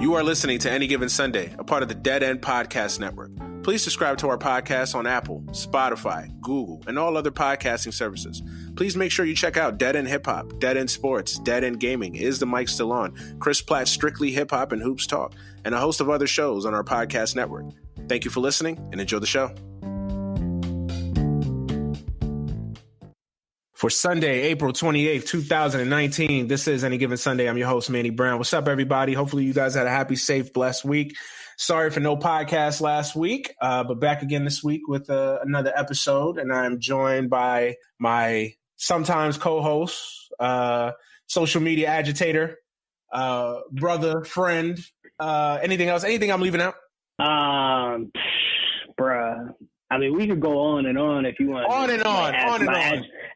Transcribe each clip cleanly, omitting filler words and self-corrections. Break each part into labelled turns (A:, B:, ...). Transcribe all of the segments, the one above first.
A: You are listening to Any Given Sunday, a part of the Dead End Podcast Network. Please subscribe to our podcast on Apple, Spotify, Google, and all other podcasting services. Please make sure you check out Dead End Hip Hop, Dead End Sports, Dead End Gaming, Is the Mic Still On, Chris Platt's Strictly Hip Hop and Hoops Talk, and a host of other shows on our podcast network. Thank you for listening and enjoy the show. For Sunday, April 28th, 2019, this is Any Given Sunday. I'm your host, Manny Brown. What's up, everybody? Hopefully you guys had a happy, safe, blessed week. Sorry for no podcast last week, but back again this week with another episode. And I'm joined by my sometimes co-host, social media agitator, brother, friend, anything else? Anything I'm leaving out?
B: Bruh. I mean, we could go on and on if you want.
A: On and on.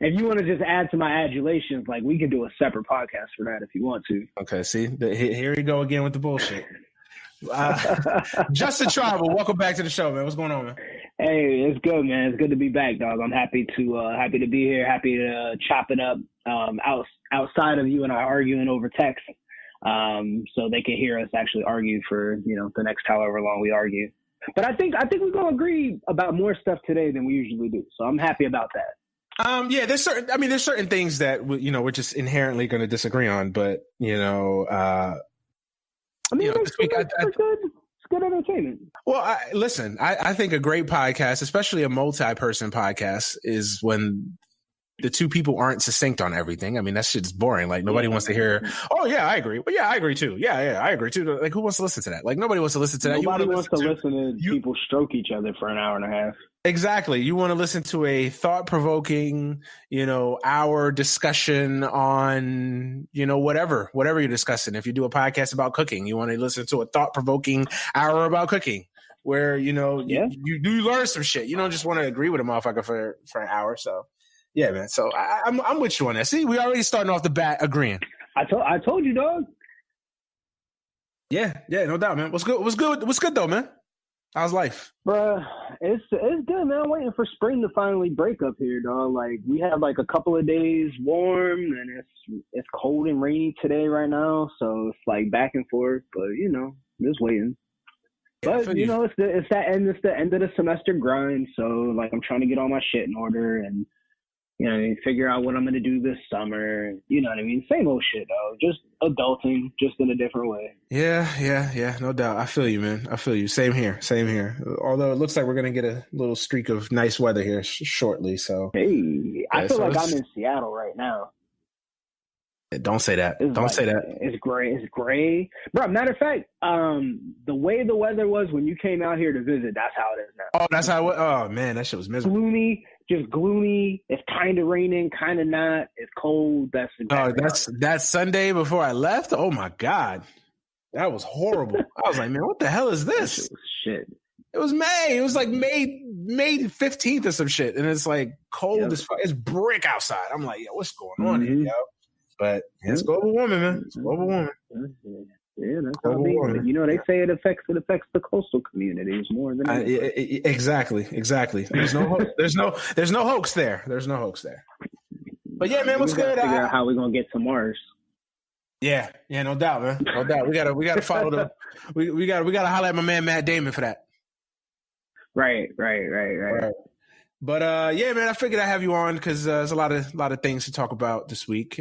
B: If you want to just add to my adulations, like we can do a separate podcast for that if you want to.
A: Okay, see, here you go again with the bullshit. Justin Trible, welcome back to the show, man. What's going on, man?
B: Hey, it's good, man. It's good to be back, dog. I'm happy to be here. Happy to chop it up outside of you and I arguing over text, so they can hear us actually argue for the next however long we argue. But I think we're gonna agree about more stuff today than we usually do. So I'm happy about that.
A: Yeah, there's certain things that we're just inherently going to disagree on, but
B: this week it's good entertainment.
A: Well, I think a great podcast, especially a multi-person podcast, is when the two people aren't succinct on everything. I mean, that shit's boring. Like, nobody wants to hear, oh, yeah, I agree. Well, yeah, I agree too. Yeah, I agree too. Like, who wants to listen to that? Like, nobody wants to listen to that.
B: Nobody wants to listen to people stroke each other for an hour and a half.
A: Exactly. You want to listen to a thought-provoking, hour discussion on, whatever you're discussing. If you do a podcast about cooking, you want to listen to a thought-provoking hour about cooking where, you learn some shit. You don't just want to agree with a motherfucker for an hour. So, yeah, man. So I'm with you on that. See, we already starting off the bat agreeing.
B: I told you, dog.
A: Yeah, no doubt, man. What's good though, man? How's life?
B: Bruh, it's good, man. I'm waiting for spring to finally break up here, dog. Like, we had like a couple of days warm, and it's cold and rainy today right now, so it's like back and forth. But just waiting.
A: Yeah,
B: but it's the end of the semester grind. So like, I'm trying to get all my shit in order and figure out what I'm gonna do this summer. You know what I mean? Same old shit, though. Just adulting, just in a different way.
A: Yeah, no doubt. I feel you, man. I feel you. Same here. Although it looks like we're gonna get a little streak of nice weather here shortly. So
B: hey, I feel like I'm in Seattle right now.
A: Don't say that. Don't say that.
B: It's gray. Bro, matter of fact, the way the weather was when you came out here to visit, that's how it is now.
A: Oh, that's how it was? Oh, man, that shit was miserable.
B: Gloomy. It's kind of raining, kind of not. It's cold.
A: That's Sunday before I left? Oh, my God. That was horrible. I was like, man, what the hell is this?
B: That shit was shit.
A: It was May. It was like May 15th or some shit. And it's like cold as fuck. It's brick outside. I'm like, yo, what's going on here, yo? But it's global warming, man. It's global warming.
B: Yeah, that's how it is. They say it affects the coastal communities more than
A: exactly. There's no hoax there. There's no hoax there. But yeah, man, what's good?
B: Figure out how we're gonna get to Mars.
A: Yeah, no doubt, man. No doubt. We gotta follow the. We gotta holler at my man Matt Damon for that.
B: Right.
A: But yeah, man, I figured I'd have you on because there's a lot of things to talk about this week.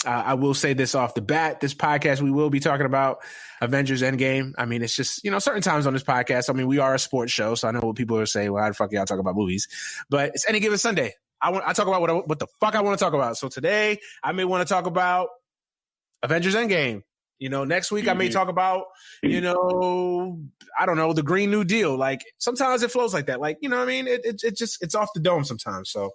A: I will say this off the bat: this podcast, we will be talking about Avengers Endgame. I mean, it's just certain times on this podcast. I mean, we are a sports show, so I know what people are saying. Well, how the fuck y'all talk about movies? But it's Any Given Sunday. I talk about what the fuck I want to talk about. So today, I may want to talk about Avengers Endgame. Next week I may talk about, I don't know, the Green New Deal. Like, sometimes it flows like that. Like, what I mean? It's off the dome sometimes. So,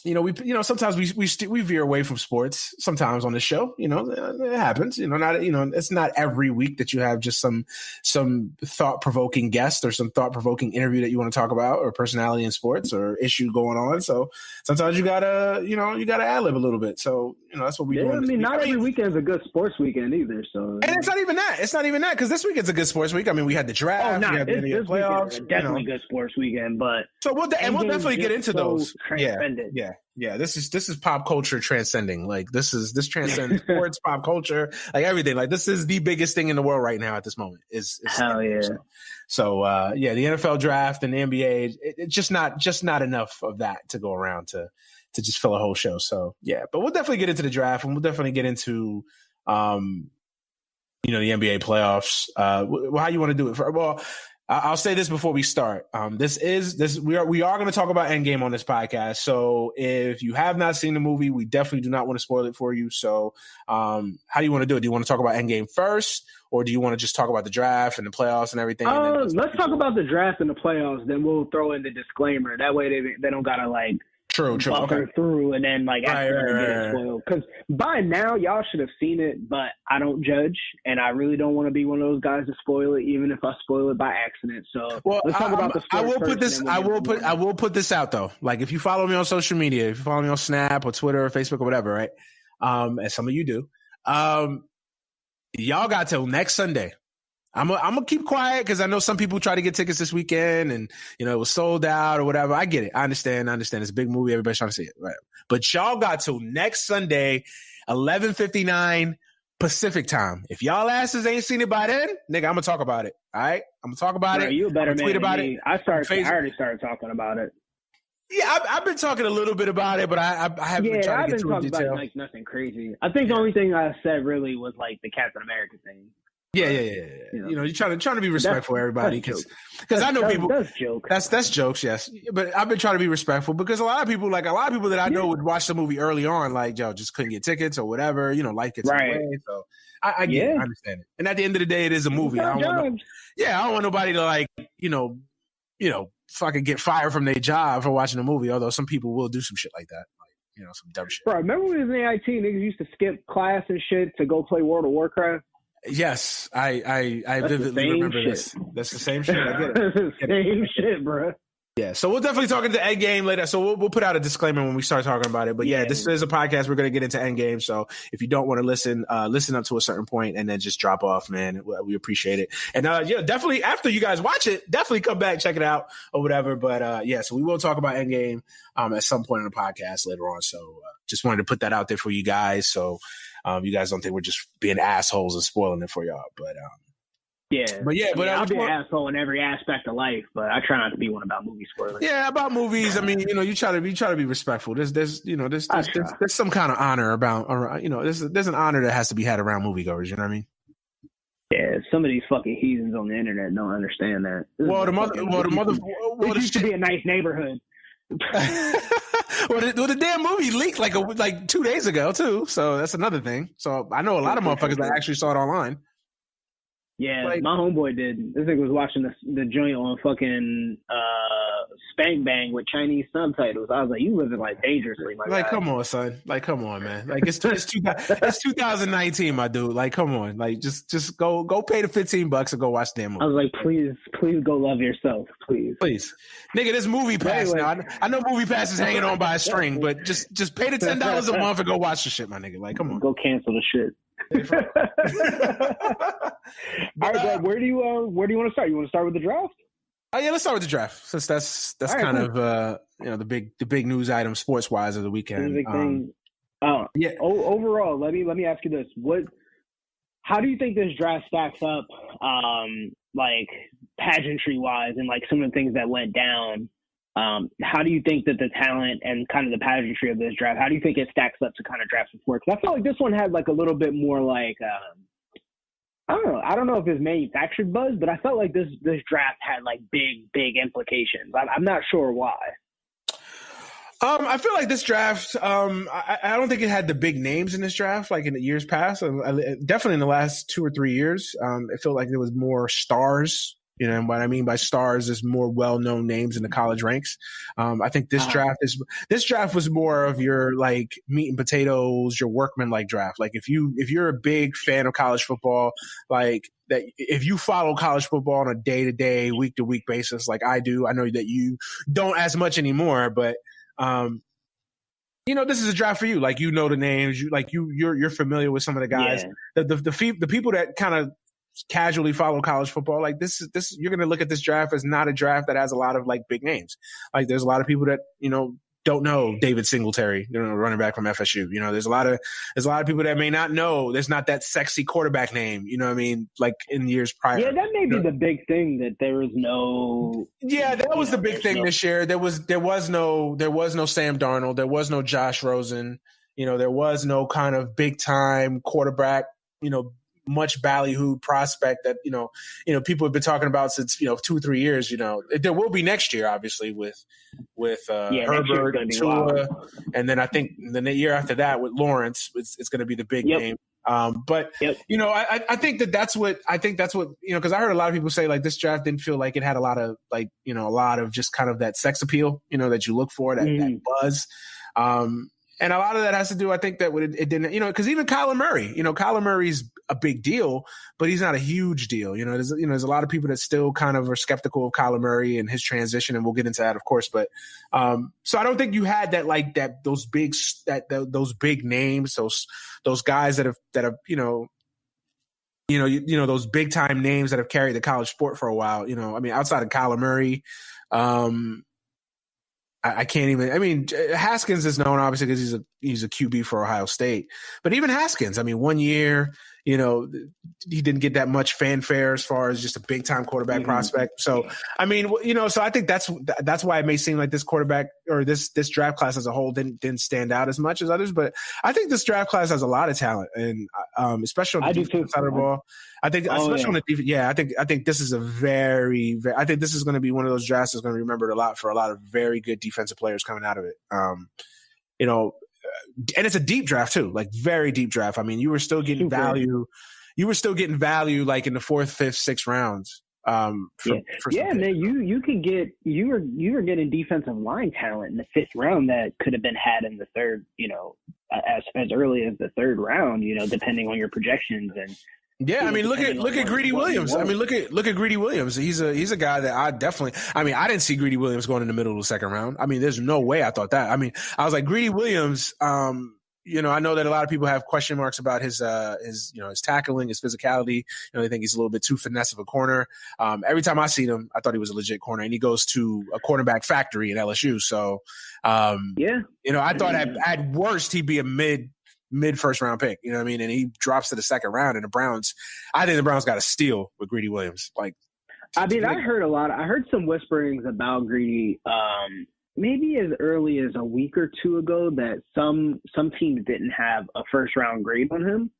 A: sometimes we veer away from sports sometimes on the show. It happens. It's not every week that you have just some thought-provoking guest or some thought-provoking interview that you want to talk about, or personality in sports or issue going on. So sometimes you gotta ad-lib a little bit. So that's what we do.
B: I mean, not every weekend's a good sports weekend either. So,
A: and it's not even that. Because this weekend's a good sports week. I mean, we had the draft.
B: Oh, no,
A: we had the
B: this
A: playoffs.
B: Definitely good sports weekend. But
A: so we'll definitely get into those.
B: Transcendent.
A: Yeah. Yeah. This is pop culture transcending. Like this transcends sports, pop culture, like everything. Like this is the biggest thing in the world right now at this moment. Is
B: hell yeah.
A: So the NFL draft and the NBA, it's just not enough of that to go around to just fill a whole show. So yeah, but we'll definitely get into the draft and we'll definitely get into the NBA playoffs. How you want to do it? Well, I'll say this before we start. We are going to talk about Endgame on this podcast. So if you have not seen the movie, we definitely do not want to spoil it for you. So how do you want to do it? Do you want to talk about Endgame first, or do you want to just talk about the draft and the playoffs and everything?
B: Let's talk about the draft and the playoffs. Then we'll throw in the disclaimer. That way they don't gotta like.
A: True.
B: Okay. Through and then like accidentally get it spoiled. Because by now y'all should have seen it, but I don't judge, and I really don't want to be one of those guys to spoil it, even if I spoil it by accident. So let's talk about the. I
A: will put this out though. Like if you follow me on social media, if you follow me on Snap or Twitter or Facebook or whatever, right? As some of you do, y'all got till next Sunday. I'm gonna keep quiet because I know some people try to get tickets this weekend and it was sold out or whatever. I get it. I understand. It's a big movie. Everybody's trying to see it. Right. But y'all got till next Sunday, 11:59 Pacific time. If y'all asses ain't seen it by then, nigga, I'm gonna talk about it. All right. I'm gonna talk about it.
B: You a better man
A: tweet about
B: me.
A: it.
B: I already started talking about it.
A: Yeah, I've been talking a little bit about it, but I haven't been trying to get too in detail.
B: About it, like nothing crazy. I think the only thing I said really was like the Captain America thing.
A: Yeah. You're trying to be respectful of everybody because I know people.
B: That's jokes.
A: That's jokes, yes. But I've been trying to be respectful because a lot of people that I know would watch the movie early on, like just couldn't get tickets or whatever. Life gets in the way. So I get it. I understand it. And at the end of the day, it is a movie. I don't want nobody to fucking get fired from their job for watching a movie. Although some people will do some shit like that, some dumb shit.
B: Bro, remember when we was in IT, niggas used to skip class and shit to go play World of Warcraft?
A: Yes, I vividly remember this. That's the same shit. I get it.
B: Same shit, bro.
A: Yeah, so we'll definitely talk into Endgame later. So we'll put out a disclaimer when we start talking about it. But yeah, this is a podcast. We're going to get into Endgame. So if you don't want to listen up to a certain point and then just drop off, man. We appreciate it. And definitely after you guys watch it, definitely come back, check it out or whatever. But so we will talk about Endgame at some point in the podcast later on. So just wanted to put that out there for you guys. So you guys don't think we're just being assholes and spoiling it for y'all. But
B: I'll be an asshole in every aspect of life, but I try not to be one about movie spoilers.
A: Yeah, about movies. I mean, you try to be respectful. There's some kind of honor about, there's an honor that has to be had around moviegoers. You know what I mean?
B: Yeah, some of these fucking heathens on the internet don't understand that.
A: It
B: used to be a nice neighborhood.
A: the damn movie leaked like 2 days ago too. So that's another thing. So I know a lot of motherfuckers that actually saw it online.
B: Yeah, my homeboy did. This nigga was watching the joint on fucking Spank Bang with Chinese subtitles. I was like, you living like dangerously, my guy.
A: Come on, son. Come on, man. It's 2019, my dude. Come on. Just go pay the $15 and go watch the damn movie.
B: I was like, please go love yourself, please.
A: Nigga, this Movie Pass now. I know Movie Pass is hanging on by a string, but just pay the $10 a month and go watch the shit, my nigga. Come on.
B: Go cancel the shit. All right, Greg, where do you want to start? You want to start with the draft?
A: Oh yeah, let's start with the draft since that's
B: right,
A: kind of the big news item sports wise of the weekend.
B: The big thing. Overall, let me ask you this: how do you think this draft stacks up, like pageantry wise, and like some of the things that went down? How do you think that the talent and kind of the pageantry of this draft, how do you think it stacks up to kind of drafts before? Because I feel like this one had like a little bit more like, I don't know if it's manufactured buzz, but I felt like this draft had like big implications. I'm not sure why.
A: I feel like this draft, I don't think it had the big names in this draft like in the years past. Definitely in the last 2 or 3 years, it felt like there was more stars. And what I mean by stars is more well-known names in the college ranks. I think this draft was more of your like meat and potatoes, your workman-like draft. Like if you're a big fan of college football, like that, if you follow college football on a day-to-day, week-to-week basis, like I do, I know that you don't as much anymore, but this is a draft for you. Like the names, you're familiar with some of the guys. Yeah. The people that kind of casually follow college football, like this you're going to look at this draft as not a draft that has a lot of like big names. Like there's a lot of people that don't know David Singletary, running back from FSU. There's a lot of people that may not know. There's not that sexy quarterback name. You know what I mean? Like in years prior.
B: Yeah, that may be the big thing, that there is no.
A: Yeah, that was the big thing this year. There was no Sam Darnold. There was no Josh Rosen. There was no kind of big time quarterback. Much ballyhooed prospect that people have been talking about since 2 or 3 years. There will be next year, obviously, with Herbert and Tua, and then I think the year after that with Lawrence, it's going to be the big game. But I think that's what because I heard a lot of people say like this draft didn't feel like it had a lot of a lot of just kind of that sex appeal that you look for, that buzz. And a lot of that has to do, I think, that it didn't, because even Kyler Murray, Kyler Murray's a big deal, but he's not a huge deal. There's a lot of people that still kind of are skeptical of Kyler Murray and his transition, and we'll get into that, of course. But so I don't think you had those big names, those guys that have those big time names that have carried the college sport for a while. Outside of Kyler Murray. I can't even. Haskins is known obviously because he's a QB for Ohio State. But even Haskins, 1 year, he didn't get that much fanfare as far as just a big time quarterback prospect. So so I think that's why it may seem like this quarterback or this draft class as a whole didn't stand out as much as others. But I think this draft class has a lot of talent, and especially on the defensive side of the ball. I think, especially on the defense, I think this is a very, very. I think this is going to be one of those drafts that's going to be remembered a lot for a lot of very good defensive players coming out of it. And it's a deep draft too, like very deep draft. You were still getting value. You were still getting value like in the 4th, 5th, 6th rounds. Man, you were getting defensive line talent in the 5th round that could have been had in the 3rd. As early as the 3rd round. Depending on your projections and. Yeah, look at Greedy Williams. Look at Greedy Williams. He's a guy that I definitely. I didn't see Greedy Williams going in the middle of the 2nd round. There's no way I thought that. I was like Greedy Williams. I know that a lot of people have question marks about his tackling, his physicality. They think he's a little bit too finesse of a corner. Every time I seen him, I thought he was a legit corner, and he goes to a cornerback factory in LSU. So, I thought at worst he'd be a mid 1st round pick, and he drops to the 2nd round, and I think the Browns got a steal with Greedy Williams. I heard some whisperings about Greedy, maybe as early as a week or two ago, that some teams didn't have a 1st round grade on him.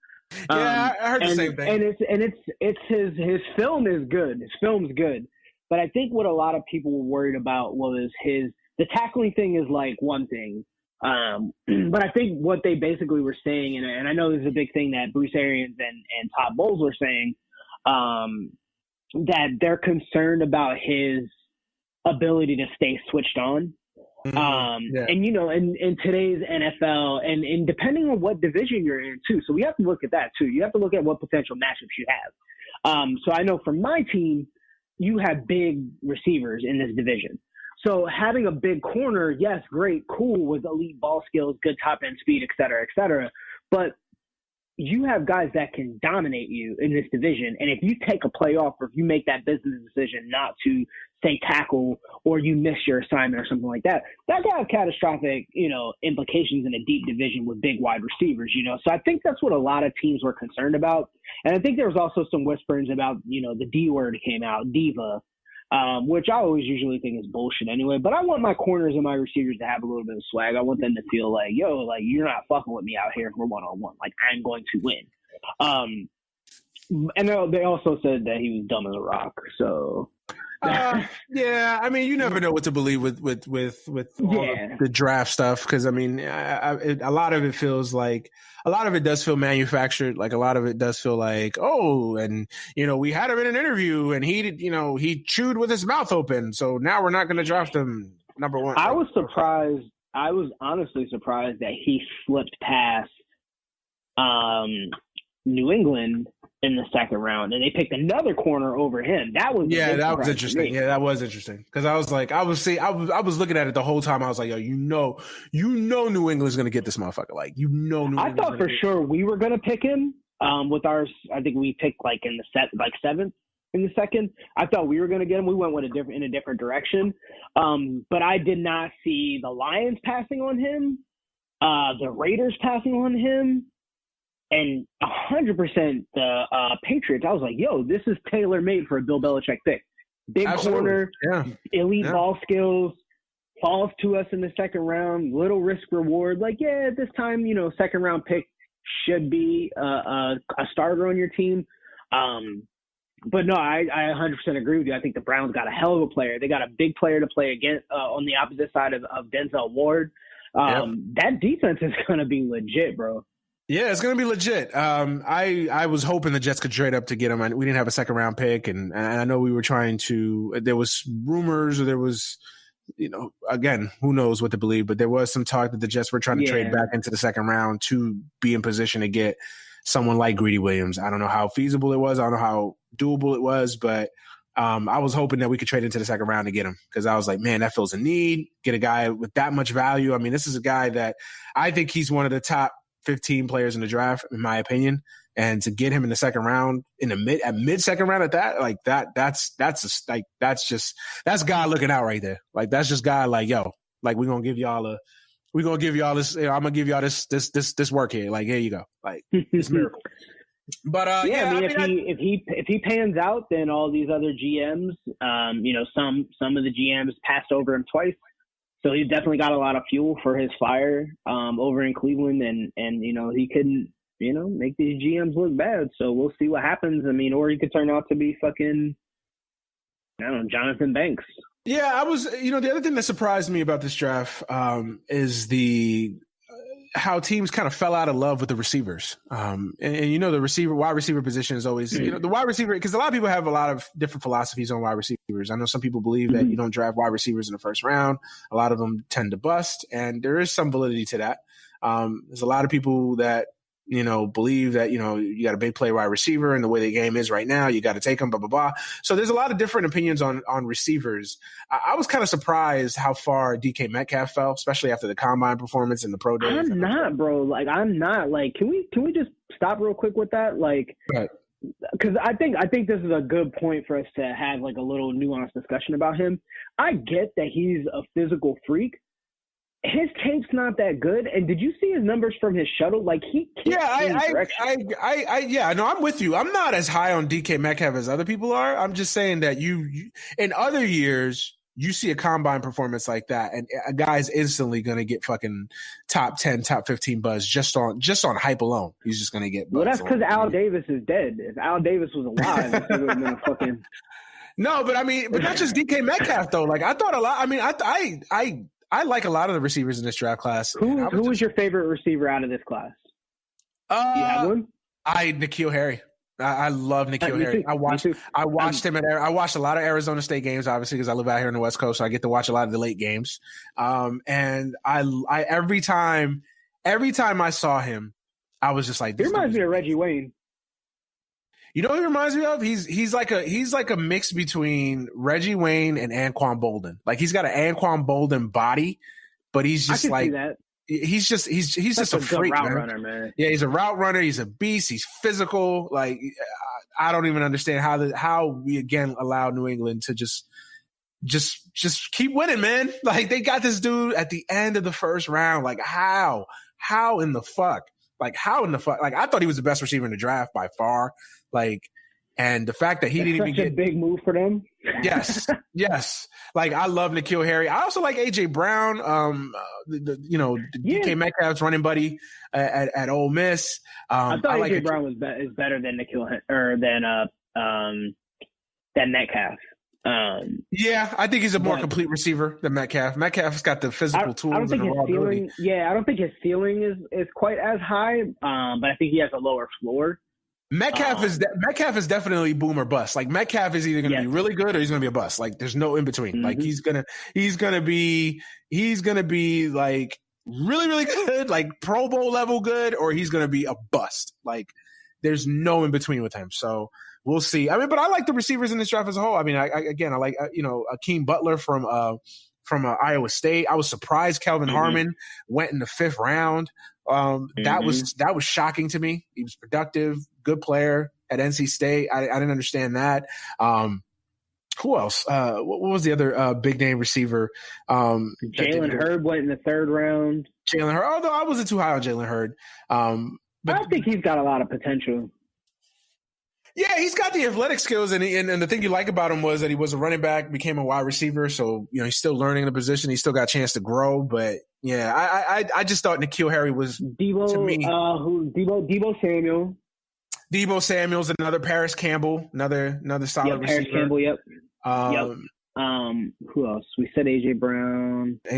A: Yeah, I heard the same thing. And it's his film is good. His film's good. But I think what a lot of people were worried about was the tackling thing is like one thing. But I think what they basically were saying, and I know this is a big thing that Bruce Arians and Todd Bowles were saying, that they're concerned about his ability to stay switched on. And in today's NFL, and depending on what division you're in too, so we have to look at that too. You have to look at what potential matchups you have. So I know for my team, you have big receivers in this division. So having a big corner, yes, great, cool, with elite ball skills, good top end speed, et cetera, but you have guys that can dominate you in this division. And if you take a play off, or if you make that business decision not to say tackle, or you miss your assignment or something like that, that could have catastrophic, implications in a deep division with big wide receivers, So I think that's what a lot of teams were concerned about. And I think there was also some whisperings about, the D word came out, diva, which I always usually think is bullshit anyway. But I want my corners and my receivers to have a little bit of swag. I want them to feel like, you're not fucking with me out here if we're one-on-one. Like, I'm going to win. And they also said that he was dumb as a rock. So you never know what to believe with all of the draft stuff, because a lot of it feels like a lot of it does feel manufactured. Like a lot of it does feel like, we had him in an interview and he chewed with his mouth open, so now we're not going to draft him number 1. I was surprised. I was honestly surprised that he slipped past New England in the 2nd round, and they picked another corner over him. That was interesting. Yeah, that was interesting, because I was like, I was looking at it the whole time. I was like, New England's gonna get this motherfucker. Like, I thought for sure we were gonna pick him. With ours, I think we picked like in the 7th.
B: in the second. I thought we were going to get him. We went in a different direction. But I did not see the Lions passing on him, the Raiders passing on him, and 100% the Patriots. I was like, yo, this is tailor-made for a Bill Belichick pick. Big
A: Absolutely.
B: corner, elite ball skills, falls to us in the second round, little risk reward. Like, yeah, this time, second round pick should be a starter on your team. But no, I 100% agree with you. I think the Browns got a hell of a player. They got a big player to play against on the opposite side of Denzel Ward. That defense is going to be legit, bro.
A: Yeah, it's going to be legit. I was hoping the Jets could trade up to get him. We didn't have a second round pick, and I know we were trying to. There was rumors, or there was, again, who knows what to believe, but there was some talk that the Jets were trying to trade back into the second round to be in position to get someone like Greedy Williams. I don't know how feasible it was. I don't know how doable it was, but I was hoping that we could trade into the second round to get him, because I was like, man, that fills a need. Get a guy with that much value. I mean, this is a guy that I think he's one of the top 15 players in the draft, in my opinion, and to get him in the second round, in the mid second round at that, like that's God looking out right there. Like, that's just God, like, yo, like, we're gonna give y'all this. I'm gonna give y'all this work here. Like, here you go. Like, it's a miracle. But
B: if he pans out, then all these other GMs, some of the GMs passed over him twice. So he's definitely got a lot of fuel for his fire over in Cleveland, and he couldn't make these GMs look bad. So we'll see what happens. I mean, or he could turn out to be fucking, I don't know, Jonathan Banks.
A: Yeah, I was. The other thing that surprised me about this draft is how teams kind of fell out of love with the receivers. And the wide receiver position is always, the wide receiver, because a lot of people have a lot of different philosophies on wide receivers. I know some people believe that you don't draft wide receivers in the first round. A lot of them tend to bust, and there is some validity to that. There's a lot of people that, believe that, you got a big play wide receiver, and the way the game is right now, you got to take them, blah, blah, blah. So there's a lot of different opinions on receivers. I was kind of surprised how far DK Metcalf fell, especially after the combine performance and the pro days.
B: I'm not, bro. Like, I'm not. Like, can we just stop real quick with that? Like, because I think this is a good point for us to have, like, a little nuanced discussion about him. I get that he's a physical freak. His tape's not that good. And did you see his numbers from his shuttle? Like, he can't
A: I'm with you. I'm not as high on DK Metcalf as other people are. I'm just saying that you in other years, you see a combine performance like that, and a guy's instantly going to get fucking top 10, top 15 buzz just on hype alone. He's just going to get buzz.
B: Well, that's because Al Davis is dead. If Al Davis was alive, it would have been a fucking.
A: No, but not just DK Metcalf though. Like, I thought a lot. I mean, I like a lot of the receivers in this draft class.
B: Who was your favorite receiver out of this class? Do you have one?
A: N'Keal Harry. I love N'Keal Harry. I watched him I watched a lot of Arizona State games, obviously, because I live out here in the West Coast, so I get to watch a lot of the late games. And I every time I saw him, I was just like,
B: he reminds me of Reggie Wayne.
A: You know what he reminds me of? He's like a mix between Reggie Wayne and Anquan Bolden. Like, he's got an Anquan Bolden body, but he's just like, he's just a freak,
B: route runner, man.
A: Yeah, he's a route runner. He's a beast. He's physical. Like, I don't even understand how we again allow New England to just keep winning, man. Like, they got this dude at the end of the first round. Like, how in the fuck? Like, how in the fuck? Like, I thought he was the best receiver in the draft by far. Like, and the fact that he didn't even get
B: a big move for them.
A: Yes. Like, I love N'Keal Harry. I also like AJ Brown. DK Metcalf's running buddy at Ole Miss.
B: I thought AJ Brown is better than N'Keal or than Metcalf. Yeah,
A: I think he's a more complete receiver than Metcalf. Metcalf's got the physical tools. I don't think his ceiling.
B: Yeah, I don't think his ceiling is quite as high. But I think he has a lower floor.
A: Metcalf is definitely boom or bust. Like, Metcalf is either going to be really good or he's going to be a bust. Like, there's no in between. Mm-hmm. Like, he's gonna be like really, really good, like Pro Bowl level good, or he's gonna be a bust. Like, there's no in between with him. So we'll see. I mean, but I like the receivers in this draft as a whole. I mean, I like Akeem Butler from Iowa State. I was surprised Kelvin Harmon went in the 5th round. That was shocking to me. He was productive, good player, at NC State. I didn't understand that. Who else? What was the other big name receiver?
B: Jalen Hurd went in the third round.
A: Jalen Hurd, although I wasn't too high on Jalen Hurd. But
B: I think he's got a lot of potential.
A: Yeah, he's got the athletic skills, and the thing you like about him was that he was a running back, became a wide receiver, so he's still learning the position. He still got a chance to grow, but yeah, I just thought N'Keal Harry was
B: Debo,
A: to me.
B: Debo Samuel.
A: Debo Samuel's another Paris Campbell, another solid receiver.
B: Paris Campbell, yep. Yep. Who else? We said AJ Brown.
A: I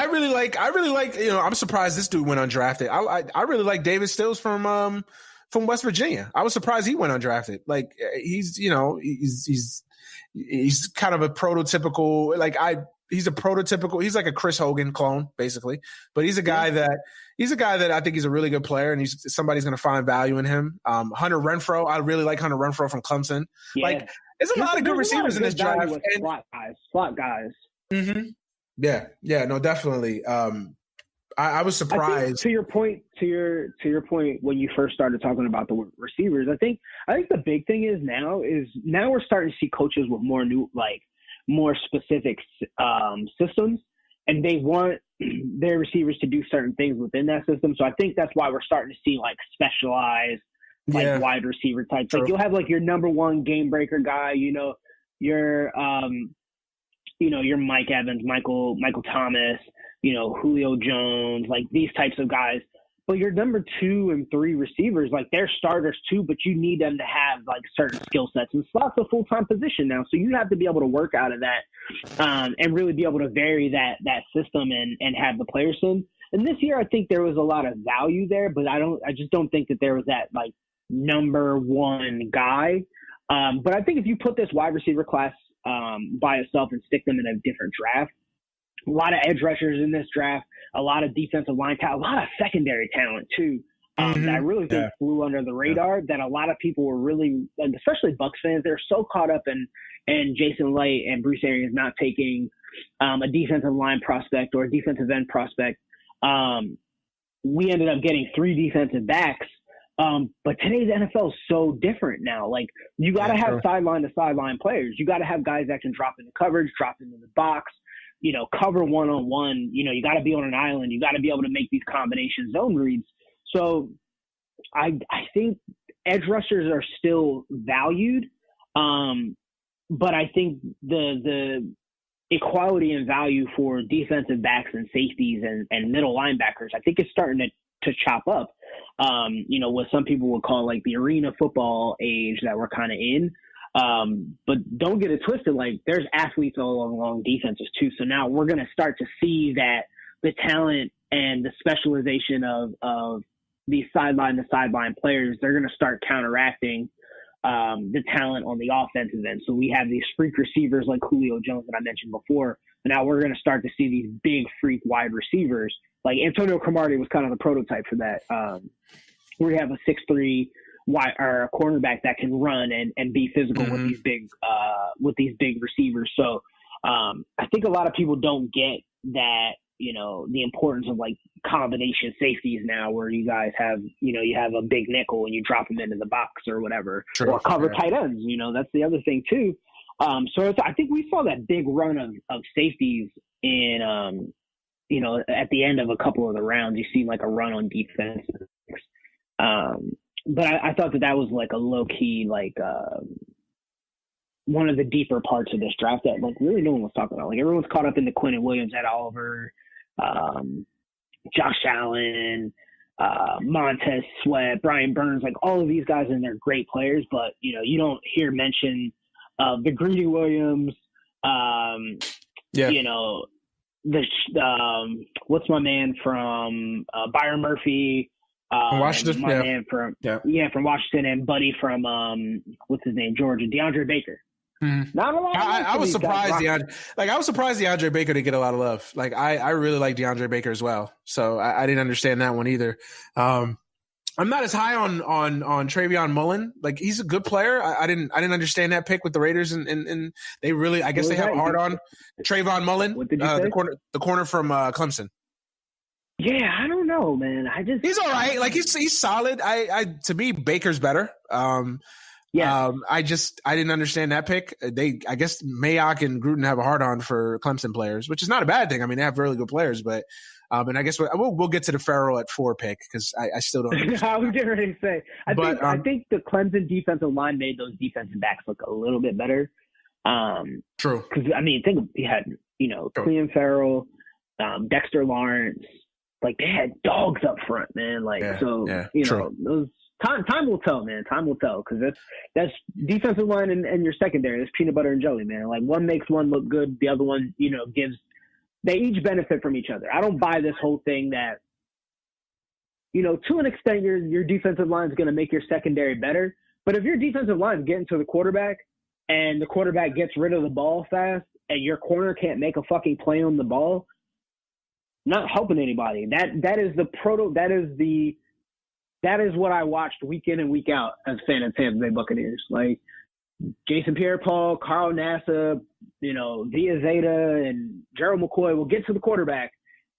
A: really like. I'm surprised this dude went undrafted. I really like David Stills from West Virginia. I was surprised he went undrafted. Like he's kind of a prototypical. He's like a Chris Hogan clone, basically. But he's a guy that I think he's a really good player, and somebody's going to find value in him. Hunter Renfrow, I really like Hunter Renfrow from Clemson. Yeah. Like, there's a lot of good receivers in this draft.
B: Slot guys.
A: Mm-hmm. Yeah, no, definitely. I was surprised.
B: To your point, when you first started talking about the receivers, I think the big thing is now we're starting to see coaches with more specific systems, and they want their receivers to do certain things within that system. So I think that's why we're starting to see specialized wide receiver types. Like you'll have your number one game breaker guy, your Mike Evans, Michael Thomas, Julio Jones, these types of guys. But your number 2 and 3 receivers, they're starters too, but you need them to have certain skill sets. And slot's a full-time position now, so you have to be able to work out of that and really be able to vary that system and have the players in. And this year, I think there was a lot of value there, but I just don't think that there was that number one guy. But I think if you put this wide receiver class by itself and stick them in a different draft, a lot of edge rushers in this draft, a lot of defensive line talent, a lot of secondary talent too. That I really think flew under the radar. That a lot of people were really, especially Bucs fans, they're so caught up in Jason Light and Bruce Arians not taking a defensive line prospect or a defensive end prospect. We ended up getting 3 defensive backs. But today's NFL is so different now. You got to have sideline to sideline players. You got to have guys that can drop into coverage, drop into the box, cover one-on-one. You got to be on an island. You got to be able to make these combination zone reads. So I think edge rushers are still valued. But I think the equality and value for defensive backs and safeties and middle linebackers, I think it's starting to chop up. What some people would call the arena football age that we're kind of in. But don't get it twisted. There's athletes all along defenses too. So now we're going to start to see that the talent and the specialization of these sideline to sideline players, they're going to start counteracting the talent on the offensive end. So we have these freak receivers like Julio Jones that I mentioned before. And now we're going to start to see these big freak wide receivers. Antonio Cromartie was kind of the prototype for that. Where you have a 6'3" or a cornerback that can run and be physical with these big receivers. So I think a lot of people don't get that, the importance of combination safeties now, where you guys have, you have a big nickel and you drop them into the box or whatever, or cover tight ends. That's the other thing too. So I think we saw that big run of safeties in, at the end of a couple of the rounds. You see a run on defense. But I thought that was a low key, one of the deeper parts of this draft that really no one was talking about. Everyone's caught up in the Quinnen Williams, Ed Oliver, Josh Allen, Montez Sweat, Brian Burns, all of these guys, and they're great players, but you don't hear mention of the Greedy Williams, what's my man from Byron Murphy,
A: from Washington,
B: man from Washington, and Buddy from what's his name, Georgia, DeAndre Baker.
A: Mm-hmm. Not a lot. I was surprised I was surprised DeAndre Baker to get a lot of love. I really like DeAndre Baker as well. So I didn't understand that one either. I'm not as high on Travion Mullen. He's a good player. I didn't understand that pick with the Raiders, and they really, I guess they have a hard on Trayvon Mullen,
B: what did you say?
A: the corner from Clemson.
B: Yeah, I don't know, man.
A: He's all right. Like he's solid. To me, Baker's better.
B: Yeah.
A: I didn't understand that pick. I guess Mayock and Gruden have a hard on for Clemson players, which is not a bad thing. I mean, they have really good players, but and I guess we'll get to the Farrell at 4 pick because I still don't understand.
B: I was getting ready to say. I think the Clemson defensive line made those defensive backs look a little bit better.
A: True.
B: Because I mean, think he had Clelin Ferrell, Dexter Lawrence. Like they had dogs up front, man. Like those. Time will tell, man. Time will tell because that's defensive line and your secondary. That's peanut butter and jelly, man. Like one makes one look good, the other one, gives. They each benefit from each other. I don't buy this whole thing that, to an extent, your defensive line is going to make your secondary better. But if your defensive line is getting to the quarterback and the quarterback gets rid of the ball fast and your corner can't make a fucking play on the ball, not helping anybody. That is what I watched week in and week out as a fan of Tampa Bay Buccaneers. Like Jason Pierre-Paul, Carl Nassib, Via Zeta, and Gerald McCoy will get to the quarterback,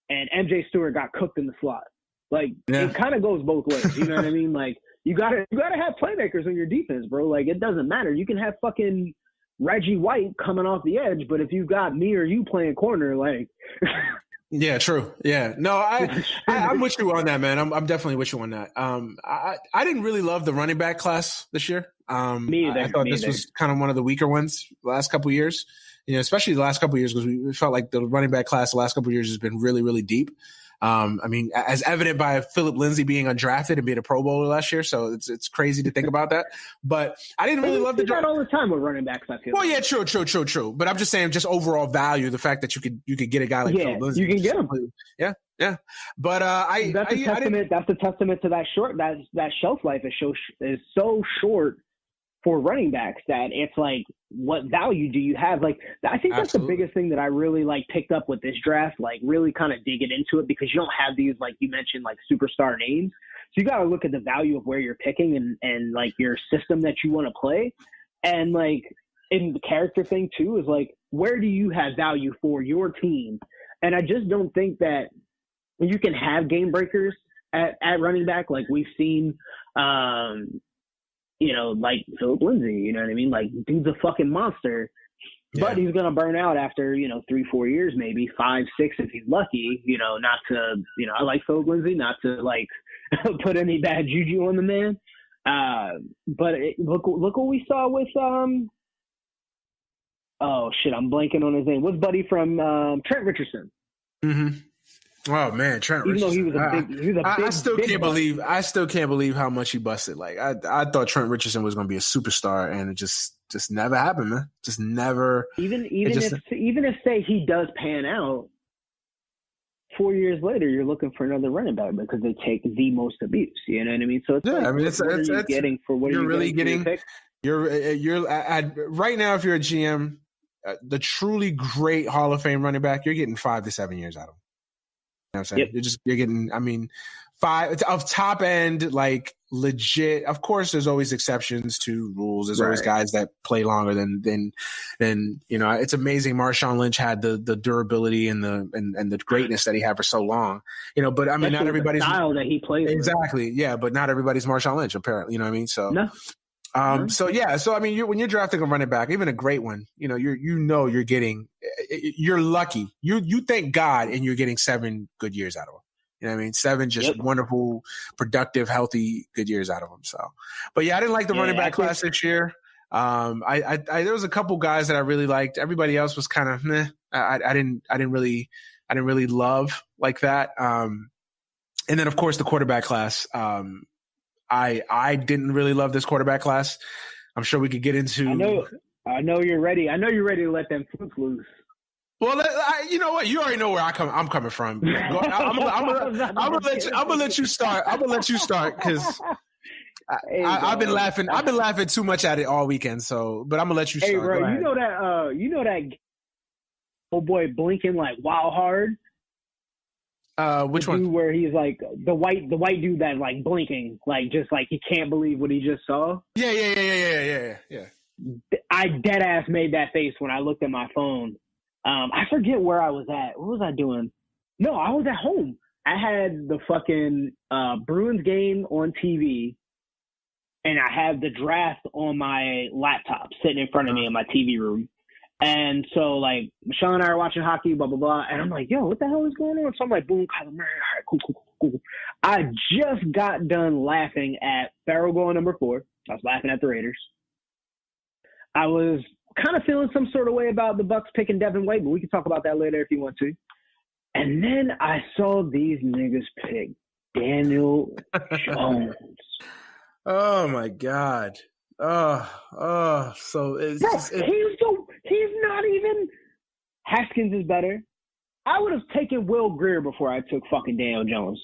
B: and MJ Stewart got cooked in the slot. Like it kind of goes both ways. You know what I mean? Like you gotta have playmakers on your defense, bro. Like it doesn't matter. You can have fucking Reggie White coming off the edge, but if you've got me or you playing corner, like.
A: Yeah, true. Yeah, no, I'm with you on that, man. I'm definitely with you on that. I didn't really love the running back class this year. Me either. I thought this was kind of one of the weaker ones the last couple of years. Especially the last couple of years because we felt like the running back class the last couple of years has been really, really deep. I mean, as evident by Philip Lindsay being undrafted and being a Pro Bowler last year, so it's crazy to think about that. But I didn't really love the draft
B: all the time with running backs. I feel.
A: Well, yeah, true. But I'm just saying, just overall value, the fact that you could get a guy like Philip Lindsay,
B: you can get him.
A: Yeah. But
B: that's a testament. That's a testament to that shelf life is so short for running backs that it's like, what value do you have? Like, I think that's the biggest thing that I really picked up with this draft, like really kind of digging into it because you don't have these, like you mentioned, like superstar names. So you got to look at the value of where you're picking and like your system that you want to play. And like in the character thing too, is like, where do you have value for your team? And I just don't think that you can have game breakers at running back. Like we've seen, like Philip Lindsay, you know what I mean? Like, dude's a fucking monster, but he's going to burn out after, 3-4 years, maybe 5-6 if he's lucky, not to, I like Philip Lindsay, not to like put any bad juju on the man. But look what we saw with, oh shit, I'm blanking on his name. What's buddy from Trent Richardson?
A: Mm-hmm. Oh man, Trent Richardson.
B: Even though he was a big,
A: I still can't believe how much he busted. Like I thought Trent Richardson was going to be a superstar, and it just never happened, man. Just never.
B: Even if say he does pan out, 4 years later, you're looking for another running back because they take the most abuse. You know what I mean? So it's getting for what you're really getting.
A: You're right now. If you're a GM, the truly great Hall of Fame running back, you're getting 5 to 7 years out of him. You know what I'm saying?
B: Yep.
A: You're getting, I mean, 5 of top end, like legit. Of course, there's always exceptions to rules. There's always guys that play longer than it's amazing. Marshawn Lynch had the durability and the greatness that he had for so long. But I mean, not everybody's
B: the style that he plays.
A: Exactly. Yeah, but not everybody's Marshawn Lynch, apparently. You know what I mean? So
B: no.
A: So I mean, when you're drafting a running back, even a great one, you're getting, you're lucky. You thank God, and you're getting 7 good years out of him. You know what I mean? 7 just wonderful, productive, healthy, good years out of him. So, but yeah, I didn't like the running back class this year. I there was a couple guys that I really liked. Everybody else was kind of meh. I didn't really love like that. And then of course the quarterback class. I didn't really love this quarterback class. I'm sure we could get into.
B: I know you're ready. I know you're ready to let them flukes loose.
A: Well, you know what? You already know where I'm coming from. I'm gonna let you start. I'm gonna let you start because I've been laughing. I've been laughing too much at it all weekend. So, but I'm gonna let you start.
B: Hey, bro, you know that old boy blinking like wild hard.
A: Which one?
B: Where he's like the white dude that like blinking, like just like he can't believe what he just saw.
A: Yeah.
B: I dead ass made that face when I looked at my phone. I forget where I was at. What was I doing? No, I was at home. had the fucking Bruins game on TV, and I have the draft on my laptop sitting in front of me in my TV room. And so, like, Michelle and I are watching hockey, blah, blah, blah. And I'm like, yo, what the hell is going on? So I'm like, boom, Kyler Murray. All right, cool. I just got done laughing at Farrell going number 4. I was laughing at the Raiders. I was kind of feeling some sort of way about the Bucks picking Devin White, but we can talk about that later if you want to. And then I saw these niggas pick Daniel Jones.
A: Oh, my God. So it's
B: Bro, he's not even. Haskins is better. I would have taken Will Grier before I took fucking Daniel Jones.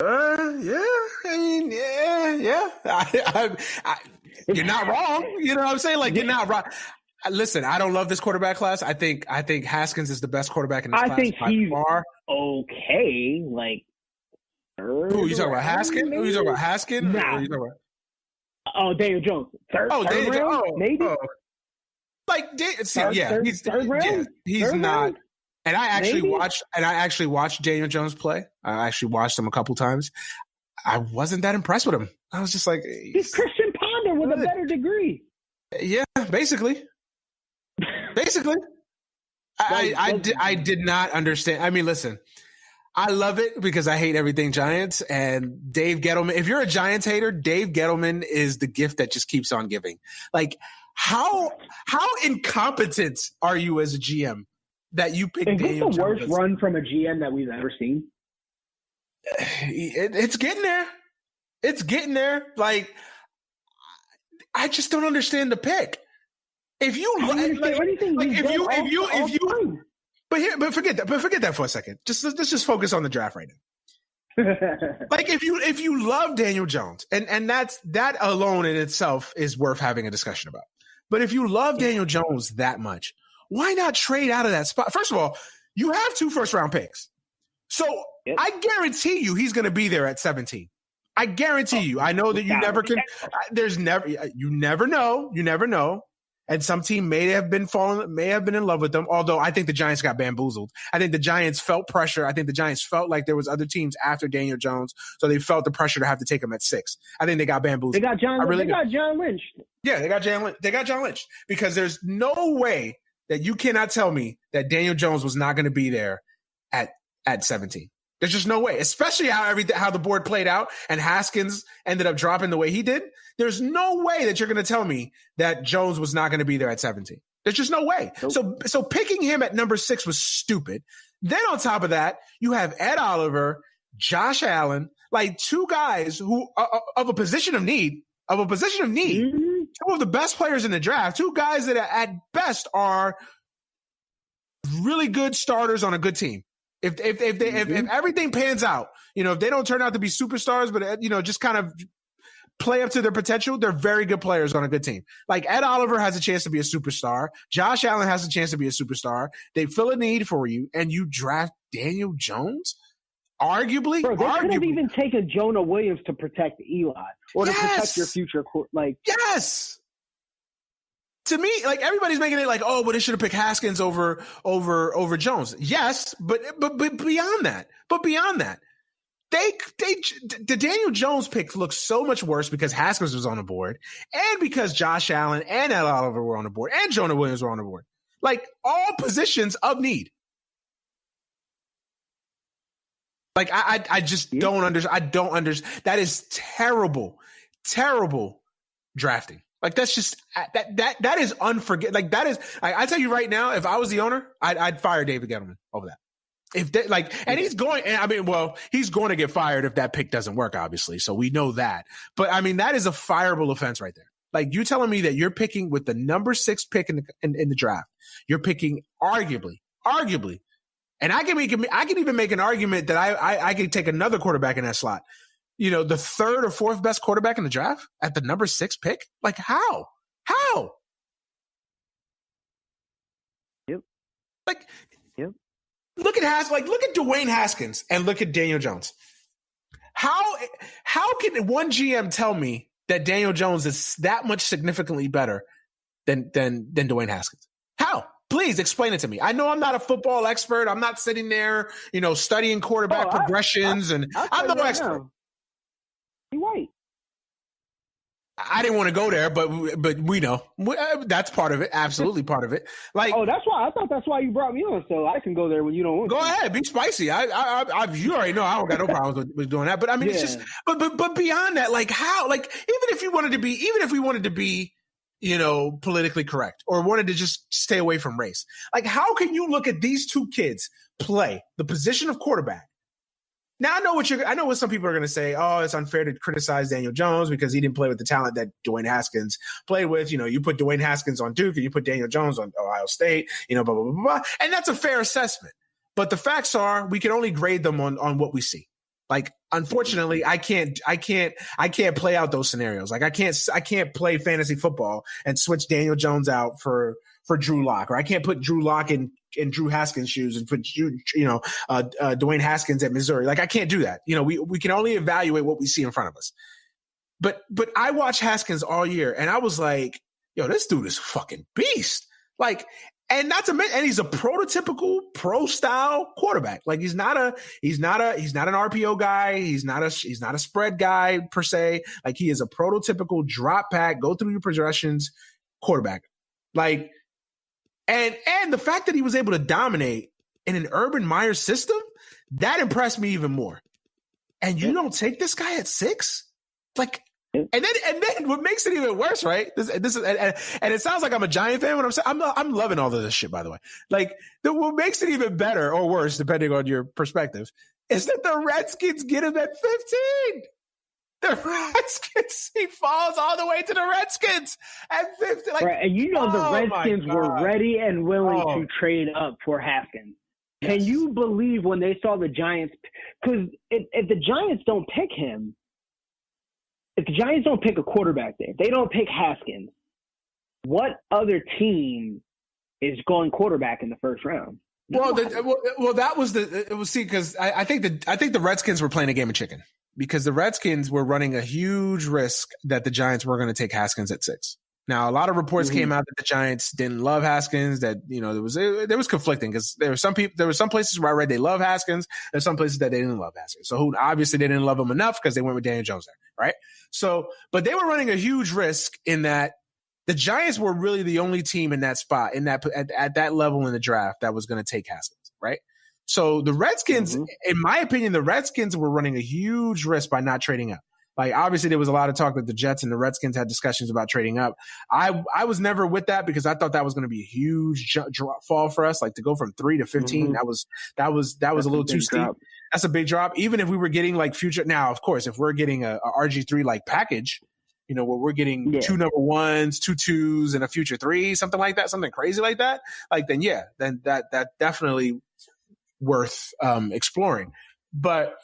A: Yeah. I mean, yeah. You're not wrong. You know what I'm saying? Like, you're not wrong. Listen, I don't love this quarterback class. I think Haskins is the best quarterback in this class. I think
B: he's
A: far.
B: Okay. Like,
A: who you talking about? Haskins? Who you talking about? Haskins?
B: Nah. Oh, Daniel Jones. Third
A: Daniel
B: round,
A: Jones.
B: maybe.
A: Third round? He's not. Round? And I actually watched Daniel Jones play. I actually watched him a couple times. I wasn't that impressed with him. I was just like,
B: he's Christian Ponder with a better degree.
A: Yeah, basically. I did not understand. I mean, listen. I love it because I hate everything Giants, and Dave Gettleman. If you're a Giants hater, Dave Gettleman is the gift that just keeps on giving. Like, how incompetent are you as a GM that you pick Daniel Jones?
B: Is this the worst run from a GM that we've ever seen?
A: It's getting there. It's getting there. Like, I just don't understand the pick. If you But forget that. But forget that for a second. Let's just focus on the draft right now. Like, if you love Daniel Jones, and that alone in itself is worth having a discussion about. But if you love Daniel Jones that much, why not trade out of that spot? First of all, you have 2 first-round picks, so I guarantee you he's going to be there at 17. I guarantee you. I know that you never can. You never know. You never know. And some team may have been in love with them. Although I think the Giants got bamboozled. I think the Giants felt pressure. I think the Giants felt like there was other teams after Daniel Jones, so they felt the pressure to have to take him at 6. I think they got bamboozled.
B: They got John Lynch.
A: Yeah, they got John Lynch because there's no way that you cannot tell me that Daniel Jones was not going to be there at 17. There's just no way, especially how the board played out and Haskins ended up dropping the way he did. There's no way that you're going to tell me that Jones was not going to be there at 17. There's just no way. Nope. So picking him at number 6 was stupid. Then on top of that, you have Ed Oliver, Josh Allen, like 2 guys who of a position of need, mm-hmm. 2 of the best players in the draft, 2 guys that at best are really good starters on a good team. If everything pans out, if they don't turn out to be superstars, but just kind of play up to their potential, they're very good players on a good team. Like Ed Oliver has a chance to be a superstar. Josh Allen has a chance to be a superstar. They fill a need for you, and you draft Daniel Jones? Arguably?
B: Bro, they could have even taken Jonah Williams to protect Eli or to protect your future.
A: Yes. To me, like, everybody's making it like, oh, but they should have picked Haskins over Jones. Yes, but beyond that, the Daniel Jones pick looks so much worse because Haskins was on the board, and because Josh Allen and Ed Oliver were on the board, and Jonah Williams were on the board. Like, all positions of need. Like, I just don't understand. I don't understand. That is terrible drafting. Like, that's just that is unforgettable. Like, that is. I tell you right now, if I was the owner, I'd fire David Gettleman over that. If they, like, and he's going. And I mean, well, he's going to get fired if that pick doesn't work, obviously. So we know that. But I mean, that is a fireable offense right there. Like, you telling me that you're picking with the number 6 pick in the draft, you're picking arguably, and I can even make an argument that I could take another quarterback in that slot. The 3rd or 4th best quarterback in the draft at the number 6 pick? Like, how?
B: Yep.
A: Like, yep. Look at Dwayne Haskins and look at Daniel Jones. How can one GM tell me that Daniel Jones is that much significantly better than Dwayne Haskins? How? Please explain it to me. I know I'm not a football expert. I'm not sitting there, studying quarterback progressions, and I'm no expert.
B: He's white.
A: I didn't want to go there, but we know that's part of it. Absolutely part of it. Like,
B: that's why I thought that's why you brought me on, so I can go there when you don't want to.
A: Go ahead, be spicy. You already know I don't got no problems with doing that. But I mean, it's just, but beyond that, like how, like even if we wanted to be, politically correct or wanted to just stay away from race, like how can you look at these two kids play the position of quarterback? Now I know what some people are going to say. Oh, it's unfair to criticize Daniel Jones because he didn't play with the talent that Dwayne Haskins played with. You put Dwayne Haskins on Duke and you put Daniel Jones on Ohio State. Blah blah blah blah. And that's a fair assessment. But the facts are, we can only grade them on what we see. Like, unfortunately, I can't play out those scenarios. Like, I can't play fantasy football and switch Daniel Jones out for Drew Lock, or I can't put Drew Lock in Drew Haskins' shoes and put Dwayne Haskins at Missouri. Like, I can't do that. We can only evaluate what we see in front of us. But I watched Haskins all year, and I was like, yo, this dude is a fucking beast. Like, and not to mention, and he's a prototypical pro style quarterback. Like, he's not an RPO guy. He's not a spread guy per se. Like, he is a prototypical drop back, go through your progressions quarterback. Like, and the fact that he was able to dominate in an Urban Meyer system, that impressed me even more. And you don't take this guy at 6? Like, and then what makes it even worse, right? This is, and it sounds like I'm a Giant fan when I'm saying I'm loving all of this shit, by the way. Like, what makes it even better or worse, depending on your perspective, is that the Redskins get him at 15. The Redskins, he falls all the way to the Redskins at 50. Like,
B: right, and the Redskins were ready and willing to trade up for Haskins. Yes. Can you believe when they saw the Giants? Because if the Giants don't pick him, if the Giants don't pick a quarterback there, they don't pick Haskins, what other team is going quarterback in the first round?
A: Well, that was because I think the Redskins were playing a game of chicken. Because the Redskins were running a huge risk that the Giants were going to take Haskins at 6. Now, a lot of reports came out that the Giants didn't love Haskins. That there was conflicting because there were some places where I read they love Haskins. There's some places that they didn't love Haskins. So obviously they didn't love him enough because they went with Daniel Jones there, right? So, but they were running a huge risk in that the Giants were really the only team in that spot at that level in the draft that was going to take Haskins, right? So the Redskins, in my opinion, the Redskins were running a huge risk by not trading up. Like, obviously there was a lot of talk that the Jets and the Redskins had discussions about trading up. I was never with that because I thought that was going to be a huge fall for us. Like, to go from 3 to 15, that was a little too steep. That's a big drop. Even if we were getting like future, now of course, if we're getting a RG3 like package, where we're getting 2 number 1s, 2 2s, and a future 3, something like that, something crazy like that. Like, then that definitely worth exploring. But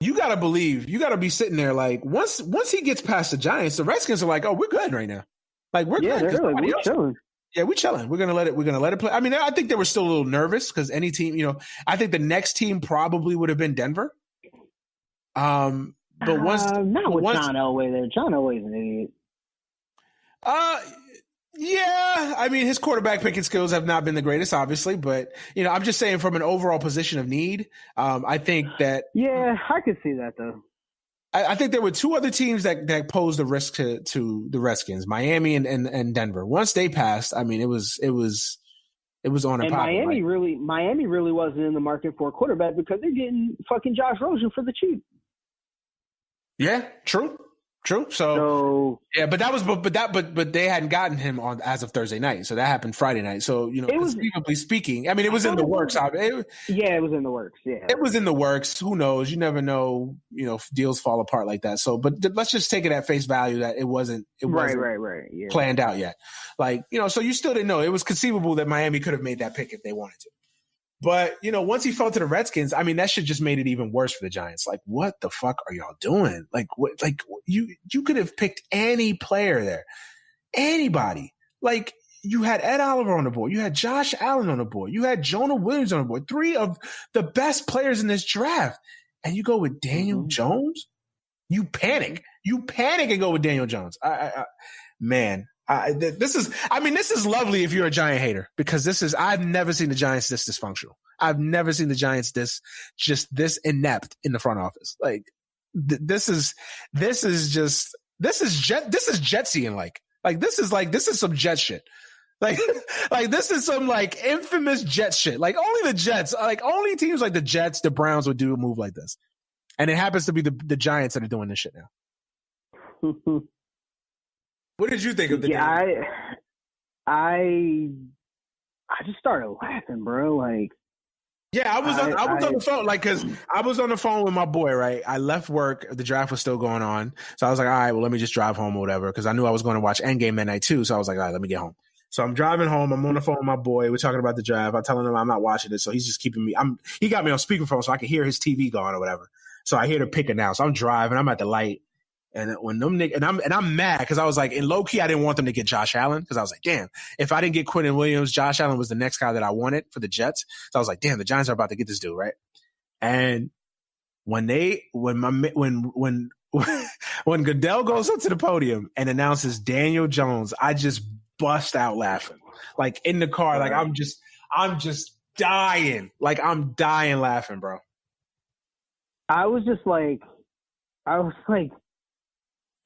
A: you got to be sitting there like, once he gets past the Giants, the Redskins are like, oh, we're good right now. Like, we're good.
B: We're chilling.
A: Yeah, we're chilling. We're gonna let it play. I mean, I think they were still a little nervous because any team, I think the next team probably would have been Denver. But once
B: not with John Elway there. John Elway's an idiot.
A: Yeah, I mean, his quarterback picking skills have not been the greatest, obviously, but I'm just saying from an overall position of need, I think that.
B: Yeah, I could see that though.
A: I think there were 2 other teams that posed a risk to the Redskins, Miami and Denver. Once they passed, I mean, it was on and
B: Miami really wasn't in the market for a quarterback because they're getting fucking Josh Rosen for the cheap.
A: Yeah, true. So yeah, but they hadn't gotten him on as of Thursday night, so that happened Friday night. So conceivably speaking, I mean, it was in the works.
B: It was in the works. Yeah,
A: it was in the works. Who knows? You never know. If deals fall apart like that. So, but let's just take it at face value that it wasn't planned out yet. Like, so you still didn't know. It was conceivable that Miami could have made that pick if they wanted to. But, once he fell to the Redskins, I mean, that shit just made it even worse for the Giants. Like, what the fuck are y'all doing? Like, what? Like, you could have picked any player there. Anybody. Like, you had Ed Oliver on the board. You had Josh Allen on the board. You had Jonah Williams on the board. 3 of the best players in this draft. And you go with Daniel Jones? You panic. You panic and go with Daniel Jones. Man, This is lovely if you're a Giant hater, because I've never seen the Giants this dysfunctional. I've never seen the Giants this inept in the front office. Like this is Jetsian like this is some Jet shit. Like this is some like infamous Jet shit. Like only the Jets, like only teams like the Jets, the Browns would do a move like this. And it happens to be the Giants that are doing this shit now. What did you think of the game?
B: I just started laughing, bro. Like,
A: yeah, I was on the phone, like, because I was on the phone with my boy, right? I left work. The draft was still going on. So I was like, all right, well, let me just drive home or whatever, because I knew I was going to watch Endgame that night too. So I was like, all right, let me get home. So I'm driving home. I'm on the phone with my boy. We're talking about the draft. I'm telling him I'm not watching it. So he's just keeping me. He got me on speakerphone so I could hear his TV going or whatever. So I hear the pick now. So I'm driving. I'm at the light. And when them and I'm mad because I was like, in low key, I didn't want them to get Josh Allen because I was like, damn, if I didn't get Quentin Williams, Josh Allen was the next guy that I wanted for the Jets. So I was like, damn, the Giants are about to get this dude, right? And when Goodell goes up to the podium and announces Daniel Jones, I just bust out laughing, like in the car, like I'm just dying, like I'm dying laughing, bro.
B: I was like,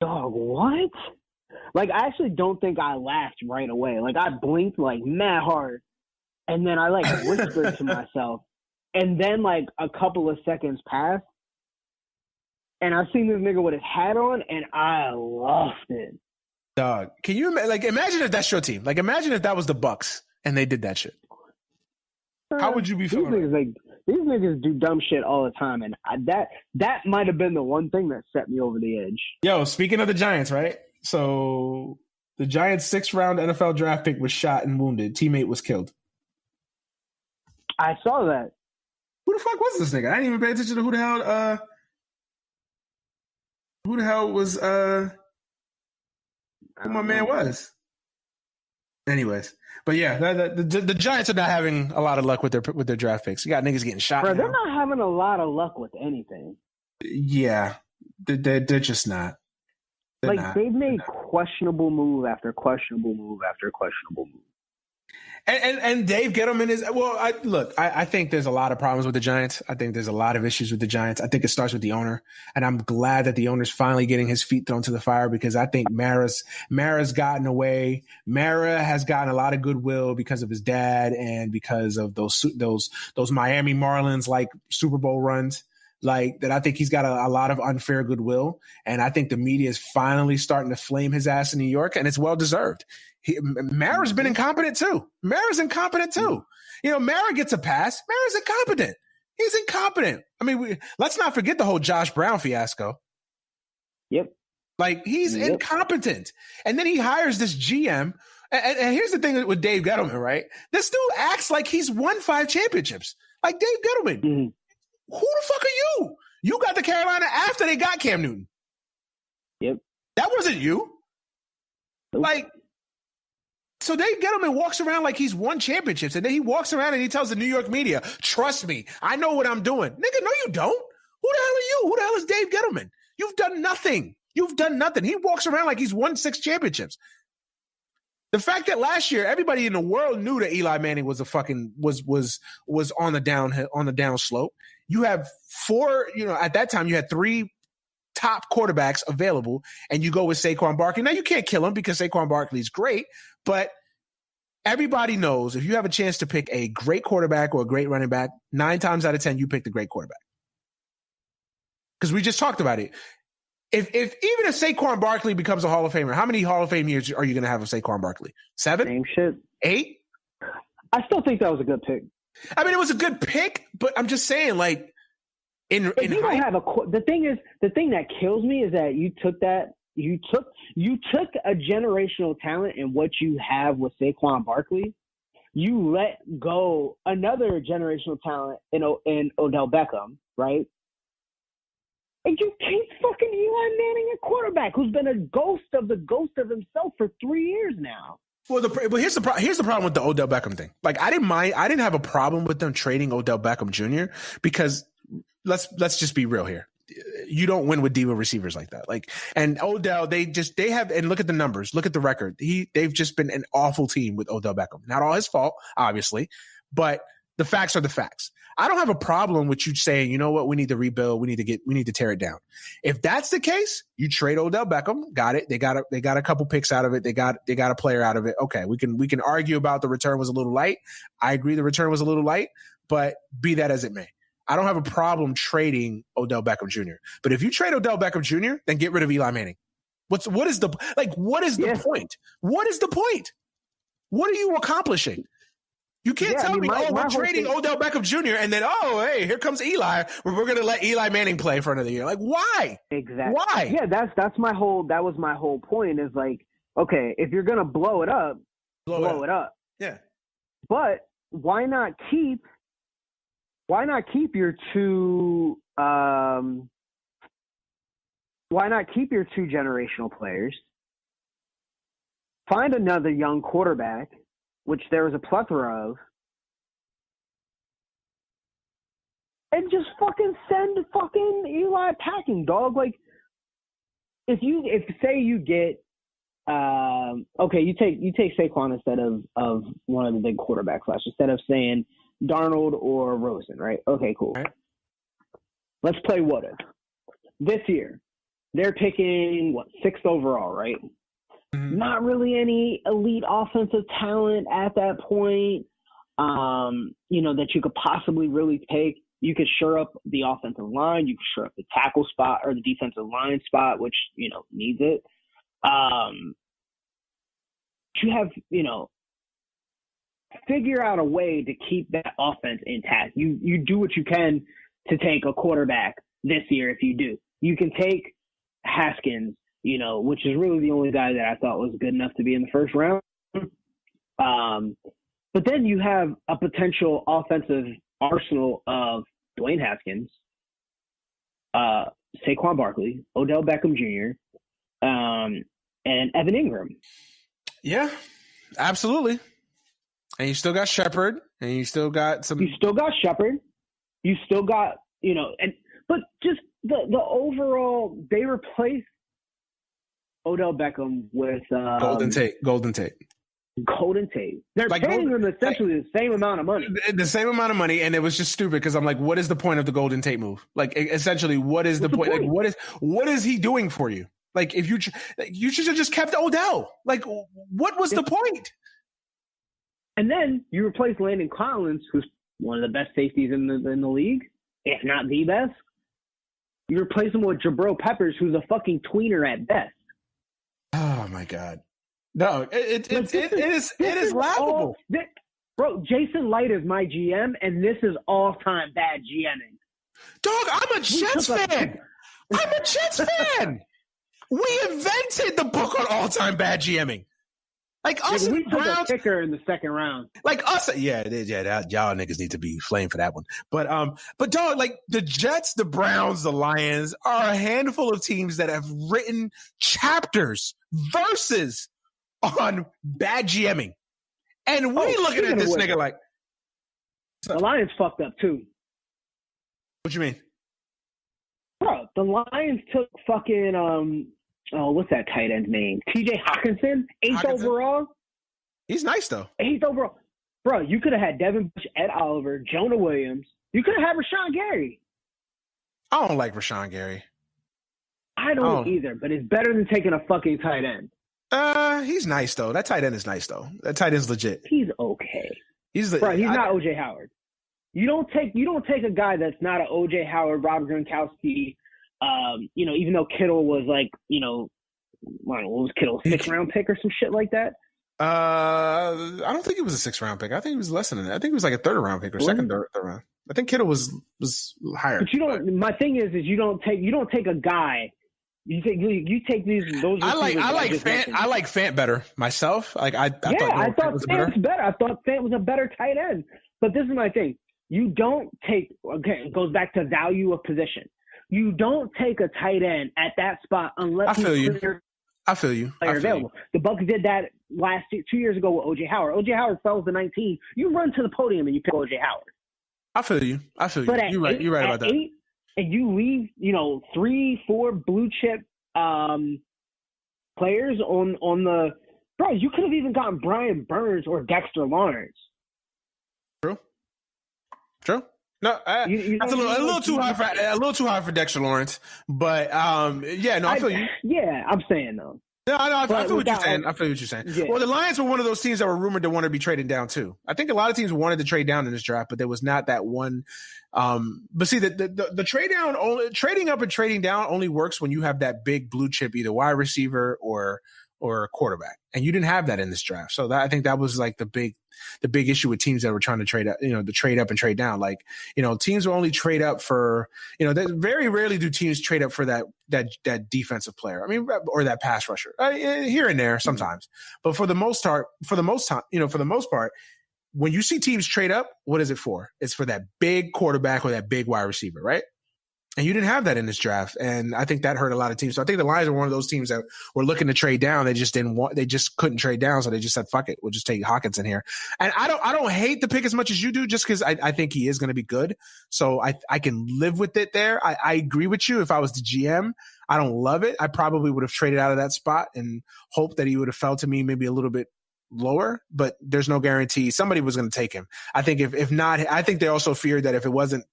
B: dog, what? Like, I actually don't think I laughed right away. Like, I blinked, like, mad hard. And then I, like, whispered to myself. And then, like, a couple of seconds passed. And I seen this nigga with his hat on, and I lost it.
A: Dog, can you, like, imagine if that's your team? Like, imagine if that was the Bucks, and they did that shit. How would you be feeling?
B: These niggas do dumb shit all the time, and that might have been the one thing that set me over the edge.
A: Yo, speaking of the Giants, right? So the Giants' 6th round NFL draft pick was shot and wounded. Teammate was killed.
B: I saw that.
A: Who the fuck was this nigga? I didn't even pay attention to who the hell was who my man was. Anyways. But yeah, the Giants are not having a lot of luck with their draft picks. You got niggas getting shot.
B: Bro, they're not having a lot of luck with anything.
A: Yeah, they're just not.
B: They've made questionable move after questionable move after questionable move.
A: And Dave Gettleman is I think there's a lot of problems with the Giants. I think there's a lot of issues with the Giants. I think it starts with the owner, and I'm glad that the owner's finally getting his feet thrown to the fire, because I think Mara's gotten away. Mara has gotten a lot of goodwill because of his dad and because of those Miami Marlins like Super Bowl runs. Like that, I think he's got a lot of unfair goodwill, and I think the media is finally starting to flame his ass in New York, and it's well deserved. Mara's been incompetent too. Mara's incompetent too. You know, Mara gets a pass. Mara's incompetent. He's incompetent. I mean, let's not forget the whole Josh Brown fiasco.
B: Yep.
A: Like he's incompetent, and then he hires this GM. And here's the thing with Dave Gettleman, right? This dude acts like he's won 5 championships. Like Dave Gettleman. Mm-hmm. Who the fuck are you? You got to Carolina after they got Cam Newton.
B: Yep.
A: That wasn't you. Nope. Like, so Dave Gettleman walks around like he's won championships, and then he walks around and he tells the New York media, trust me, I know what I'm doing. Nigga, no, you don't. Who the hell are you? Who the hell is Dave Gettleman? You've done nothing. You've done nothing. He walks around like he's won 6 championships. The fact that last year everybody in the world knew that Eli Manning was was on the down slope. You have 4, at that time you had 3 top quarterbacks available, and you go with Saquon Barkley. Now you can't kill him because Saquon Barkley is great, but everybody knows if you have a chance to pick a great quarterback or a great running back, 9 times out of 10 you pick the great quarterback. Because we just talked about it. Even if Saquon Barkley becomes a Hall of Famer, how many Hall of Fame years are you going to have of Saquon Barkley? 7?
B: Same shit.
A: 8?
B: I still think that was a good pick.
A: I mean, it was a good pick, but I'm just saying, like, the thing that kills me is that you took a generational talent and what you have with Saquon Barkley, you let go another generational talent in Odell Beckham, right? And you keep fucking Eli Manning, a quarterback who's been a ghost of himself for 3 years now. Well, here's the problem with the Odell Beckham thing. Like, I didn't have a problem with them trading Odell Beckham Jr. because let's just be real here. you don't win with diva receivers like that. Like, and Odell, they have, and look at the numbers, look at the record. They've just been an awful team with Odell Beckham. Not all his fault, obviously, but the facts are the facts. I don't have a problem with you saying, you know what, we need to rebuild. We need to tear it down. If that's the case, you trade Odell Beckham. Got it. They got a couple picks out of it. They got a player out of it. Okay. We can argue about the return was a little light. I agree the return was a little light, but be that as it may. I don't have a problem trading Odell Beckham Jr. But if you trade Odell Beckham Jr., then get rid of Eli Manning. What is the point? What is the point? What are you accomplishing? You can't tell me, we're trading Odell Beckham Jr. and then, hey, here comes Eli. We're going to let Eli Manning play for another year. Like, why?
C: Exactly.
A: Why?
C: Yeah, that was my whole point is like, okay, if you're going to blow it up, blow it up.
A: Yeah.
C: But why not keep your two generational players? Find another young quarterback, which there was a plethora of, and just fucking send fucking Eli packing, dog. Like, if say you get, you take Saquon instead of one of the big quarterbacks last, instead of saying Darnold or Rosen, right? Okay, cool.
A: Right.
C: Let's play what if. This year, they're picking, 6th overall, right?
A: Mm-hmm.
C: Not really any elite offensive talent at that point, that you could possibly really take. You could shore up the offensive line. You could shore up the tackle spot or the defensive line spot, which, needs it. You have, figure out a way to keep that offense intact. You do what you can to take a quarterback this year if you do. You can take Haskins, which is really the only guy that I thought was good enough to be in the first round. But then you have a potential offensive arsenal of Dwayne Haskins, Saquon Barkley, Odell Beckham Jr., and Evan Ingram.
A: Yeah, absolutely. And you still got Shepard, and you still got some.
C: You still got Shepard. You still got, but just the overall, they replaced Odell Beckham with
A: Golden Tate.
C: They're paying him essentially the same amount of money.
A: The same amount of money, and it was just stupid because I'm like, what is the point of the Golden Tate move? Like, essentially, what is the point? Like, what is he doing for you? Like, if you should have just kept Odell. Like, what was the point?
C: And then you replace Landon Collins, who's one of the best safeties in the league, if not the best. You replace him with Jabril Peppers, who's a fucking tweener at best.
A: Oh my God. No, it is laughable.
C: Bro, Jason Light is my GM, and this is all-time bad GMing.
A: Dog, I'm a Jets fan. We invented the book on all-time bad GMing. Like us,
C: we took a kicker in the second round.
A: Like us, y'all niggas need to be flamed for that one. But dog, like the Jets, the Browns, the Lions are a handful of teams that have written chapters, verses on bad GMing, and we looking at this nigga like
C: the Lions fucked up too.
A: What you mean,
C: bro? The Lions took fucking what's that tight end's name? TJ Hawkinson, 8th overall.
A: He's nice though.
C: 8th overall, bro. You could have had Devin Bush, Ed Oliver, Jonah Williams. You could have had Rashawn Gary.
A: I don't like Rashawn Gary.
C: I don't either, but it's better than taking a fucking tight end.
A: He's nice though. That tight end is nice though. That tight end's legit.
C: He's okay.
A: He's
C: not OJ Howard. You don't take a guy that's not an OJ Howard, Rob Gronkowski. Even though Kittle was like, what was Kittle, 6th round pick or some shit like that?
A: I don't think it was a 6th round pick. I think it was less than that. I think it was like a 3rd round pick or second, third round. I think Kittle was higher.
C: But my thing is you don't take a guy. You take those. I
A: like Fant better myself. Like I thought
C: Fant was better. I thought Fant was a better tight end. But this is my thing. You don't take. Okay, it goes back to value of position. You don't take a tight end at that spot unless
A: I feel you.
C: Available. The Bucs did that last year, 2 years ago with OJ Howard. OJ Howard fell to 19. You run to the podium and you pick OJ Howard.
A: I feel you.
C: But
A: You're right about that.
B: and you leave, 3-4 blue chip players on the bro. You could have even gotten Brian Burns or Dexter Lawrence.
A: True. No, that's a little too high for Dexter Lawrence. But I feel you.
B: Yeah, I'm saying though.
A: No, I feel what you're saying. I feel what you're saying. Yeah. Well, the Lions were one of those teams that were rumored to want to be trading down too. I think a lot of teams wanted to trade down in this draft, but there was not that one. But see, the trade down, trading up and trading down only works when you have that big blue chip, either wide receiver or quarterback, and you didn't have that in this draft. So I think that was like the big issue with teams that were trying to trade up, to trade up and trade down. Like, teams will only trade up for, very rarely do teams trade up for that defensive player. I mean, or that pass rusher here and there sometimes, but for the most part, when you see teams trade up, what is it for? It's for that big quarterback or that big wide receiver, right? And you didn't have that in this draft. And I think that hurt a lot of teams. So I think the Lions are one of those teams that were looking to trade down. They just couldn't trade down. So they just said, fuck it. We'll just take Hockenson here. And I don't hate the pick as much as you do, just because I think he is going to be good. So I can live with it there. I agree with you. If I was the GM, I don't love it. I probably would have traded out of that spot and hoped that he would have fell to me maybe a little bit lower, but there's no guarantee somebody was going to take him. I think if not, I think they also feared that if it wasn't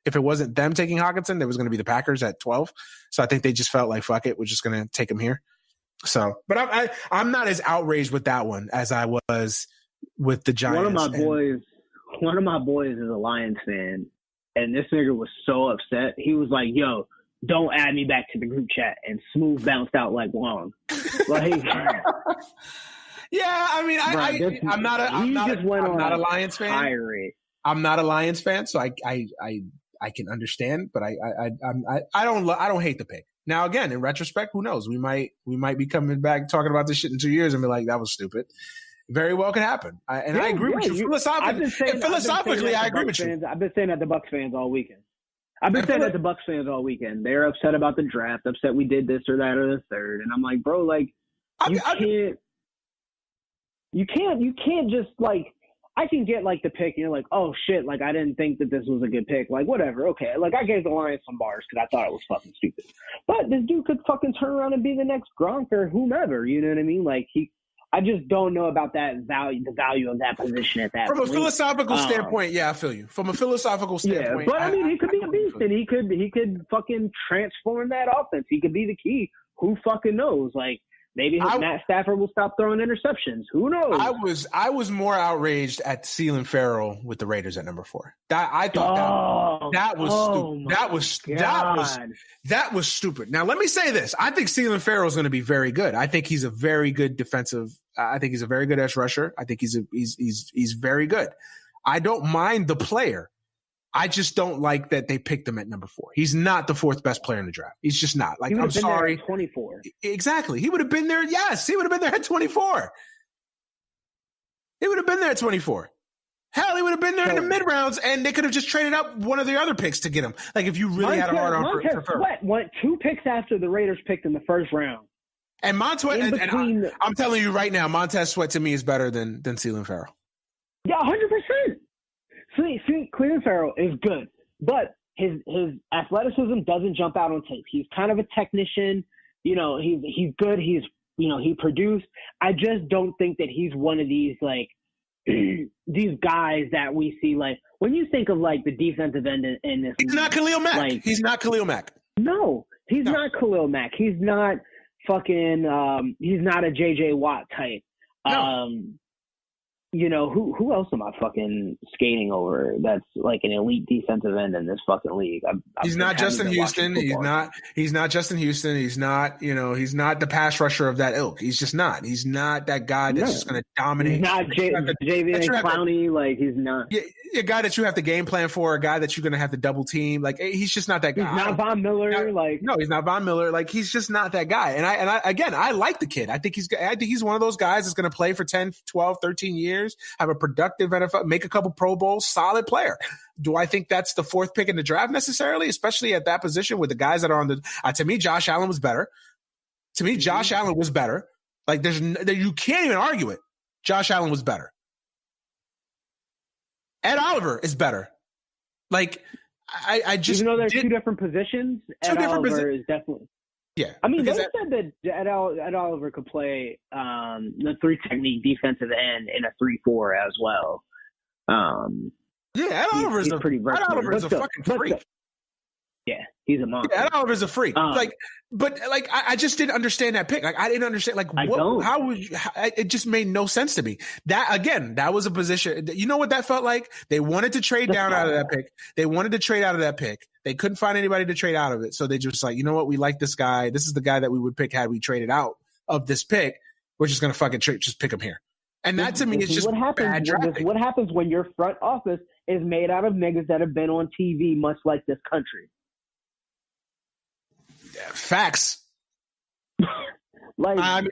A: them taking Hockenson, there was going to be the Packers at 12. So I think they just felt like, fuck it, we're just going to take him here. So, but I'm not as outraged with that one as I was with the Giants. One
B: of my boys is a Lions fan, and this nigga was so upset. He was like, yo, don't add me back to the group chat, and smooth bounced out like Long. Like,
A: yeah, I mean, I'm not a Lions fan.
B: Tirade.
A: I'm not a Lions fan, so I can understand, but I don't hate the pick. Now, again, in retrospect, who knows? We might be coming back talking about this shit in 2 years and be like, that was stupid. Very well could happen. I agree with you. Philosophically, I agree with you.
B: I've been saying that to Bucs fans all weekend. They're upset about the draft, upset we did this or that or the third. And I'm like, bro, like, you can't just, like, I can get, like, the pick, and you're like, oh, shit, like, I didn't think that this was a good pick. Like, whatever, okay. Like, I gave the Lions some bars because I thought it was fucking stupid. But this dude could fucking turn around and be the next Gronk or whomever, you know what I mean? Like, I just don't know about the value of that position at that point.
A: From a philosophical standpoint, yeah, I feel you. From a philosophical standpoint.
B: Yeah, but, I mean, he could be a beast, and he could fucking transform that offense. He could be the key. Who fucking knows? Like, maybe Matt Stafford will stop throwing interceptions. Who knows?
A: I was more outraged at Ceylon Farrell with the Raiders at number 4. That was stupid. Now let me say this: I think Ceylon Farrell is going to be very good. I think he's a very good defensive. I think he's a very good edge rusher. I think he's very good. I don't mind the player. I just don't like that they picked him at number 4. He's not the 4th best player in the draft. He's just not. Like, I'm sorry.
B: There at 24.
A: Exactly. He would have been there. Yes, he would have been there at 24. He would have been there at 24. Hell, he would have been there in the mid rounds, and they could have just traded up one of the other picks to get him. Like, if you really had a hard on for
B: Sweat went 2 picks after the Raiders picked in the first round.
A: And I'm telling you right now, Montez Sweat to me is better than Ceylon Farrell.
B: Yeah, 100%. See, Cleveland Farrell is good, but his athleticism doesn't jump out on tape. He's kind of a technician. He's good. He produced. I just don't think that he's one of these, like, these guys that we see, like, when you think of, like, the defensive end in this.
A: He's not Khalil Mack.
B: Like,
A: he's not Khalil Mack.
B: No, he's not Khalil Mack. He's not fucking, he's not a J.J. Watt type.
A: No.
B: Who else am I fucking skating over that's like an elite defensive end in this fucking league?
A: He's not Justin Houston. He's not Justin Houston. He's not, he's not the pass rusher of that ilk. He's just not. He's not that guy that's just going to dominate.
B: He's not Javian Clowney. Like, he's not.
A: Yeah, a guy that you have to game plan for, a guy that you're going to have to double team. Like, he's just not that guy.
B: He's not Von Miller.
A: No, he's not Von Miller. Like, he's just not that guy. And I like the kid. I think he's one of those guys that's going to play for 10, 12, 13 years, have a productive NFL, make a couple Pro Bowls, solid player. Do I think that's the 4th pick in the draft necessarily, especially at that position with the guys that are on the to me, Josh Allen was better. Like, you can't even argue it. Josh Allen was better. Ed Oliver is better. Like, I just
C: even though there's two different positions, Ed Oliver is definitely.
A: Yeah,
C: I mean, they said that Ed Oliver could play the 3 technique defensive end in a 3-4 as well.
A: Ed Oliver is
C: pretty versatile.
A: Ed Oliver is a fucking freak.
C: Yeah, he's a monster.
A: Ed Oliver's a freak. I just didn't understand that pick. Like, I didn't understand. Like, it just made no sense to me. That was a position. You know what that felt like? They wanted to trade down out of that pick. They couldn't find anybody to trade out of it. So they just like, you know what? We like this guy. This is the guy that we would pick had we traded out of this pick. We're just going to fucking just pick him here. And that to me is just bad drafting.
C: What happens when your front office is made out of niggas that have been on TV, much like this country.
A: Facts.
C: They sent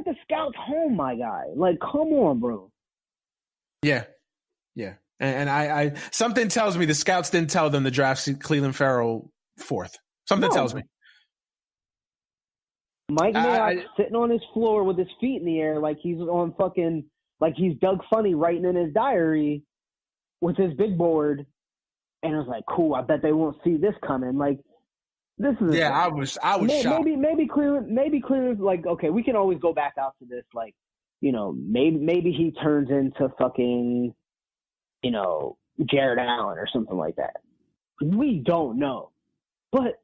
C: the scouts home, my guy. Like, come on, bro.
A: Yeah. And I something tells me the scouts didn't tell them to draft Clelin Ferrell 4th. Something tells me.
C: Mike Mayock sitting on his floor with his feet in the air like he's on fucking, like he's Doug Funny writing in his diary with his big board. And I was like, cool, I bet they won't see this coming. Like, this is
A: I was shocked.
C: Maybe Cleveland, like, okay, we can always go back out to this, like, you know, maybe he turns into fucking, you know, Jared Allen or something like that. We don't know. But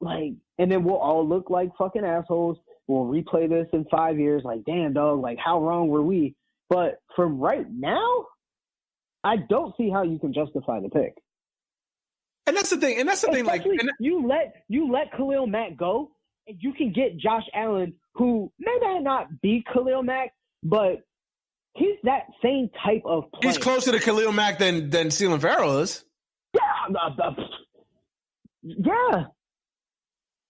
C: like, and then we'll all look like fucking assholes. We'll replay this in 5 years, like, damn dog, like how wrong were we? But from right now, I don't see how you can justify the pick.
A: And that's the thing. Like,
C: you let Khalil Mack go, and you can get Josh Allen, who may not be Khalil Mack, but he's that same type of player.
A: He's closer to Khalil Mack than Clelin Ferrell is.
C: Yeah.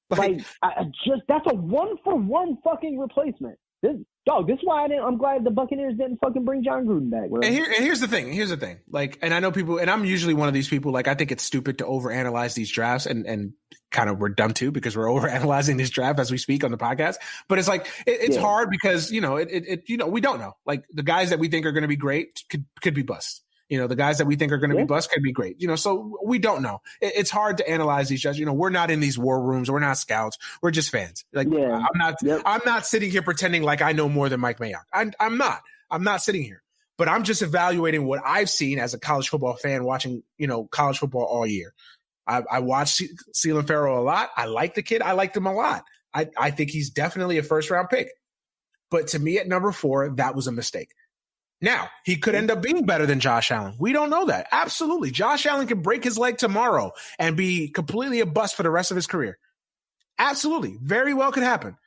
C: Like that's a 1-for-1 fucking replacement. This is why I'm glad the Buccaneers didn't fucking bring John Gruden back. Bro.
A: And here's the thing. Like, and I know people, and I'm usually one of these people, like, I think it's stupid to overanalyze these drafts, and kind of we're dumb too because we're overanalyzing this draft as we speak on the podcast. But it's like, it's hard because, you know, we don't know. Like, the guys that we think are going to be great could be bust. You know, the guys that we think are going to be bust could be great. You know, so we don't know. It's hard to analyze these judges. You know, we're not in these war rooms. We're not scouts. We're just fans. Like, I'm not sitting here pretending like I know more than Mike Mayock. I'm not. I'm not sitting here. But I'm just evaluating what I've seen as a college football fan watching, you know, college football all year. I watched Clelin Ferrell a lot. I like the kid. I liked him a lot. I think he's definitely a first-round pick. But to me, at number 4, that was a mistake. Now, he could end up being better than Josh Allen. We don't know that. Absolutely. Josh Allen can break his leg tomorrow and be completely a bust for the rest of his career. Absolutely. Very well could happen.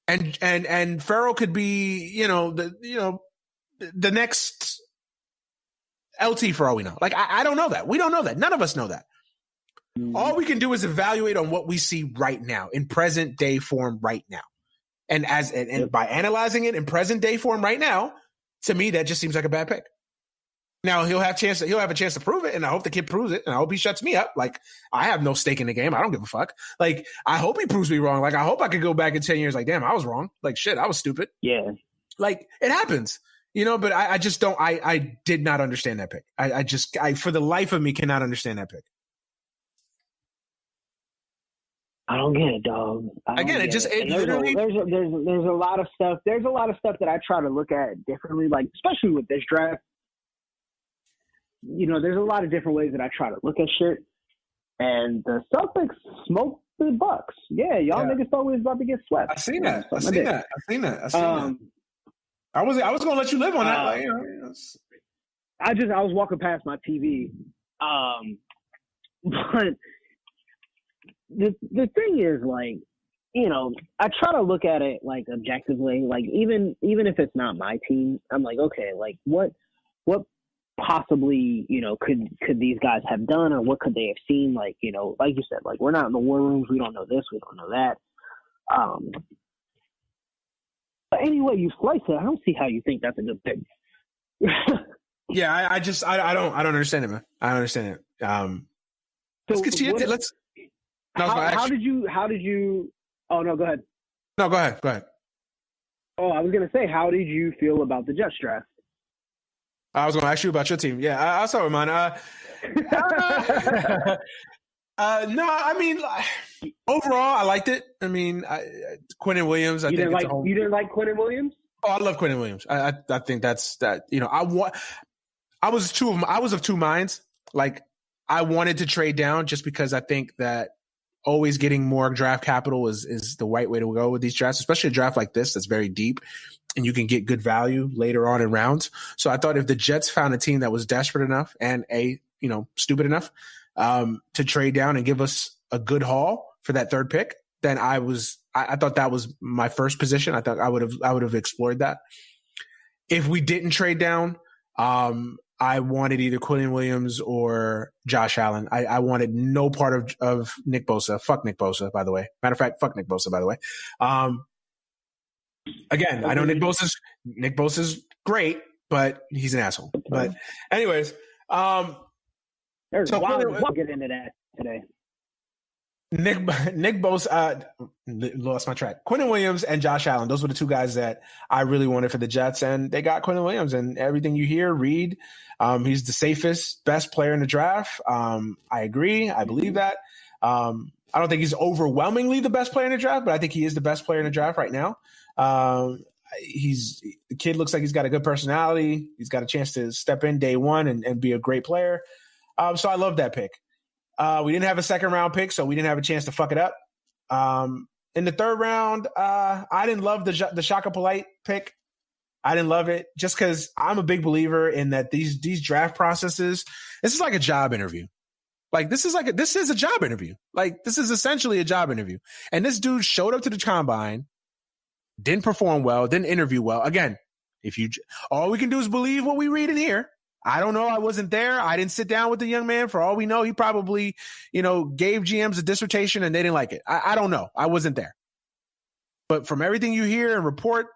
A: And Ferrell could be, the next LT for all we know. Like, I don't know that. We don't know that. None of us know that. All we can do is evaluate on what we see right now, in present day form right now. And by analyzing it in present day form right now, to me, that just seems like a bad pick. Now he'll have a chance to prove it, and I hope the kid proves it, and I hope he shuts me up. Like, I have no stake in the game. I don't give a fuck. Like, I hope he proves me wrong. Like, I hope I could go back in 10 years. Like, damn, I was wrong. Like, shit, I was stupid.
C: Yeah.
A: Like, it happens, you know. But I just don't. I did not understand that pick. I for the life of me cannot understand that pick.
C: I don't get it, dog.
A: There's
C: a lot of stuff. There's a lot of stuff that I try to look at differently, like especially with this draft. You know, there's a lot of different ways that I try to look at shit. And the Celtics smoked the Bucks. Yeah, niggas thought we was about to get swept.
A: I seen that. I seen that. I was gonna let you live on that. Like, you know,
C: I was walking past my TV. But the thing is, like, you know, I try to look at it like objectively. Like, even if it's not my team, I'm like, okay, like what possibly, you know, could these guys have done, or what could they have seen? Like, you know, like you said, like, we're not in the war rooms. We don't know this. We don't know that. But anyway, you slice it. I don't see how you think that's a good pick.
A: Yeah, I don't understand it, man. I don't understand it. Let's get you into it.
C: How did you? Oh no, go ahead.
A: No, go ahead.
C: Oh, I was gonna say, how did you feel about the Jets draft?
A: I was going to ask you about your team. Yeah, I'll start with mine. No, I mean, overall, I liked it. I mean, Quinnen Williams.
B: You didn't like Quinnen Williams?
A: Oh, I love Quinnen Williams. I think that's that. You know, I was of two minds. Like, I wanted to trade down just because I think that always getting more draft capital is the right way to go with these drafts, especially a draft like this that's very deep and you can get good value later on in rounds. So I thought if the Jets found a team that was desperate enough and stupid enough to trade down and give us a good haul for that third pick, then I thought that was my first position. I thought I would have explored that. If we didn't trade down, I wanted either Quinnen Williams or Josh Allen. I wanted no part of Nick Bosa. Fuck Nick Bosa, by the way. Matter of fact, fuck Nick Bosa, by the way. Again, I know Nick Bosa's great, but he's an asshole. But anyways,
B: we'll get into that today.
A: Nick Bosa, lost my track. Quinnen Williams and Josh Allen. Those were the two guys that I really wanted for the Jets, and they got Quinnen Williams. And everything you read, he's the safest, best player in the draft. I agree. I believe that. I don't think he's overwhelmingly the best player in the draft, but I think he is the best player in the draft right now. The kid looks like he's got a good personality. He's got a chance to step in day one and be a great player. So I love that pick. We didn't have a second round pick, so we didn't have a chance to fuck it up. In the third round, I didn't love the Shaka Polite pick. I didn't love it just because I'm a big believer in that these draft processes. This is like a job interview. Like this is a job interview. Like this is essentially a job interview. And this dude showed up to the combine, didn't perform well, didn't interview well. Again, all we can do is believe what we read in here. I don't know. I wasn't there. I didn't sit down with the young man. For all we know, he probably, gave GMs a dissertation and they didn't like it. I don't know. I wasn't there. But from everything you hear and report,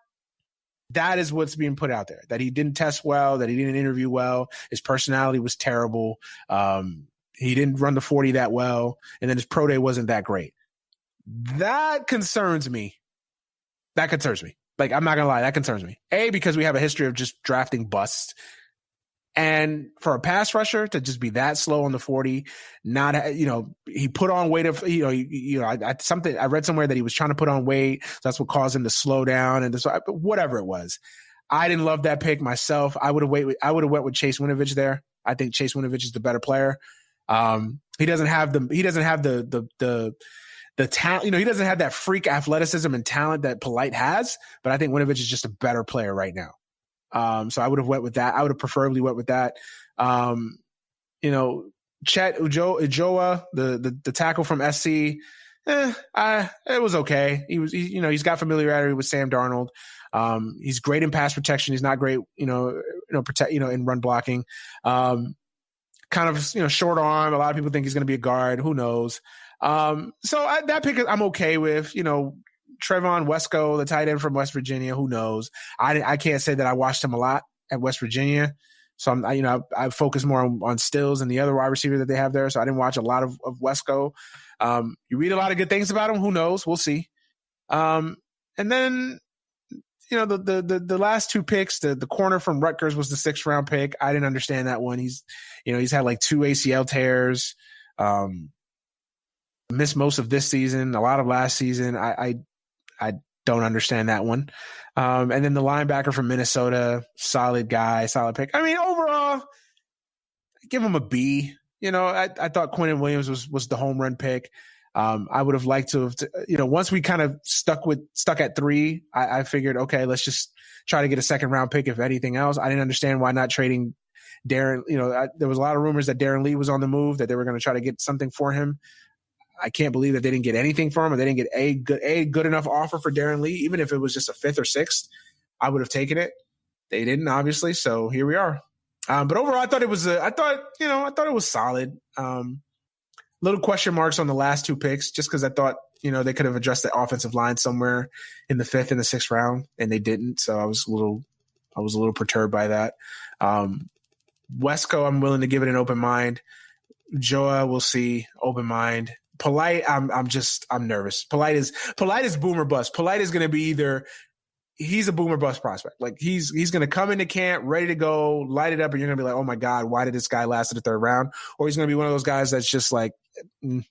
A: that is what's being put out there, that he didn't test well, that he didn't interview well. His personality was terrible. He didn't run the 40 that well. And then his pro day wasn't that great. That concerns me. Like, I'm not going to lie. That concerns me. Because we have a history of just drafting busts. And for a pass rusher to just be that slow on the 40, he put on weight of, I read somewhere that he was trying to put on weight. So that's what caused him to slow down and whatever it was. I didn't love that pick myself. I would have went with Chase Winovich there. I think Chase Winovich is the better player. He doesn't have the talent, he doesn't have that freak athleticism and talent that Polite has, but I think Winovich is just a better player right now. So I would have went with that. I would have preferably went with that. Chet Ujoa, the tackle from SC, it was okay. He's got familiarity with Sam Darnold. He's great in pass protection. He's not great, in run blocking. Kind of, short arm. A lot of people think he's going to be a guard. Who knows? That pick I'm okay with, Trevon Wesco, the tight end from West Virginia. Who knows? I can't say that I watched him a lot at West Virginia. So I focus more on Stills and the other wide receiver that they have there. So I didn't watch a lot of Wesco. You read a lot of good things about him. Who knows? We'll see. And then, the last two picks, the corner from Rutgers was the 6th round pick. I didn't understand that one. He's had like 2 ACL tears. Missed most of this season, a lot of last season. I don't understand that one. And then the linebacker from Minnesota, solid guy, solid pick. I mean, overall, give him a B. I thought Quinnen Williams was the home run pick. I would have liked to have, once we kind of stuck at 3, I figured, okay, let's just try to get a 2nd round pick, if anything else. I didn't understand why not trading Darren. There was a lot of rumors that Darren Lee was on the move, that they were going to try to get something for him. I can't believe that they didn't get anything for him, or they didn't get a good enough offer for Darren Lee. Even if it was just a 5th or 6th, I would have taken it. They didn't, obviously. So here we are. But overall, I thought it was solid. Little question marks on the last 2 picks, just because I thought, they could have addressed the offensive line somewhere in the 5th and the 6th round, and they didn't. So I was a little perturbed by that. Wesco, I'm willing to give it an open mind. Joa, we'll see. Open mind. Polite, I'm nervous. Polite is boom or bust. Polite is going to be either he's a boomer bust prospect. Like he's going to come into camp ready to go, light it up, and you're going to be like, oh my God, why did this guy last to the third round? Or he's going to be one of those guys that's just like,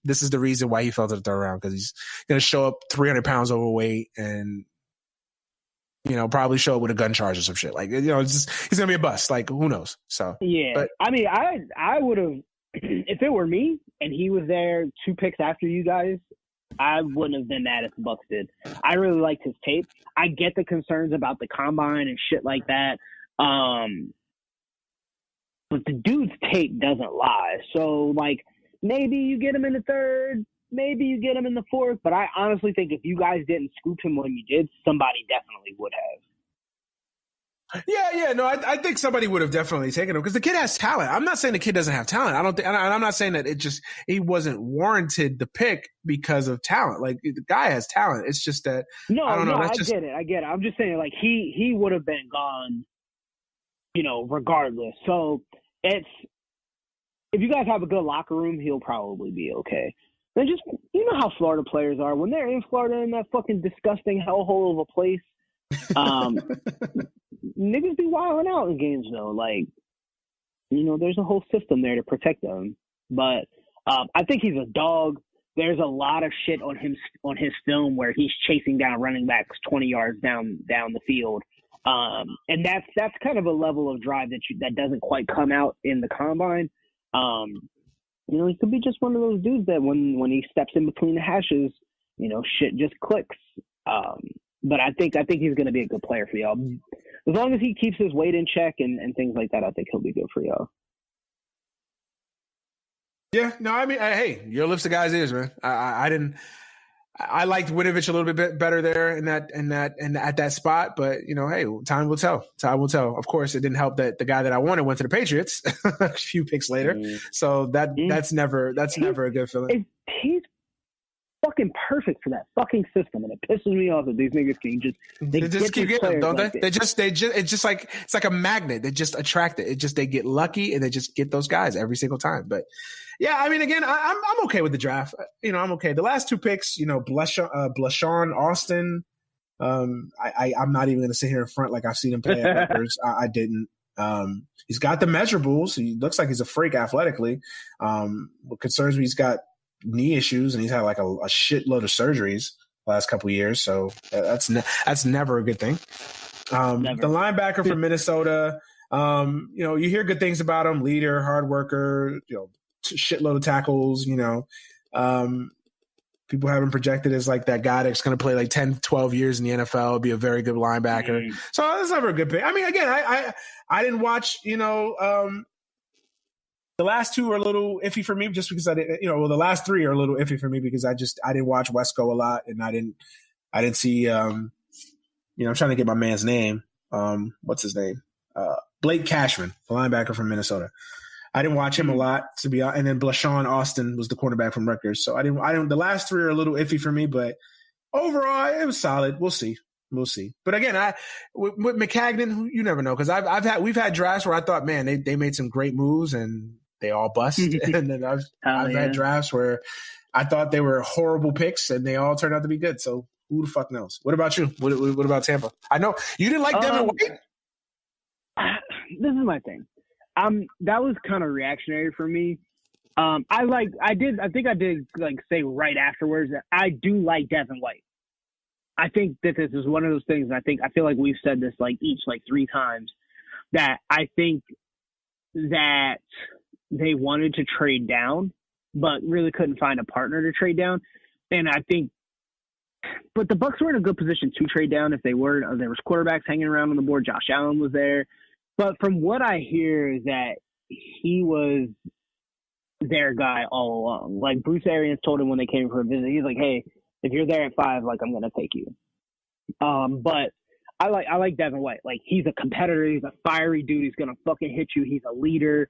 A: this is the reason why he fell to the third round, because he's going to show up 300 pounds overweight and, probably show up with a gun charge or some shit. Like, he's going to be a bust. Like, who knows? So,
B: yeah.
A: But,
B: I mean, I would have, if it were me and he was there 2 picks after you guys, I wouldn't have been mad if the Bucks did. I really liked his tape. I get the concerns about the combine and shit like that. But the dude's tape doesn't lie. So, like, maybe you get him in the third, maybe you get him in the fourth. But I honestly think if you guys didn't scoop him when you did, somebody definitely would have.
A: Yeah, no, I think somebody would have definitely taken him because the kid has talent. I'm not saying the kid doesn't have talent. I'm not saying that he wasn't warranted the pick because of talent. Like the guy has talent. It's just that I don't know.
B: I get it. I'm just saying, like he would have been gone, regardless. So if you guys have a good locker room, he'll probably be okay. And just how Florida players are when they're in Florida in that fucking disgusting hellhole of a place. Niggas be wilding out in games though. Like, there's a whole system there to protect them. But I think he's a dog. There's a lot of shit on his film where he's chasing down running backs 20 yards down the field. And that's kind of a level of drive that doesn't quite come out in the combine. He could be just one of those dudes that when he steps in between the hashes, shit just clicks. But I think he's going to be a good player for y'all. As long as he keeps his weight in check and things like that, I think he'll be good for y'all.
A: Yeah, no, I mean, hey, your lips the guy's ears, man. I liked Winovich a little bit better there at that spot, but hey, time will tell. Time will tell. Of course, it didn't help that the guy that I wanted went to the Patriots a few picks later. So that's never a good feeling.
B: He's fucking perfect for that fucking system, and it pisses me off that these niggas can just
A: keep getting them, don't
B: like
A: they? It's just like it's like a magnet. They just attract it. They get lucky and they just get those guys every single time. But yeah, I mean, again, I'm okay with the draft. I'm okay. The last 2 picks, Blashawn Austin. I'm not even going to sit here in front like I've seen him play at Rutgers. I didn't. He's got the measurables. He looks like he's a freak athletically. What concerns me, he's got knee issues and he's had like a shitload of surgeries the last couple of years. So that's never a good thing. The linebacker from Minnesota, you hear good things about him, leader, hard worker, shitload of tackles, people have him projected as like that guy that's going to play like 10, 12 years in the NFL, be a very good linebacker. So that's never a good pick. I mean, again, I didn't watch, the last 2 are a little iffy for me just because I didn't, the last 3 are a little iffy for me because I didn't watch Wesco a lot and I didn't see, I'm trying to get my man's name. What's his name? Blake Cashman, the linebacker from Minnesota. I didn't watch him a lot to be honest. And then Blashawn Austin was the cornerback from Rutgers. So I didn't, the last 3 are a little iffy for me, but overall it was solid. We'll see. But again, with McCagnon, you never know. Cause we've had drafts where I thought, man, they made some great moves and they all bust. And then I've had drafts where I thought they were horrible picks and they all turned out to be good. So who the fuck knows? What about you? What about Tampa? I know you didn't like Devin White.
B: This is my thing. That was kind of reactionary for me. I think I did say right afterwards that I do like Devin White. I think that this is one of those things. I feel like we've said this each 3 times that I think that they wanted to trade down, but really couldn't find a partner to trade down. And I think, but the Bucks were in a good position to trade down if they were. There was quarterbacks hanging around on the board. Josh Allen was there. But from what I hear is that he was their guy all along. Like Bruce Arians told him when they came for a visit, he's like, hey, if you're there at 5, I'm going to take you. But I like Devin White. Like he's a competitor. He's a fiery dude. He's going to fucking hit you. He's a leader.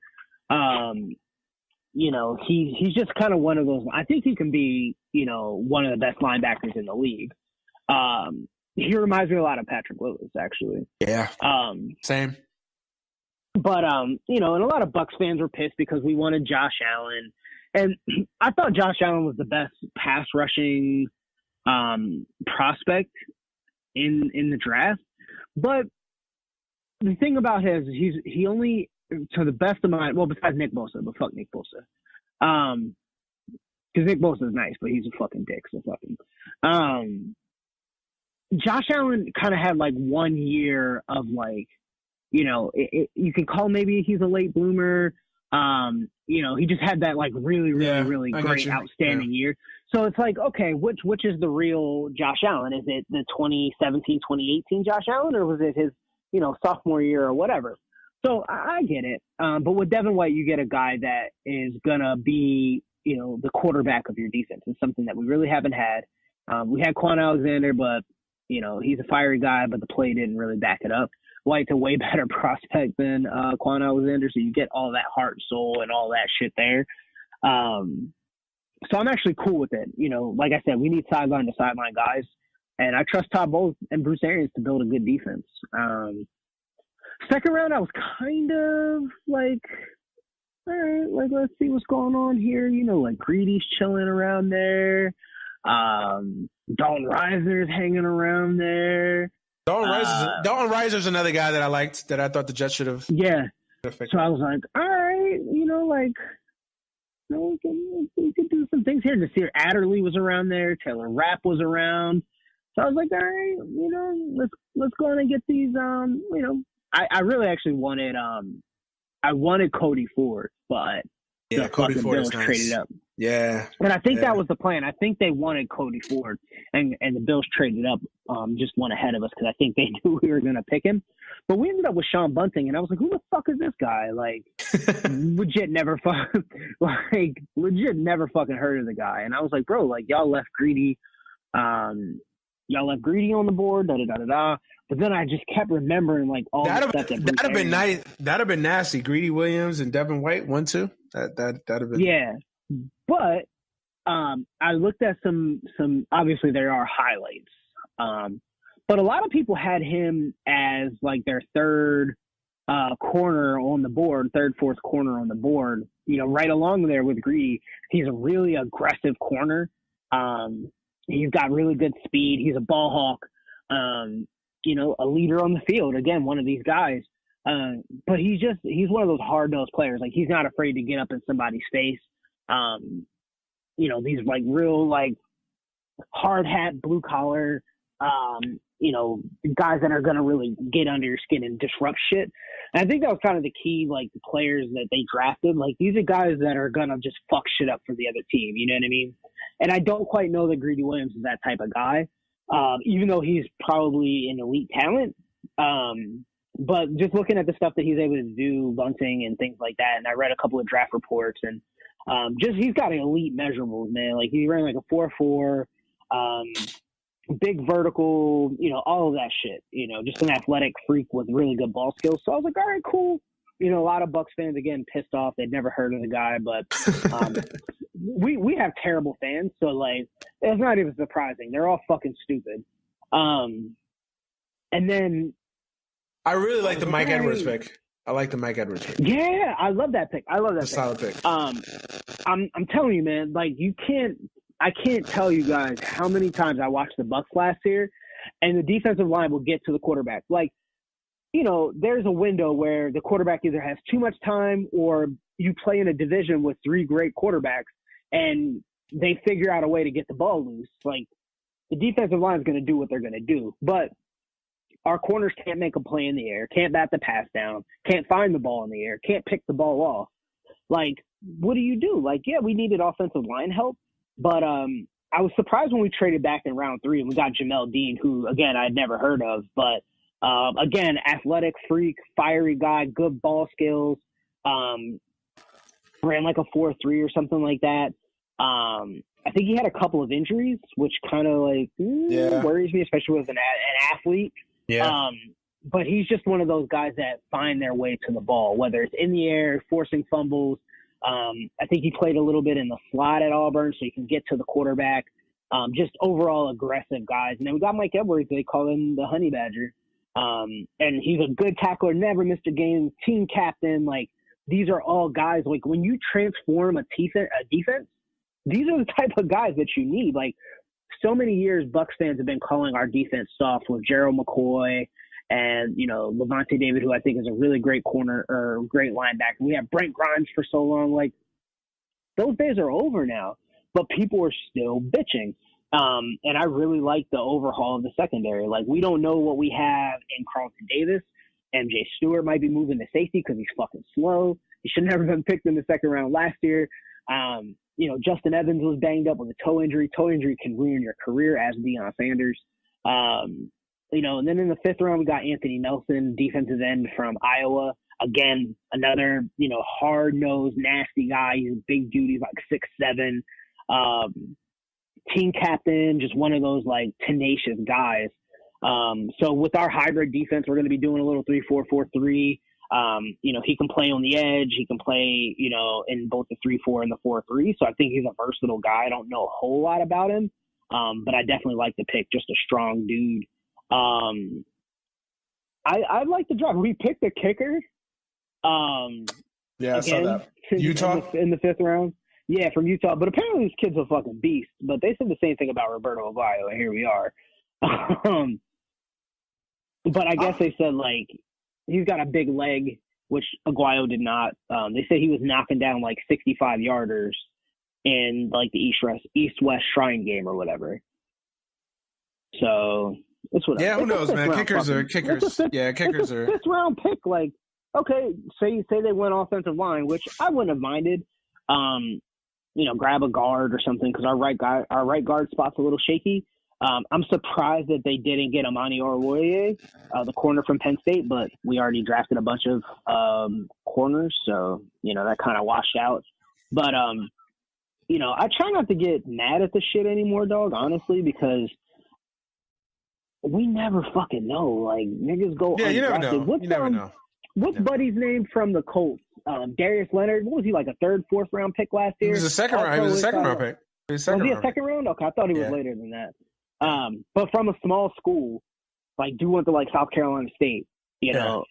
B: He's just kind of one of those. I think he can be, one of the best linebackers in the league. He reminds me a lot of Patrick Willis, actually.
A: Yeah. Same.
B: But, and a lot of Bucs fans were pissed because we wanted Josh Allen. And I thought Josh Allen was the best pass rushing prospect in the draft.
C: But the thing about his, he only, to the best of my, well, besides Nick Bosa, but fuck Nick Bosa. Because Nick Bosa is nice, but he's a fucking dick, so fuck him. Josh Allen kind of had like 1 year of like, you know, you can call maybe he's a late bloomer. You know, he just had that like really great, outstanding year. So it's like, okay, which is the real Josh Allen? Is it the 2017, 2018 Josh Allen, or was it his, you know, sophomore year or whatever? So I get it. But with Devin White, you get a guy that is gonna be, you know, the quarterback of your defense. It's something that we really haven't had. We had Quan Alexander, but you know, he's a fiery guy, but the play didn't really back it up. White's a way better prospect than Quan Alexander, so you get all that heart and soul and all that shit there. So I'm actually cool with it. You know, like I said, we need sideline to sideline guys, and I trust Todd Bowles and Bruce Arians to build a good defense. Second round, I was kind of like, all right, like let's see what's going on here. You know, like Greedy's chilling around there. Dalton Reiser's hanging around there.
A: Dalton Reiser's another guy that I liked, that I thought the Jets should have.
C: Yeah. So I was like, all right, you know, like, you know, we can do some things here. Nasir Adderley was around there. Taylor Rapp was around. So I was like, all right, you know, let's go on and get these. You know, I really actually wanted I wanted Cody Ford, but
A: yeah, Cody Ford
C: Bills
A: is nice.
C: traded up.
A: Yeah,
C: and I think that was the plan. I think they wanted Cody Ford, and the Bills traded up, just one ahead of us because I think they knew we were going to pick him. But we ended up with Sean Bunting, and I was like, "Who the fuck is this guy?" Like, legit never fucking heard of the guy. And I was like, "Bro, like y'all left Greedy on the board, da da da da da." But then I just kept remembering like all the stuff that
A: that'd have been nice. That'd have been nasty. Greedy Williams and Devin White, 1-2. That'd have been.
C: Yeah. But I looked at some obviously there are highlights. But a lot of people had him as like their third corner on the board, fourth corner on the board, you know, right along there with Greedy. He's a really aggressive corner. He's got really good speed. He's a ball hawk. You know, a leader on the field. Again, one of these guys. But he's one of those hard-nosed players. Like, he's not afraid to get up in somebody's face. You know, these like real like hard hat, blue collar, you know, guys that are gonna really get under your skin and disrupt shit. And I think that was kind of the key, like the players that they drafted. Like, these are guys that are gonna just fuck shit up for the other team. You know what I mean? And I don't quite know that Greedy Williams is that type of guy, even though he's probably an elite talent. But just looking at the stuff that he's able to do, bunting and things like that, and I read a couple of draft reports, and just he's got elite measurables, man. Like, he ran like a 4.4, big vertical, you know, all of that shit. You know, just an athletic freak with really good ball skills. So I was like, all right, cool. You know, a lot of Bucs fans again pissed off. They'd never heard of the guy, but we have terrible fans, so like it's not even surprising. They're all fucking stupid. And then
A: I really like the Mike Edwards pick. I like the Mike Edwards pick.
C: Yeah, I love that pick.
A: Solid pick.
C: I'm telling you, man, like I can't tell you guys how many times I watched the Bucs last year, and the defensive line will get to the quarterback. Like, you know, there's a window where the quarterback either has too much time or you play in a division with three great quarterbacks and they figure out a way to get the ball loose. Like, the defensive line is going to do what they're going to do, but our corners can't make a play in the air, can't bat the pass down, can't find the ball in the air, can't pick the ball off. Like, what do you do? Like, yeah, we needed offensive line help, but I was surprised when we traded back in round 3 and we got Jamel Dean, who, again, I'd never heard of, but again, athletic freak, fiery guy, good ball skills, ran like a 4.3 or something like that. I think he had a couple of injuries, which kind of like worries me, especially with an athlete. Yeah. But he's just one of those guys that find their way to the ball, whether it's in the air, forcing fumbles. I think he played a little bit in the slot at Auburn, so he can get to the quarterback. Just overall aggressive guys. And then we got Mike Edwards. They call him the Honey Badger. And he's a good tackler, never missed a game, team captain. Like, these are all guys, like, when you transform a defense, these are the type of guys that you need. Like, so many years Bucs fans have been calling our defense soft with Gerald McCoy
B: and, Levante David, who I think is a really great corner or great linebacker. We have Brent Grimes for so long. Like, those days are over now, but people are still bitching. And I really like the overhaul of the secondary. Like, we don't know what we have in Carlton Davis. MJ Stewart might be moving to safety because he's fucking slow. He should never have been picked in the second round last year. Justin Evans was banged up with a toe injury. Toe injury can ruin your career, as Deion Sanders. And then in the fifth round, we got Anthony Nelson, defensive end from Iowa. Again, another, hard-nosed, nasty guy. He's a big dude. He's like 6'7". Team captain, just one of those, like, tenacious guys. So with our hybrid defense, we're going to be doing a little 3-4-4-3. He can play on the edge. He can play, in both the 3-4 and the 4-3. So I think he's a versatile guy. I don't know a whole lot about him, but I definitely like the pick. Just a strong dude. I like the draft. We picked a kicker.
A: I saw that. Utah
B: in the fifth round. Yeah, from Utah. But apparently this kid's a fucking beast. But they said the same thing about Roberto Aguayo, and here we are. But I guess they said, like, he's got a big leg, which Aguayo did not. They said he was knocking down, like, 65-yarders in, like, the East-West Shrine game or whatever. So that's what.
A: Yeah, who knows, man? Kickers are.
B: Kickers are. Fifth round pick, like, okay, say they went offensive line, which I wouldn't have minded. Grab a guard or something because our right guard spot's a little shaky. I'm surprised that they didn't get Amani Oruwariye, the corner from Penn State, but we already drafted a bunch of corners, so that kind of washed out. But I try not to get mad at the shit anymore, dog. Honestly, because we never fucking know. Like, niggas go.
A: Yeah, you never know. You never know.
B: What's Buddy's name from the Colts? Darius Leonard. What was he, like a third, fourth round pick last year?
A: He was a second round. He was a second round pick.
B: Was he a second round? Okay, I thought he was later than that. But from a small school, like, went to, like, South Carolina State, so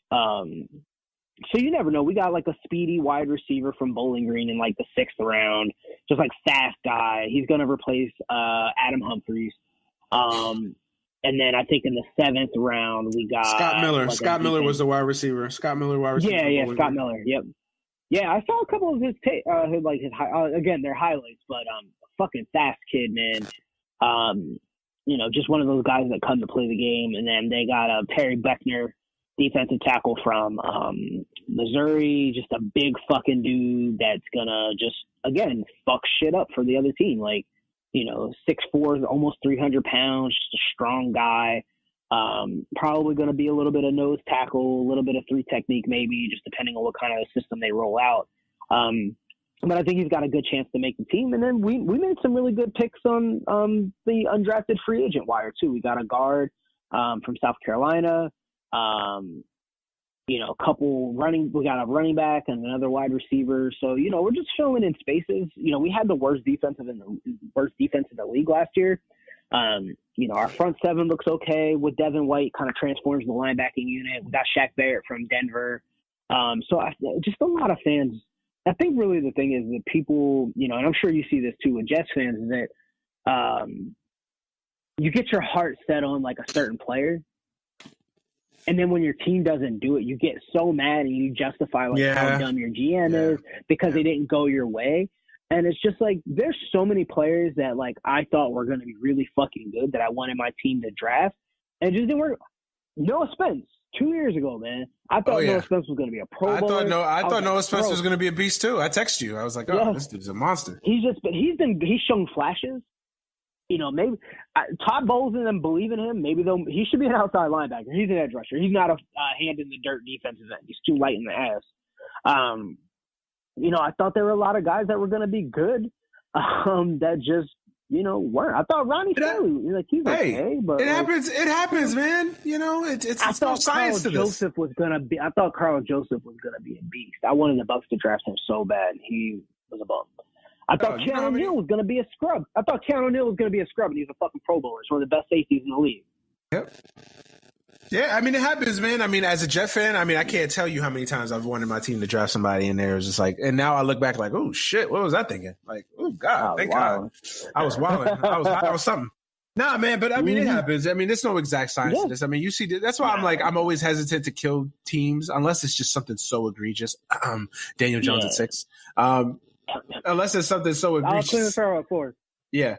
B: you never know. We got, like, a speedy wide receiver from Bowling Green in, like, the sixth round, just, like, fast guy. He's going to replace Adam Humphries. And then I think in the seventh round, we got
A: Scott Miller.
B: Like,
A: Scott Miller was the wide receiver. Scott Miller, wide receiver.
B: Yeah, Scott Miller. Yep. Yeah, I saw a couple of his again, they're highlights, but fucking fast kid, man. Just one of those guys that come to play the game. And then they got Perry Beckner, defensive tackle from Missouri, just a big fucking dude that's gonna just, again, fuck shit up for the other team. Like, 6'4", almost 300 pounds, just a strong guy. Probably going to be a little bit of nose tackle, a little bit of three technique, maybe, just depending on what kind of system they roll out. But I think he's got a good chance to make the team. And then we made some really good picks on the undrafted free agent wire, too. We got a guard from South Carolina. We got a running back and another wide receiver. So, we're just filling in spaces. We had the worst defense in the league last year. Our front seven looks okay with Devin White, kind of transforms the linebacking unit. We got Shaq Barrett from Denver. Just a lot of fans. I think really the thing is that people, and I'm sure you see this too with Jets fans, is that you get your heart set on, like, a certain player. And then when your team doesn't do it, you get so mad and you justify, like, how dumb your GM is because they didn't go your way. And it's just like, there's so many players that, like, I thought were going to be really fucking good that I wanted my team to draft. And it just didn't work. Noah Spence, 2 years ago, man. I thought Noah Spence was going to be a pro bowler.
A: I thought Noah Spence was going to be a beast too. I texted you. I was like, this dude's a monster.
B: He's shown flashes. Maybe Todd Bowles and them believe in him. Maybe he should be an outside linebacker. He's an edge rusher. He's not a hand in the dirt defensive end. He's too light in the ass. I thought there were a lot of guys that were going to be good that just, weren't. I thought Ronnie Stanley, he's okay. But
A: it happens, man. It's no science to this.
B: I thought Carl Joseph was going to be a beast. I wanted the Bucs to draft him so bad. He was a bum. I thought Keanu Neal was going to be a scrub. And he's a fucking Pro Bowler. He's one of the best safeties in the league.
A: Yep. Yeah, I mean, it happens, man. I mean, as a Jet fan, I can't tell you how many times I've wanted my team to draft somebody in there. It's just like, and now I look back like, oh, shit, what was I thinking? Like, oh, God, thank God. I was wilding. I was something. Nah, man, but I mean, it happens. I mean, there's no exact science to this. I mean, you see, that's why I'm always hesitant to kill teams unless it's just something so egregious. Daniel Jones at 6. Unless it's something so egregious.
C: I'll clear at 4.
A: Yeah.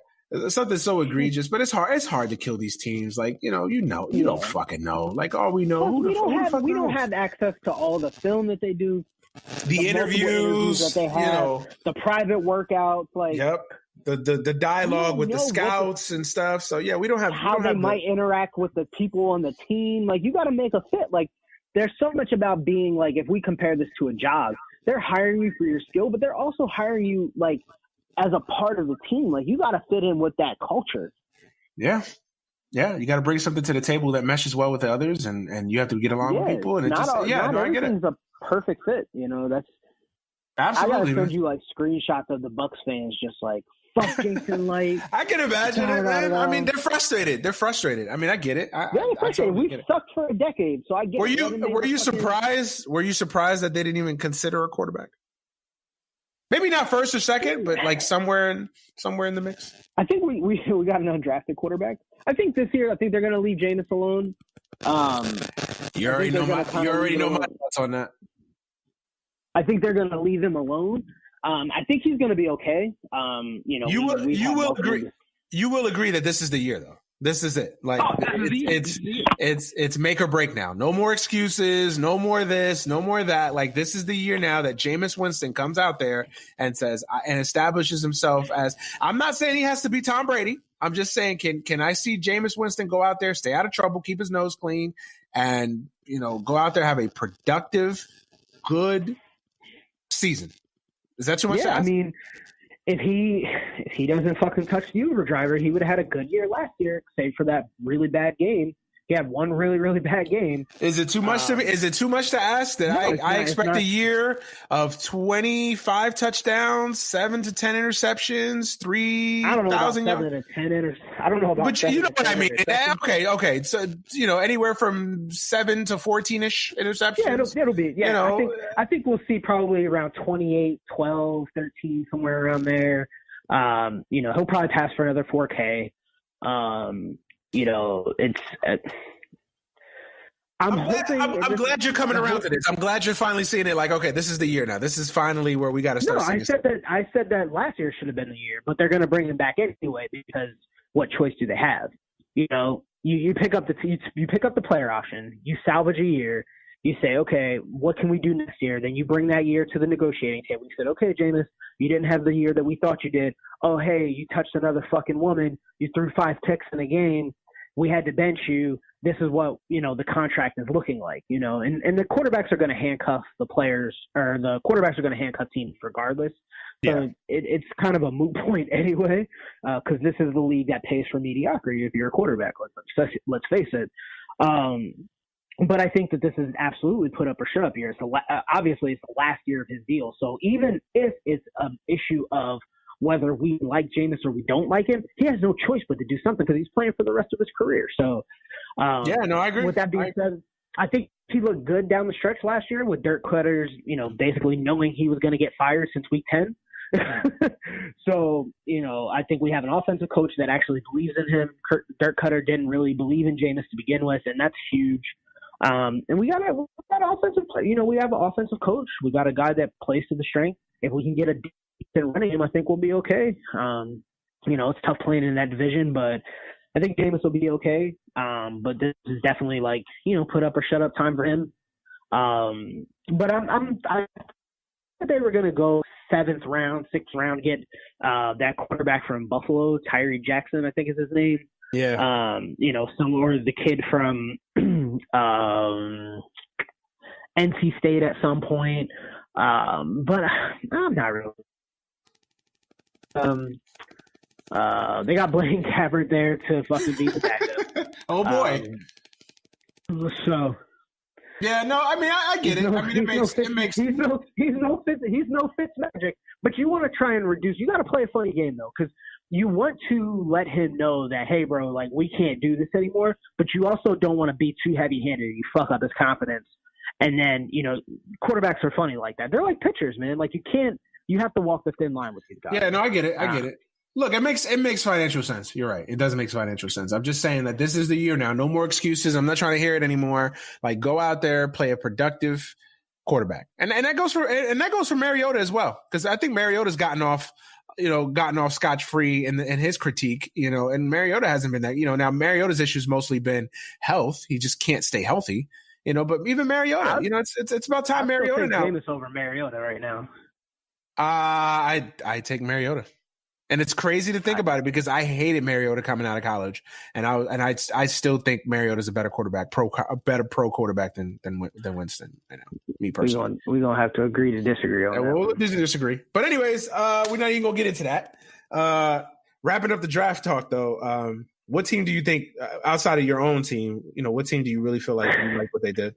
A: Something so egregious, but it's hard. It's hard to kill these teams. Like, you don't fucking know. Like, all we know,
C: we don't have access to all the film that they do,
A: the interviews that they have,
C: the private workouts. Like,
A: yep, the dialogue with the scouts and stuff. So yeah, we don't have
C: how they might interact with the people on the team. Like, you got to make a fit. Like, there's so much about being like, if we compare this to a job, they're hiring you for your skill, but they're also hiring you like as a part of the team. Like, you got to fit in with that culture.
A: Yeah. Yeah. You got to bring something to the table that meshes well with the others, and you have to get along with people. And
C: I get it. A perfect fit. That's
A: absolutely.
C: I gotta send you like screenshots of the Bucks fans just like, fuck Jason Light.
A: I can imagine it, man. I mean, they're frustrated. I mean, I get it.
C: They're frustrated. We've sucked for a decade, so I get it.
A: Were you surprised? Were you surprised that they didn't even consider a quarterback? Maybe not first or second, but like somewhere in the mix.
C: I think we got an undrafted quarterback. I think this year, they're going to leave Jameis alone.
A: You already know my thoughts on that.
C: I think they're going to leave him alone. I think he's going to be okay. You
A: will agree that this is the year, though. This is it. Like, it's make or break now. No more excuses. No more this. No more that. Like, this is the year now that Jameis Winston comes out there and says and establishes himself as. I'm not saying he has to be Tom Brady. I'm just saying, can I see Jameis Winston go out there, stay out of trouble, keep his nose clean, and go out there, have a productive, good season? Is that too much to ask?
C: I mean, if he doesn't fucking touch the Uber driver, he would have had a good year last year, save for that really bad game. He had one really, really bad game.
A: Is it too much to ask that I expect a year of 25 touchdowns, 7 to 10 interceptions, 3,000 yards?
C: I don't know about.
A: But you know what I mean. Okay. So anywhere from 7 to 14ish interceptions.
C: Yeah, it'll be. Yeah, I think we'll see probably around 28, 12, 13, somewhere around there. He'll probably pass for another 4K. I'm
A: glad you're coming around to this. I'm glad you're finally seeing it. Like, okay, this is the year now. This is finally where we got to start.
C: I said that last year should have been the year, but they're going to bring him back anyway because what choice do they have? You pick up the player option, you salvage a year, you say, okay, what can we do next year? Then you bring that year to the negotiating table. You said, okay, Jameis, you didn't have the year that we thought you did. Oh, hey, you touched another fucking woman. You threw 5 picks in a game. We had to bench you. This is what, the contract is looking like, and the quarterbacks are going to handcuff the players, or the quarterbacks are going to handcuff teams regardless. So it's kind of a moot point anyway, because this is the league that pays for mediocrity if you're a quarterback. Let's face it. But I think that this is absolutely put up or shut up year. So obviously it's the last year of his deal. So even if it's an issue of whether we like Jameis or we don't like him, he has no choice but to do something because he's playing for the rest of his career. So
A: I agree.
C: With that being said, I think he looked good down the stretch last year with Dirk Cutter's, basically knowing he was going to get fired since week 10. So, I think we have an offensive coach that actually believes in him. Dirk Cutter didn't really believe in Jameis to begin with, and that's huge. And we got offensive play. We have an offensive coach. We got a guy that plays to the strength. If we can get a decent running game, I think we'll be okay. It's tough playing in that division, but I think Jameis will be okay. But this is definitely put up or shut up time for him. But I they were going to go 7th round, 6th round, get that quarterback from Buffalo, Tyree Jackson, I think is his name.
A: Yeah.
C: Or the kid from NC State at some point. But I'm not really. They got Blaine Gabbert there to fucking beat the backup.
A: Oh boy.
C: So.
A: Yeah, no, I mean, I get it. He's
C: no Fitz magic, but you want to try and reduce. You got to play a funny game though, because you want to let him know that, hey, bro, like we can't do this anymore. But you also don't want to be too heavy-handed. You fuck up his confidence, and then quarterbacks are funny like that. They're like pitchers, man. Like you have to walk the thin line with these guys.
A: Yeah, no, I get it. Look, it makes financial sense. You're right. It does make financial sense. I'm just saying that this is the year now. No more excuses. I'm not trying to hear it anymore. Like, go out there, play a productive quarterback, and that goes for Mariota as well, because I think Mariota's gotten off scotch free in his critique. And Mariota hasn't been that. Now Mariota's issues mostly been health. He just can't stay healthy. But even Mariota, it's about time Mariota now.
C: Jameis over Mariota right now.
A: I take Mariota. And it's crazy to think about it, because I hated Mariota coming out of college, and I still think Mariota's a better quarterback, a better pro quarterback than Winston. Me personally,
C: we're gonna have to agree to disagree on that.
A: We'll disagree. But anyways, we're not even gonna get into that. Wrapping up the draft talk, though, what team do you think, outside of your own team, what team do you really feel like you like what they did?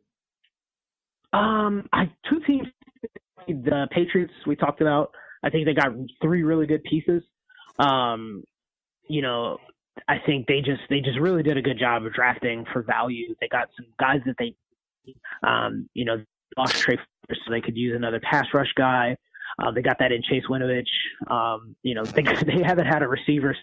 C: Two teams, the Patriots we talked about. I think they got 3 really good pieces. I think they just really did a good job of drafting for value. They got some guys that they, lost Trey Flowers, so they could use another pass rush guy. They got that in Chase Winovich. They haven't had a receiver,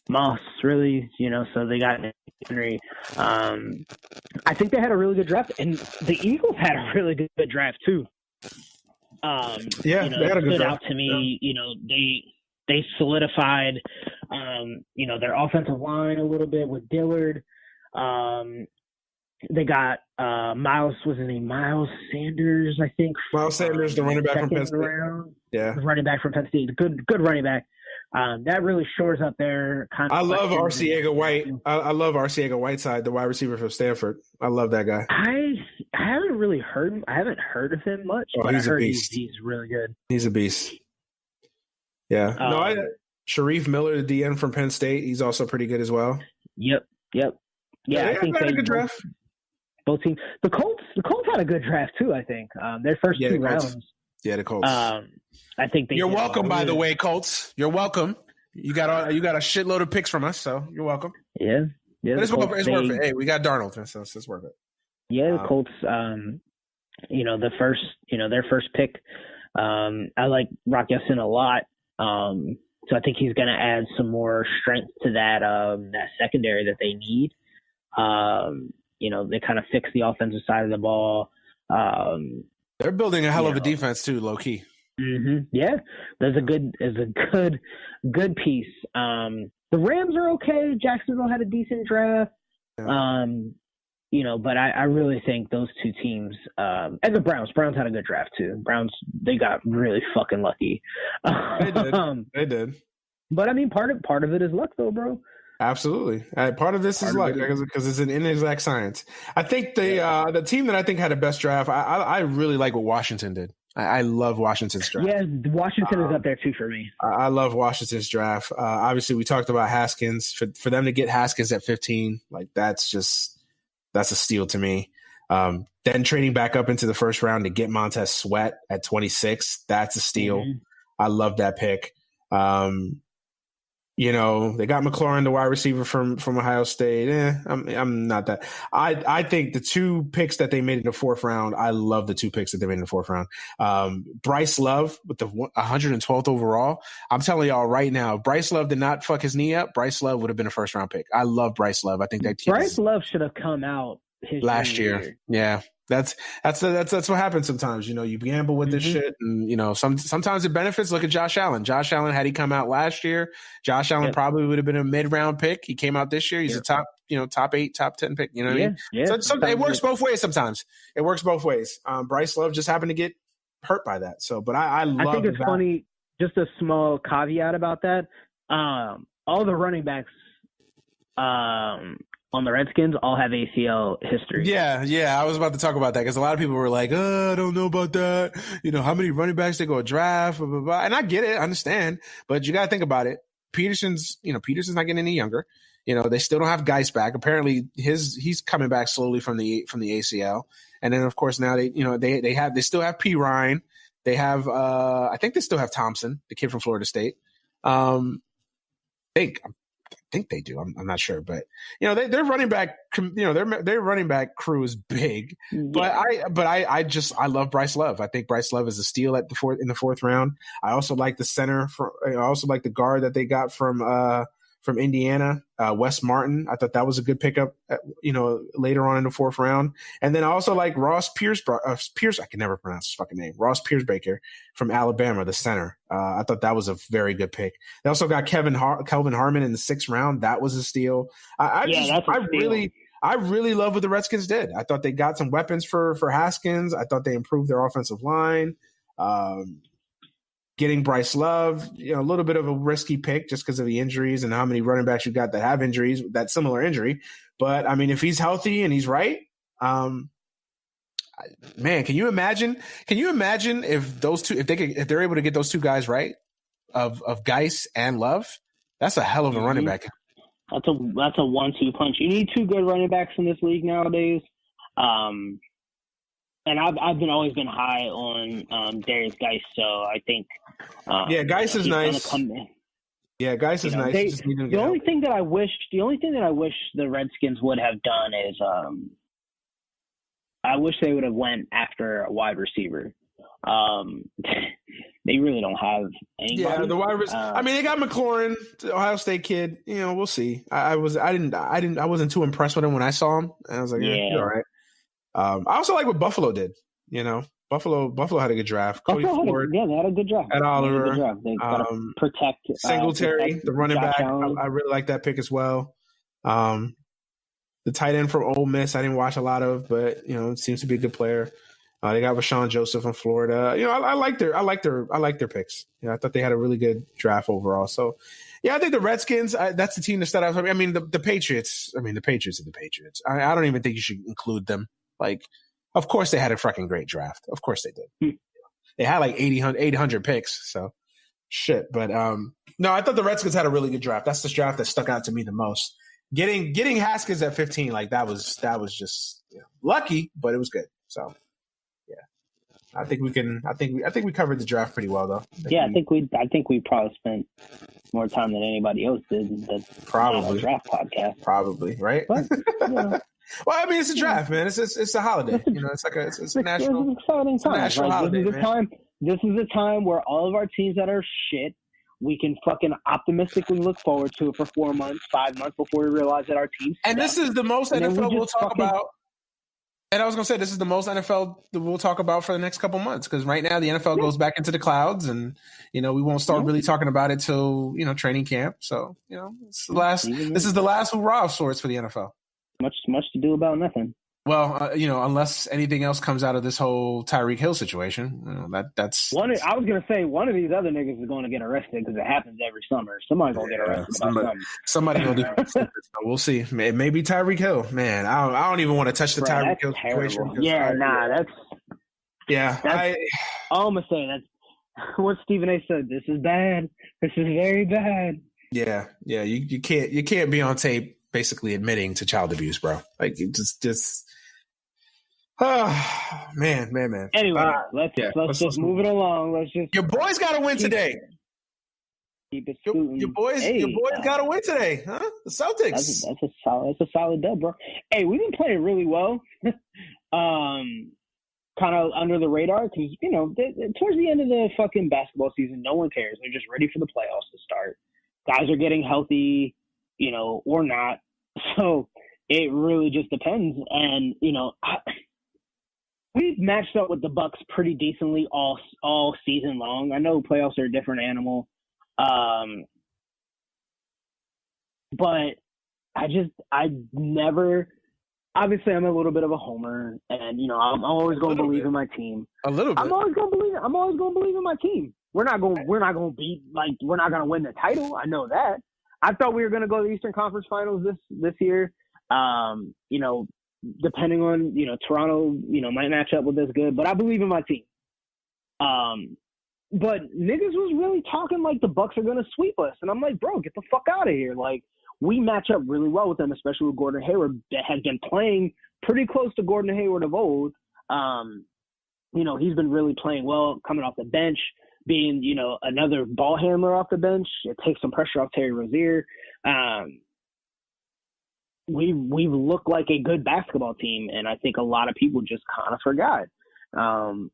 C: Moss really, so they got Henry. I think they had a really good draft, and the Eagles had a really good draft too.
A: They had a good draft.
C: Out to me, they solidified, their offensive line a little bit with Dillard. They got Miles Sanders, I think.
A: Miles Sanders, the running back from Penn State. Yeah,
C: running back from Penn State, good running back. That really shores up their kind of.
A: I love Arcega White. I love Arcega Whiteside, the wide receiver from Stanford. I love that guy.
C: I haven't really heard. I haven't heard of him much, but I heard he's really good.
A: He's a beast. Yeah. Sharif Miller, the DN from Penn State, he's also pretty good as well.
C: Yep. Yeah, I think they had a good draft. Both teams. The Colts had a good draft too. I think their first 2 rounds.
A: Yeah, the Colts.
C: I think
A: you're welcome. By the way, Colts, you're welcome. You got a shitload of picks from us, so you're welcome.
C: Yeah.
A: But it's worth it. Hey, we got Darnold, so it's worth it.
C: Yeah, the Colts. Their first pick. I like Rock Ya-Sin a lot. So I think he's going to add some more strength to that secondary that they need. They kind of fix the offensive side of the ball.
A: They're building a hell of a defense too, low key.
C: Mm-hmm. Yeah, there's a good piece. The Rams are okay. Jacksonville had a decent draft. Yeah. But I really think those 2 teams, and the Browns had a good draft too. Browns, they got really fucking lucky.
A: They did.
C: But I mean, part of it is luck though, bro.
A: Absolutely. Part of this is luck, because it's an inexact science. I think the team that I think had the best draft, I really like what Washington did. I love Washington's draft.
C: Yeah, Washington is up there too for me.
A: I love Washington's draft. Obviously, we talked about Haskins. For them to get Haskins at 15, like that's a steal to me. Then trading back up into the first round to get Montez Sweat at 26, that's a steal. Mm-hmm. I love that pick. They got McLaurin, the wide receiver from Ohio State. I'm not that. I think the 2 picks that they made in the 4th round, I love the 2 picks that they made in the 4th round. Bryce Love with the 112th overall. I'm telling y'all right now, if Bryce Love did not fuck his knee up, Bryce Love would have been a 1st round pick. I love Bryce Love. I think that
C: Bryce Love should have come out
A: last year. Yeah. That's what happens sometimes. You gamble with this shit, and sometimes it benefits. Look at Josh Allen. Josh Allen, had he come out last year, Josh Allen probably would have been a mid-round pick. He came out this year. He's a top 8, top 10 pick. You know what I mean? Yeah. So it works both ways. Sometimes it works both ways. Bryce Love just happened to get hurt by that. So, but I
C: think it's funny. Just a small caveat about that. All the running backs, on the Redskins all have ACL history.
A: Yeah. I was about to talk about that because a lot of people were like, I don't know about that. How many running backs they go draft, blah, blah, blah. And I get it. I understand. But you got to think about it. Peterson's not getting any younger. They still don't have Geis back. Apparently he's coming back slowly from the ACL. And then of course now they still have P. Ryan. They have I think they still have Thompson, the kid from Florida State. think they do. I'm not sure, but their running back, their running back crew is big. Yeah. But I love Bryce Love. I think Bryce Love is a steal in the fourth round. I also like the center. I also like the guard that they got from Indiana, Wes Martin. I thought that was a good pickup, later on in the fourth round. And then I also like Ross Pierce. I can never pronounce his fucking name. Ross Pierce-Baker from Alabama, the center. I thought that was a very good pick. They also got Kelvin Harmon in the sixth round. That was a steal. I really love what the Redskins did. I thought they got some weapons for Haskins. I thought they improved their offensive line. Getting Bryce Love, a little bit of a risky pick just because of the injuries and how many running backs you got that have injuries, that similar injury. But I mean, if he's healthy and he's right, man, can you imagine if those two, if they're able to get those two guys right, of Geis and Love? That's a hell of a running back.
B: That's a 1-2 punch. You need two good running backs in this league nowadays. And I've always been high on Darius Geis, so I think
A: Geis is nice. Yeah, Geis is nice.
B: The only thing that I wish the Redskins would have done is I wish they would have went after a wide receiver. They really don't have anybody.
A: Yeah, the wide receiver. I mean, they got McLaurin, the Ohio State kid. We'll see. I wasn't too impressed with him when I saw him, and I was like, yeah, all right. I also like what Buffalo did. Buffalo had a good draft. Cody Ford,
B: they had a good draft.
A: Ed Oliver,
B: they protect
A: Singletary, the running back. I really like that pick as well. The tight end from Ole Miss, I didn't watch a lot of, but it seems to be a good player. They got Rashawn Joseph from Florida. I like their picks. I thought they had a really good draft overall. So, yeah, I think the Redskins. That's the team to start off. I mean, the Patriots. I mean, the Patriots are the Patriots. I don't even think you should include them. Like, of course they had a fucking great draft. Of course they did. They had like 800 picks. So, shit. But no, I thought the Redskins had a really good draft. That's the draft that stuck out to me the most. Getting Haskins at 15, like that was just lucky, but it was good. So. I think we covered the draft pretty well, though.
B: I think we probably spent more time than anybody else did in the draft podcast.
A: Probably, right?
B: But,
A: well, I mean, it's a draft, man. It's a holiday. It's like it's a national.
B: It's an exciting time.
A: National holiday,
B: This is a time where all of our teams that are shit, we can fucking optimistically look forward to it for 4 months, 5 months before we realize that our team's
A: and
B: stuck.
A: This is the most NFL we'll talk about. And I was going to say, this is the most NFL that we'll talk about for the next couple months, because right now the NFL goes back into the clouds, and we won't start really talking about it till training camp. So it's the last. This is the last hoorah of sorts for the NFL.
B: Much to do about nothing.
A: Well, unless anything else comes out of this whole Tyreek Hill situation, that's
B: one. I was gonna say one of these other niggas is going to get arrested because it happens every summer. Somebody's gonna get arrested.
A: Somebody will do. So we'll see. It may be Tyreek Hill. Man, I don't even want to touch the Tyreek Hill situation.
B: All I'm gonna say that's what Stephen A. said. This is bad. This is very bad.
A: Yeah. You can't be on tape basically admitting to child abuse, bro. Like just. Oh, man.
B: Anyway, let's just move it along. Let's just.
A: Your boys got to win today.
B: Keep it scooting.
A: Your boys got to win today, huh? The Celtics.
B: That's a solid dub, bro. Hey, we've been playing really well. Kind of under the radar because towards the end of the fucking basketball season, no one cares. They're just ready for the playoffs to start. Guys are getting healthy, or not. So it really just depends. And we've matched up with the Bucks pretty decently all season long. I know playoffs are a different animal, but I never. Obviously, I'm a little bit of a homer, and I'm always going to believe in my team.
A: A little bit.
B: I'm always going to believe in my team. We're not going to beat, we're not going to win the title. I know that. I thought we were going to go to the Eastern Conference Finals this year. Depending on, Toronto, might match up with us good, but I believe in my team. But niggas was really talking like the Bucks are going to sweep us. And I'm like, bro, get the fuck out of here. Like, we match up really well with them, especially with Gordon Hayward that has been playing pretty close to Gordon Hayward of old. He's been really playing well coming off the bench. being, another ball handler off the bench. It takes some pressure off Terry Rozier. We've looked like a good basketball team, and I think a lot of people just kind of forgot.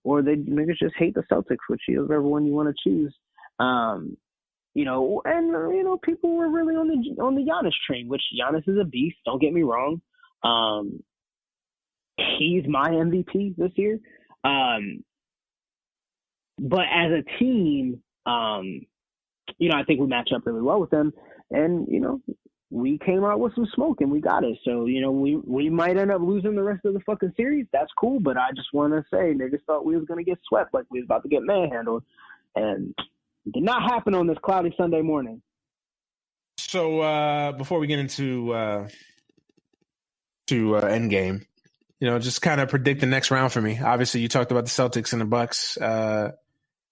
B: Or they niggas just hate the Celtics, which is whatever one you want to choose. People were really on the Giannis train, which Giannis is a beast. Don't get me wrong. He's my MVP this year. But as a team, I think we match up really well with them, and we came out with some smoke and we got it. So, we might end up losing the rest of the fucking series. That's cool. But I just want to say, niggas thought we was going to get swept, like we was about to get manhandled. And it did not happen on this cloudy Sunday morning.
A: So before we get into Endgame, just kind of predict the next round for me. Obviously, you talked about the Celtics and the Bucks. So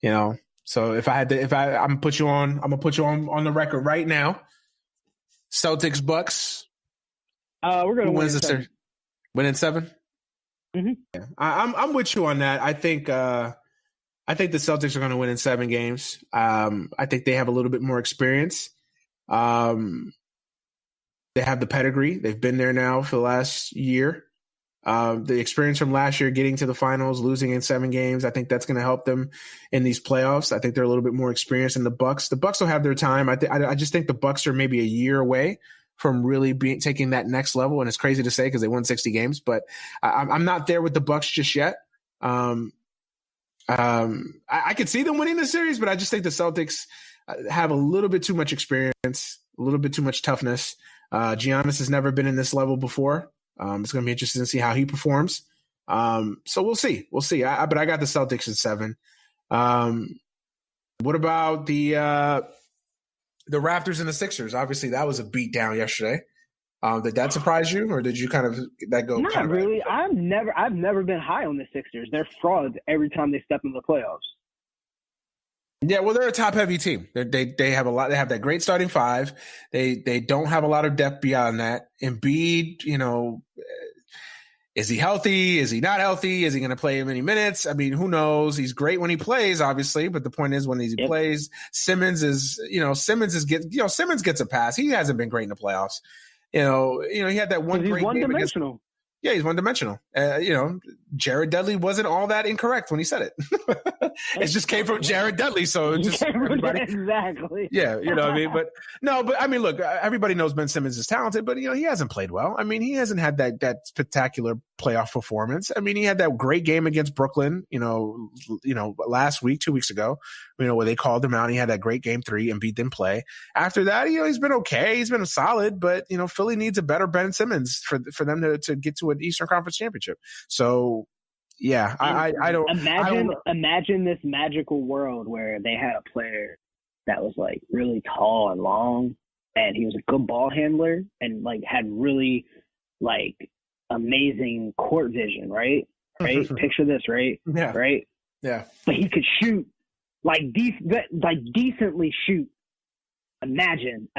A: I'm gonna put you on the record right now. Celtics, Bucks.
B: We're gonna win
A: the series. Win in 7.
B: Mm-hmm.
A: Yeah, I'm with you on that. I think the Celtics are going to win in 7 games. I think they have a little bit more experience. They have the pedigree. They've been there now for the last year. The experience from last year, getting to the finals, losing in 7 games, I think that's going to help them in these playoffs. I think they're a little bit more experienced than the Bucks. The Bucks will have their time. I just think the Bucks are maybe a year away from really taking that next level. And it's crazy to say because they won 60 games, but I'm not there with the Bucks just yet. I could see them winning the series, but I just think the Celtics have a little bit too much experience, a little bit too much toughness. Giannis has never been in this level before. It's going to be interesting to see how he performs. So we'll see. But I got the Celtics at 7. What about the Raptors and the Sixers? Obviously, that was a beatdown yesterday. Did that surprise you, or did you kind of that go?
B: Not really. I've never been high on the Sixers. They're frauds every time they step into the playoffs.
A: Yeah, well, they're a top-heavy team. They have a lot. They have that great starting 5. They don't have a lot of depth beyond that. Embiid, is he healthy? Is he not healthy? Is he going to play many minutes? I mean, who knows? He's great when he plays, obviously, but the point is when he plays, Simmons gets a pass. He hasn't been great in the playoffs. He had that one great game
B: one-dimensional.
A: Yeah, he's one-dimensional. Jared Dudley wasn't all that incorrect when he said it. It just came from Jared Dudley, so it just
B: exactly.
A: Yeah, what I mean. But I mean, look, everybody knows Ben Simmons is talented, but he hasn't played well. I mean, he hasn't had that spectacular playoff performance. I mean, he had that great game against Brooklyn, last week, 2 weeks ago, where they called him out. And he had that great game 3 and didn't play. After that, he's been okay. He's been solid, but Philly needs a better Ben Simmons for them to get to an Eastern Conference championship. So, yeah, I don't
B: imagine this magical world where they had a player that was like really tall and long, and he was a good ball handler and like had really like amazing court vision, right? Picture this, right?
A: Yeah.
B: Right?
A: Yeah.
B: But he could shoot decently shoot. Imagine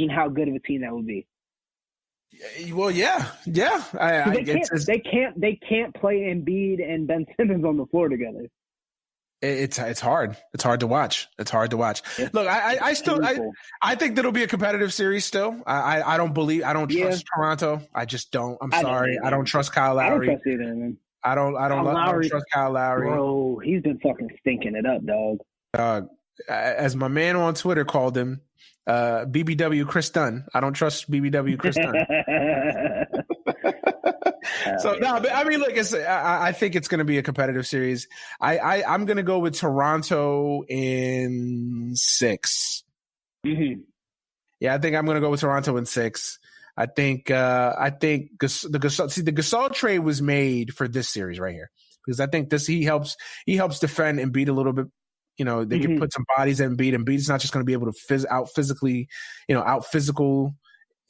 B: how good of a team that would be.
A: Well, yeah.
B: They can't play Embiid and Ben Simmons on the floor together.
A: It's hard. It's hard to watch. Look, I think that'll be a competitive series still. I don't trust Toronto. I just don't. I'm sorry. I don't trust Kyle Lowry.
B: I don't trust either, man.
A: I don't trust Kyle Lowry.
B: Bro, he's been fucking stinking it up, dog.
A: As my man on Twitter called him, BBW Chris Dunn. I don't trust BBW Chris Dunn. But I mean, look, I think it's going to be a competitive series. I'm going to go with Toronto in 6.
B: Mm-hmm.
A: Yeah, I think I'm going to go with Toronto in 6. I think the Gasol trade was made for this series right here because I think he helps defend and beat a little bit. They can put some bodies in Embiid. Embiid's not just going to be able to out physical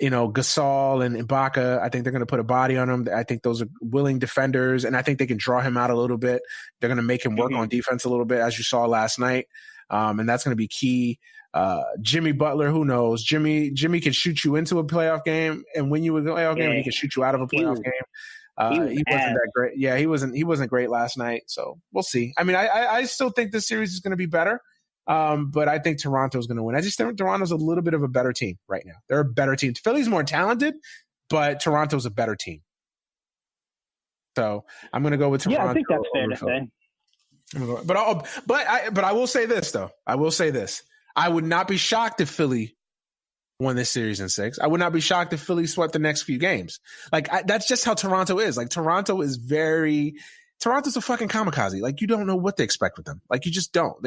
A: Gasol and Ibaka. I think they're going to put a body on him. I think those are willing defenders, and I think they can draw him out a little bit. They're going to make him work on defense a little bit, as you saw last night, and that's going to be key. Jimmy Butler, who knows? Jimmy can shoot you into a playoff game and win you a playoff game, and he can shoot you out of a playoff game. He wasn't that great. Yeah, he wasn't great last night. So we'll see. I mean, I still think this series is going to be better. But I think Toronto's going to win. I just think Toronto's a little bit of a better team right now. They're a better team. Philly's more talented, but Toronto's a better team. So I'm going to go with Toronto.
C: Yeah, I think that's fair to say.
A: But I will say this though. I will say this. I would not be shocked if Philly won this series in 6. I would not be shocked if Philly swept the next few games. Like that's just how Toronto is. Like Toronto's a fucking kamikaze. Like you don't know what to expect with them. Like you just don't.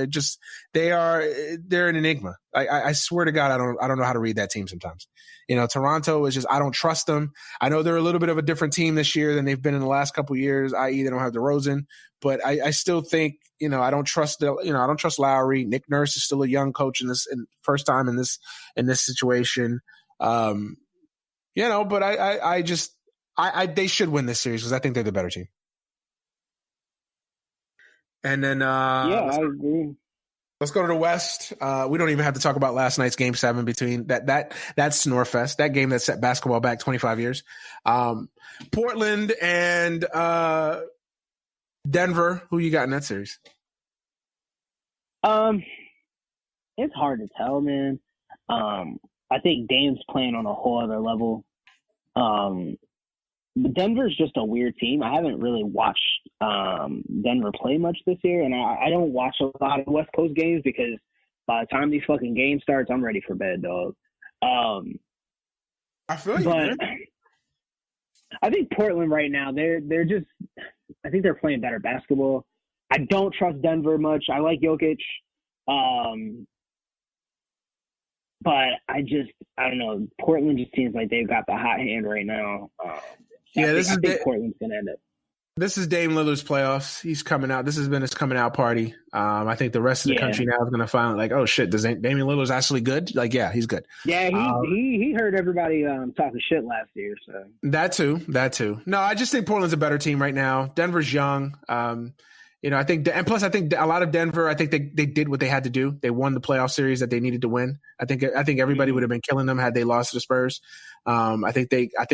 A: They're an enigma. I swear to God, I don't know how to read that team sometimes. Toronto is just, I don't trust them. I know they're a little bit of a different team this year than they've been in the last couple of years, i.e. they don't have DeRozan, but I still think, I don't trust Lowry. Nick Nurse is still a young coach first time in this situation. But they should win this series because I think they're the better team. And then
C: I agree.
A: Let's go to the West. We don't even have to talk about last night's Game 7 between that Snorefest, that game that set basketball back 25 years. Portland and Denver. Who you got in that series?
C: It's hard to tell, man. I think Dame's playing on a whole other level. Denver's just a weird team. I haven't really watched Denver play much this year, and I don't watch a lot of West Coast games because by the time these fucking games starts, I'm ready for bed, dog.
A: I feel you,
C: but
A: man.
C: I think Portland right now, they're just, I think they're playing better basketball. I don't trust Denver much. I like Jokic. But I don't know. Portland just seems like they've got the hot hand right now. I think Portland's going to end up.
A: This is Dame Lillard's playoffs. He's coming out. This has been his coming out party. I think the rest of the country now is going to find like, oh shit, does Damian Lillard's actually good? Like, yeah, he's good.
C: Yeah, he heard everybody talking shit last year. So
A: that too. No, I just think Portland's a better team right now. Denver's young. I think, and plus I think a lot of Denver, I think they did what they had to do. They won the playoff series that they needed to win. I think everybody would have been killing them had they lost to the Spurs. I think they got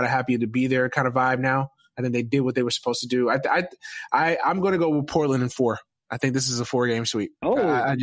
A: a happy to be there kind of vibe now. I think they did what they were supposed to do. I'm going to go with Portland in 4. I think this is a 4-game sweep.
C: Oh,
A: yeah.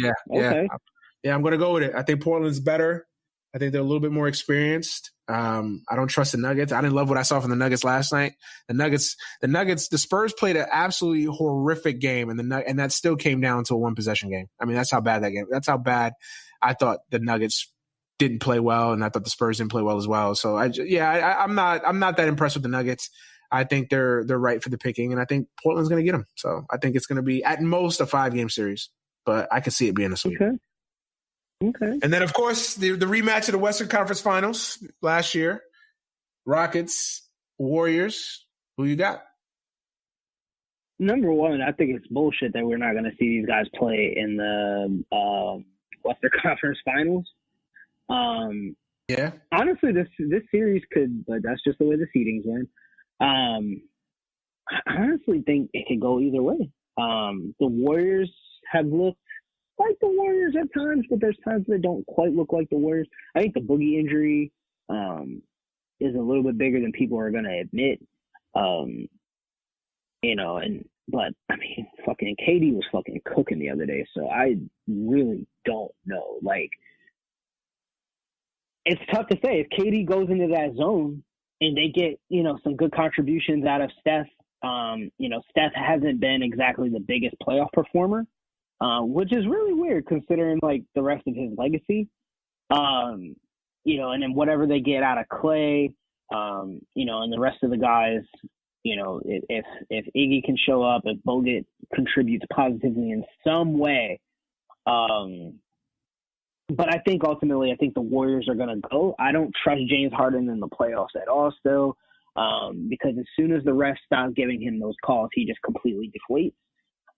A: I'm going to go with it. I think Portland's better. I think they're a little bit more experienced. I don't trust the Nuggets. I didn't love what I saw from the Nuggets last night. The Spurs played an absolutely horrific game, and that still came down to a 1-possession game. I mean, that's how bad that's how bad I thought the Nuggets didn't play well, and I thought the Spurs didn't play well as well. So I'm not that impressed with the Nuggets. I think they're right for the picking, and I think Portland's going to get them. So I think it's going to be at most a 5-game series, but I can see it being a sweep.
C: Okay.
A: And then, of course, the rematch of the Western Conference Finals last year, Rockets, Warriors. Who you got?
C: Number one, I think it's bullshit that we're not going to see these guys play in the Western Conference Finals.
A: Yeah.
C: Honestly, this series could, but that's just the way the seedings went. I honestly think it could go either way. The Warriors have looked like the Warriors at times, but there's times they don't quite look like the Warriors. I think the Boogie injury is a little bit bigger than people are going to admit. But I mean, fucking KD was fucking cooking the other day, so I really don't know. Like, it's tough to say. If KD goes into that zone and they get, some good contributions out of Steph, Steph hasn't been exactly the biggest playoff performer, which is really weird considering like the rest of his legacy. And then whatever they get out of Clay, and the rest of the guys, if Iggy can show up, if Bogut contributes positively in some way, but I think ultimately, the Warriors are going to go. I don't trust James Harden in the playoffs at all still, because as soon as the refs stop giving him those calls, he just completely deflates.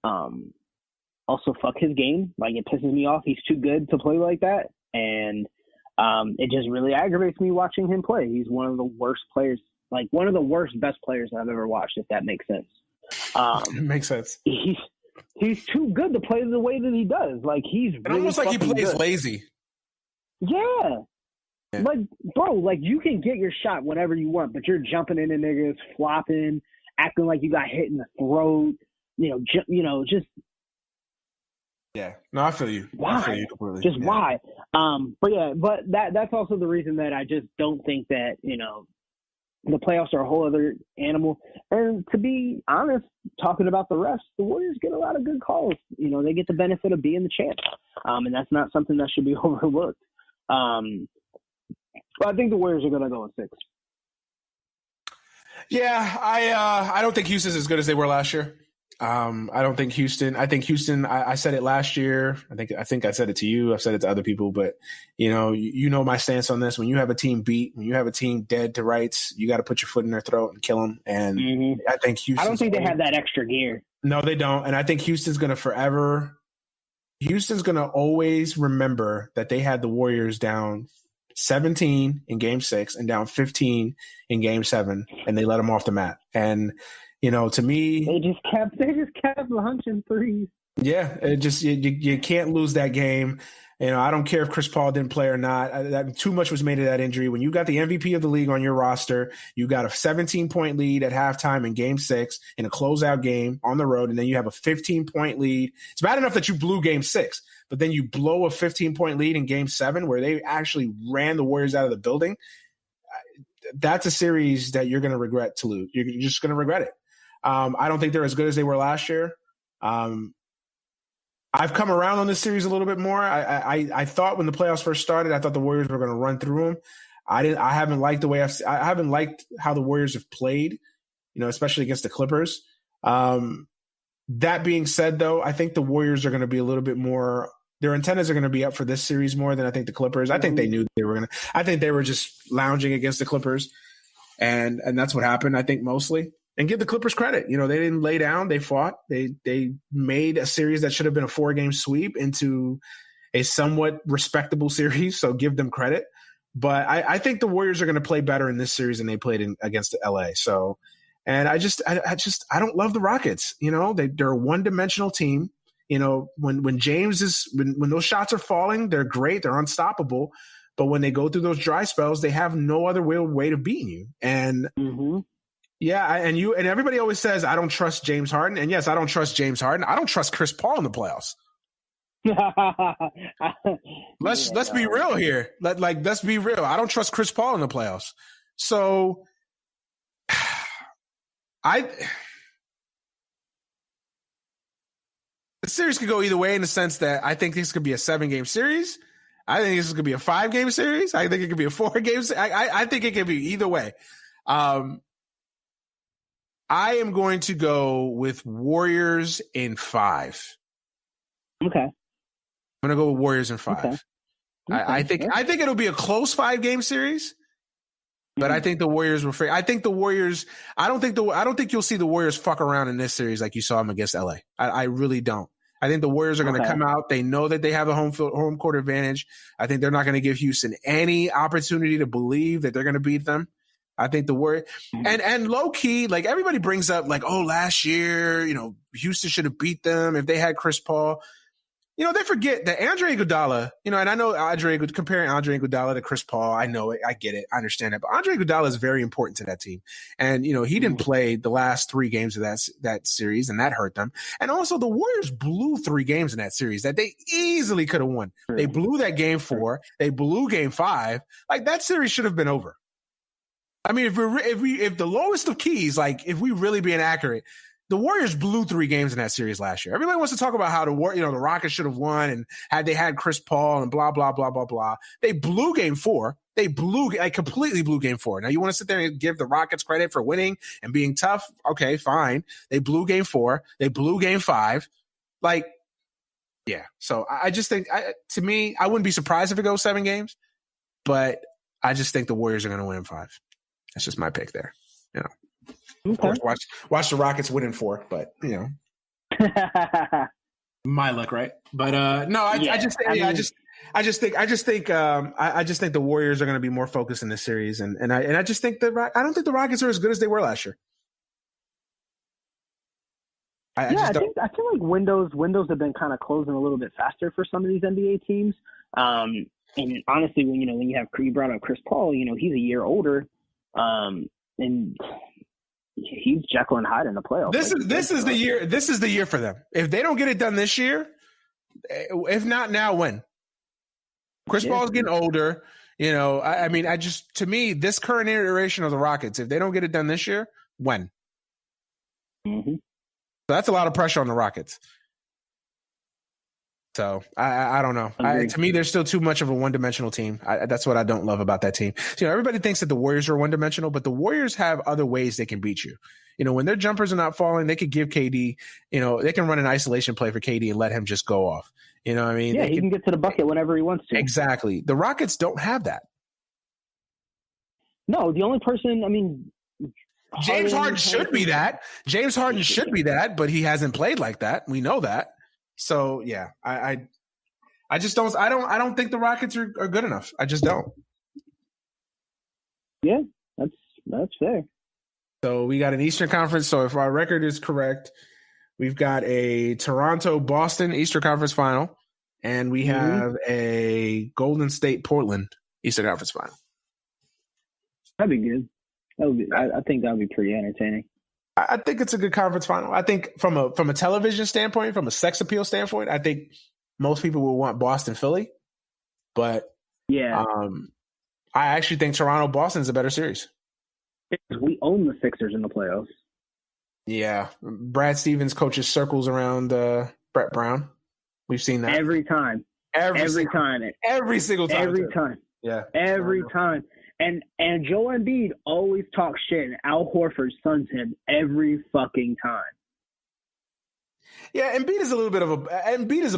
C: Also, fuck his game. Like, it pisses me off. He's too good to play like that. And it just really aggravates me watching him play. He's one of the worst players, like one of the worst best players I've ever watched, if that makes sense.
A: It makes sense.
C: He's too good to play the way that he does. Like, he's really
A: almost like he plays
C: good.
A: lazy.
C: Yeah. Like, bro, like, you can get your shot whenever you want, but you're jumping into niggas, flopping, acting like you got hit in the throat, just
A: Yeah. No, I feel you.
B: Why?
A: I feel you completely.
B: Just why? But that's also the reason that I just don't think that, the playoffs are a whole other animal. And to be honest, talking about the refs, the Warriors get a lot of good calls. They get the benefit of being the champs. And that's not something that should be overlooked. But I think the Warriors are going to go in 6.
A: Yeah, I don't think Houston's as good as they were last year. I don't think Houston. I think Houston. I said it last year. I think I said it to you. I've said it to other people. But you know my stance on this. When you have a team beat, when you have a team dead to rights, you got to put your foot in their throat and kill them. And I think Houston.
B: I don't think they have that extra gear.
A: No, they don't. And I think Houston's going to forever. Houston's going to always remember that they had the Warriors down 17 in Game 6 and down 15 in Game 7, and they let them off the mat. And to me,
B: they just kept launching threes.
A: Yeah, it just you can't lose that game. I don't care if Chris Paul didn't play or not. Too much was made of that injury. When you got the MVP of the league on your roster, you got a 17-point lead at halftime in Game 6 in a closeout game on the road, and then you have a 15-point lead. It's bad enough that you blew Game 6, but then you blow a 15-point lead in Game 7 where they actually ran the Warriors out of the building. That's a series that you're going to regret to lose. You're just going to regret it. I don't think they're as good as they were last year. I've come around on this series a little bit more. I thought when the playoffs first started, I thought the Warriors were going to run through them. I haven't liked I haven't liked how the Warriors have played, especially against the Clippers. That being said, though, I think the Warriors are going to be a little bit more. Their antennas are going to be up for this series more than I think the Clippers. I think they knew they were going to. I think they were just lounging against the Clippers, and that's what happened. I think mostly. And give the Clippers credit. They didn't lay down. They fought. They made a series that should have been a 4-game sweep into a somewhat respectable series. So give them credit. But I think the Warriors are going to play better in this series than they played against LA. So, and I don't love the Rockets. They're a one-dimensional team. When James is when those shots are falling, they're great. They're unstoppable. But when they go through those dry spells, they have no other way to beat you. And yeah, and everybody always says I don't trust James Harden, and yes, I don't trust James Harden. I don't trust Chris Paul in the playoffs. Let's be real here. Let's be real. I don't trust Chris Paul in the playoffs. So the series could go either way in the sense that I think this could be a 7-game series. I think this could be a 5-game series. I think it could be a 4-game series. I think it could be either way. I am going to go with Warriors in 5.
B: Okay.
A: I'm going to go with Warriors in 5.
B: Okay.
A: I think it'll be a close 5-game series, but I think the Warriors will. I think the Warriors. I don't think you'll see the Warriors fuck around in this series like you saw them against LA. I really don't. I think the Warriors are going to come out. They know that they have a home court advantage. I think they're not going to give Houston any opportunity to believe that they're going to beat them. I think the Warriors and low key, like everybody brings up, like, oh, last year, Houston should have beat them if they had Chris Paul. They forget that Andre Iguodala, and I know comparing Andre Iguodala to Chris Paul, I know it, I get it, I understand it, but Andre Iguodala is very important to that team, and he didn't play the last 3 games of that series, and that hurt them. And also, the Warriors blew 3 games in that series that they easily could have won. They blew that Game 4, they blew Game 5. Like that series should have been over. I mean, if the lowest of keys, like if we really being accurate, the Warriors blew 3 games in that series last year. Everybody wants to talk about how the Rockets should have won and had they had Chris Paul and blah blah blah blah blah. They blew Game 4. They completely blew Game 4. Now you want to sit there and give the Rockets credit for winning and being tough? Okay, fine. They blew Game 4. They blew Game 5. Like, yeah. So I just think, to me, I wouldn't be surprised if it goes 7 games, but I just think the Warriors are going to win in 5. That's just my pick there. Okay. Of course, watch the Rockets win in 4, but my luck, right? But no, I just think the Warriors are going to be more focused in this series, and I just think that I don't think the Rockets are as good as they were last year. I feel like windows have been kind of closing a little bit faster for some of these NBA teams.
B: And honestly, when you brought up Chris Paul, he's a year older. And he's Jekyll and Hyde in the playoffs.
A: This is the year for them. If they don't get it done this year, If not now, when? Chris Paul is getting older. You know, I mean, to me, this current iteration of the Rockets, if they don't get it done this year, when?
B: Mm-hmm.
A: So that's a lot of pressure on the Rockets. So I don't know. To me, there's still too much of a one-dimensional team. That's what I don't love about that team. So, you know, everybody thinks that the Warriors are one-dimensional, but the Warriors have other ways they can beat you. You know, when their jumpers are not falling, they could give KD, you know, they can run an isolation play for KD and let him just go off. You know what I mean?
B: Yeah, he can get to the bucket whenever he wants to.
A: Exactly. The Rockets don't have that.
B: No, the only person, I mean,
A: James Harden should be that. James Harden should be that, but he hasn't played like that. We know that. So yeah, I just don't. I don't think the Rockets are good enough. I just don't.
B: Yeah, that's fair.
A: So we got an Eastern Conference. So if our record is correct, we've got a Toronto-Boston Eastern Conference final, and we have a Golden State-Portland Eastern Conference final.
B: That'd be good. I think that'd be pretty entertaining.
A: I think it's a good conference final. I think from a television standpoint, from a sex appeal standpoint, I think most people will want Boston, Philly. But
B: yeah,
A: I actually think Toronto-Boston is a better series.
B: We own the Sixers in the playoffs.
A: Yeah. Brad Stevens coaches circles around Brett Brown. We've seen that.
B: Every time. Every single time. Every time.
A: Yeah.
B: Every time. And Joel Embiid always talks shit, and Al Horford stuns him every fucking time.
A: Yeah, Embiid is a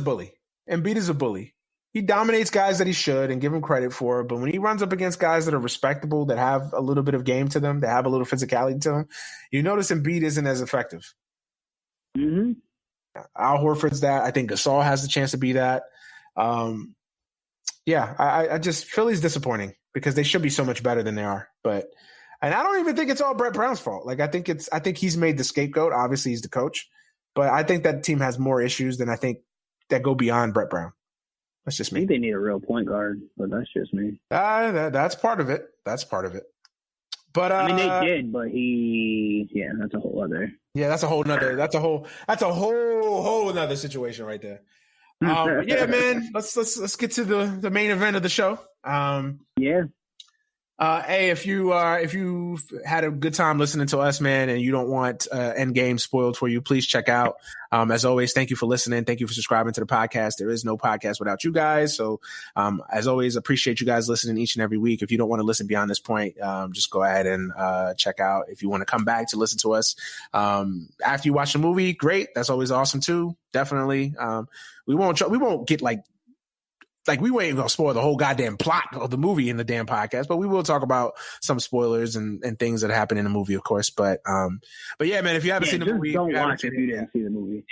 A: bully. Embiid is a bully. He dominates guys that he should and give him credit for, but when he runs up against guys that are respectable, that have a little bit of game to them, that have a little physicality to them, you notice Embiid isn't as effective.
B: Mm-hmm.
A: Al Horford's that. I think Gasol has the chance to be that. I just Philly's disappointing because they should be so much better than they are. And I don't even think it's all Brett Brown's fault. Like I think he's made the scapegoat. Obviously, he's the coach, but I think that team has more issues than I think that go beyond Brett Brown. That's just me.
B: I think they need a real point guard, but that's just me.
A: That's part of it. That's part of it. But
B: I mean, they did, but that's a whole other.
A: Yeah, that's a whole nother situation right there. Yeah, man. Let's get to the main event of the show.
B: Yeah.
A: Hey, if you've had a good time listening to us, man, and you don't want Endgame spoiled for you, please check out. As always, thank you for listening. Thank you for subscribing to the podcast. There is no podcast without you guys. So, as always, appreciate you guys listening each and every week. If you don't want to listen beyond this point, just go ahead and check out. If you want to come back to listen to us after you watch the movie, great. That's always awesome too. Definitely. We won't get like we ain't gonna spoil the whole goddamn plot of the movie in the damn podcast, but we will talk about some spoilers and things that happen in the movie, of course. But yeah, man, if you haven't seen the movie,
B: don't watch if you didn't see the movie.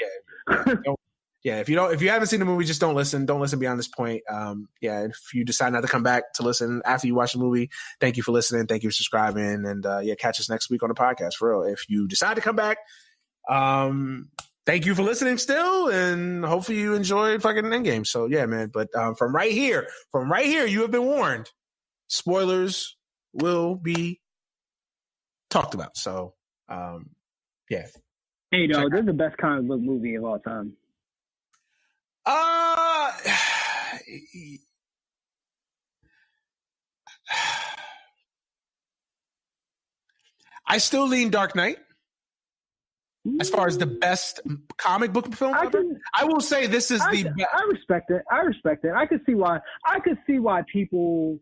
A: If you haven't seen the movie, just don't listen beyond this point. If you decide not to come back to listen after you watch the movie, thank you for listening, thank you for subscribing, and catch us next week on the podcast for real. If you decide to come back, thank you for listening still, and hopefully you enjoyed fucking Endgame. So yeah, man. But from right here, you have been warned. Spoilers will be talked about. So yeah.
B: Hey, dog, this is the best comic book movie of all time.
A: I still lean Dark Knight. As far as the best comic book film ever, I will say this is the best.
B: I respect it. I could see why people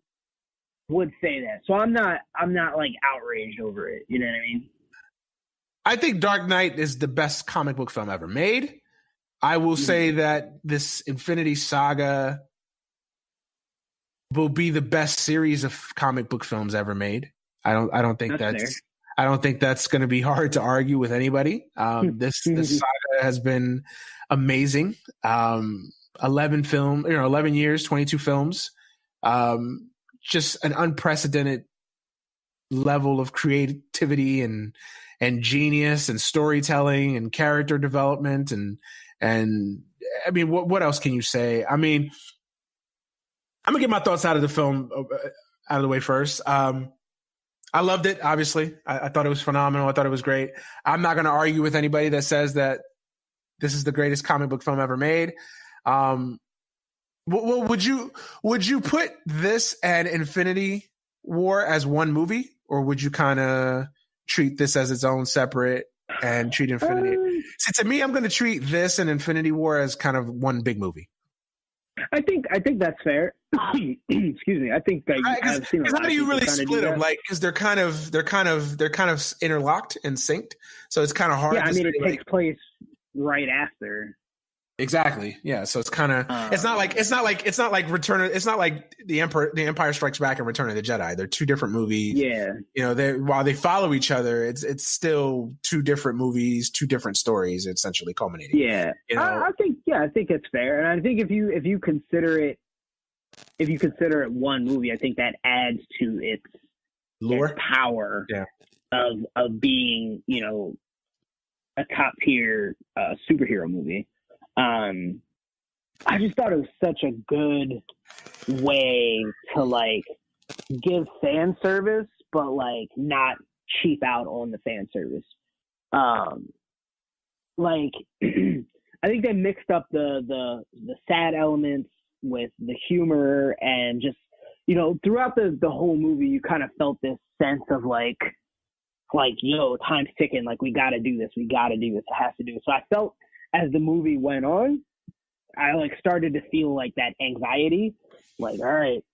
B: would say that. So I'm not like outraged over it. You know what I mean?
A: I think Dark Knight is the best comic book film ever made. I will say that this Infinity Saga will be the best series of comic book films ever made. I don't think that's going to be hard to argue with anybody. This saga has been amazing. 11 years, 22 films. Just an unprecedented level of creativity and genius and storytelling and character development and I mean, what else can you say? I mean, I'm gonna get my thoughts out of the film out of the way first. I loved it, obviously. I thought it was phenomenal. I thought it was great. I'm not going to argue with anybody that says that this is the greatest comic book film ever made. Well, would you put this and Infinity War as one movie, or would you kind of treat this as its own separate and treat Infinity? So to me, I'm going to treat this and Infinity War as kind of one big movie.
B: I think that's fair. Excuse me. I think that I've seen a lot
A: how do you really split them?
B: that.
A: Like, because they're kind of interlocked and synced, so it's kind of hard.
B: Yeah, I mean, it
A: like,
B: takes place right after.
A: Exactly. Yeah. So it's kind of it's not like the Empire Strikes Back and Return of the Jedi. They're two different movies.
B: Yeah.
A: You know, while they follow each other, it's still two different movies, two different stories, essentially culminating.
B: Yeah.
A: You know?
B: I think it's fair, and I think if you consider it one movie, I think that adds to its
A: lore,
B: its power of being, you know, a top tier superhero movie. I just thought it was such a good way to like give fan service, but like not cheap out on the fan service. Like I think they mixed up the sad elements with the humor, and just, you know, throughout the whole movie, you kind of felt this sense of like, yo, time's ticking. Like, we got to do this. It has to do it. So I felt as the movie went on, I like started to feel like that anxiety, like, all right,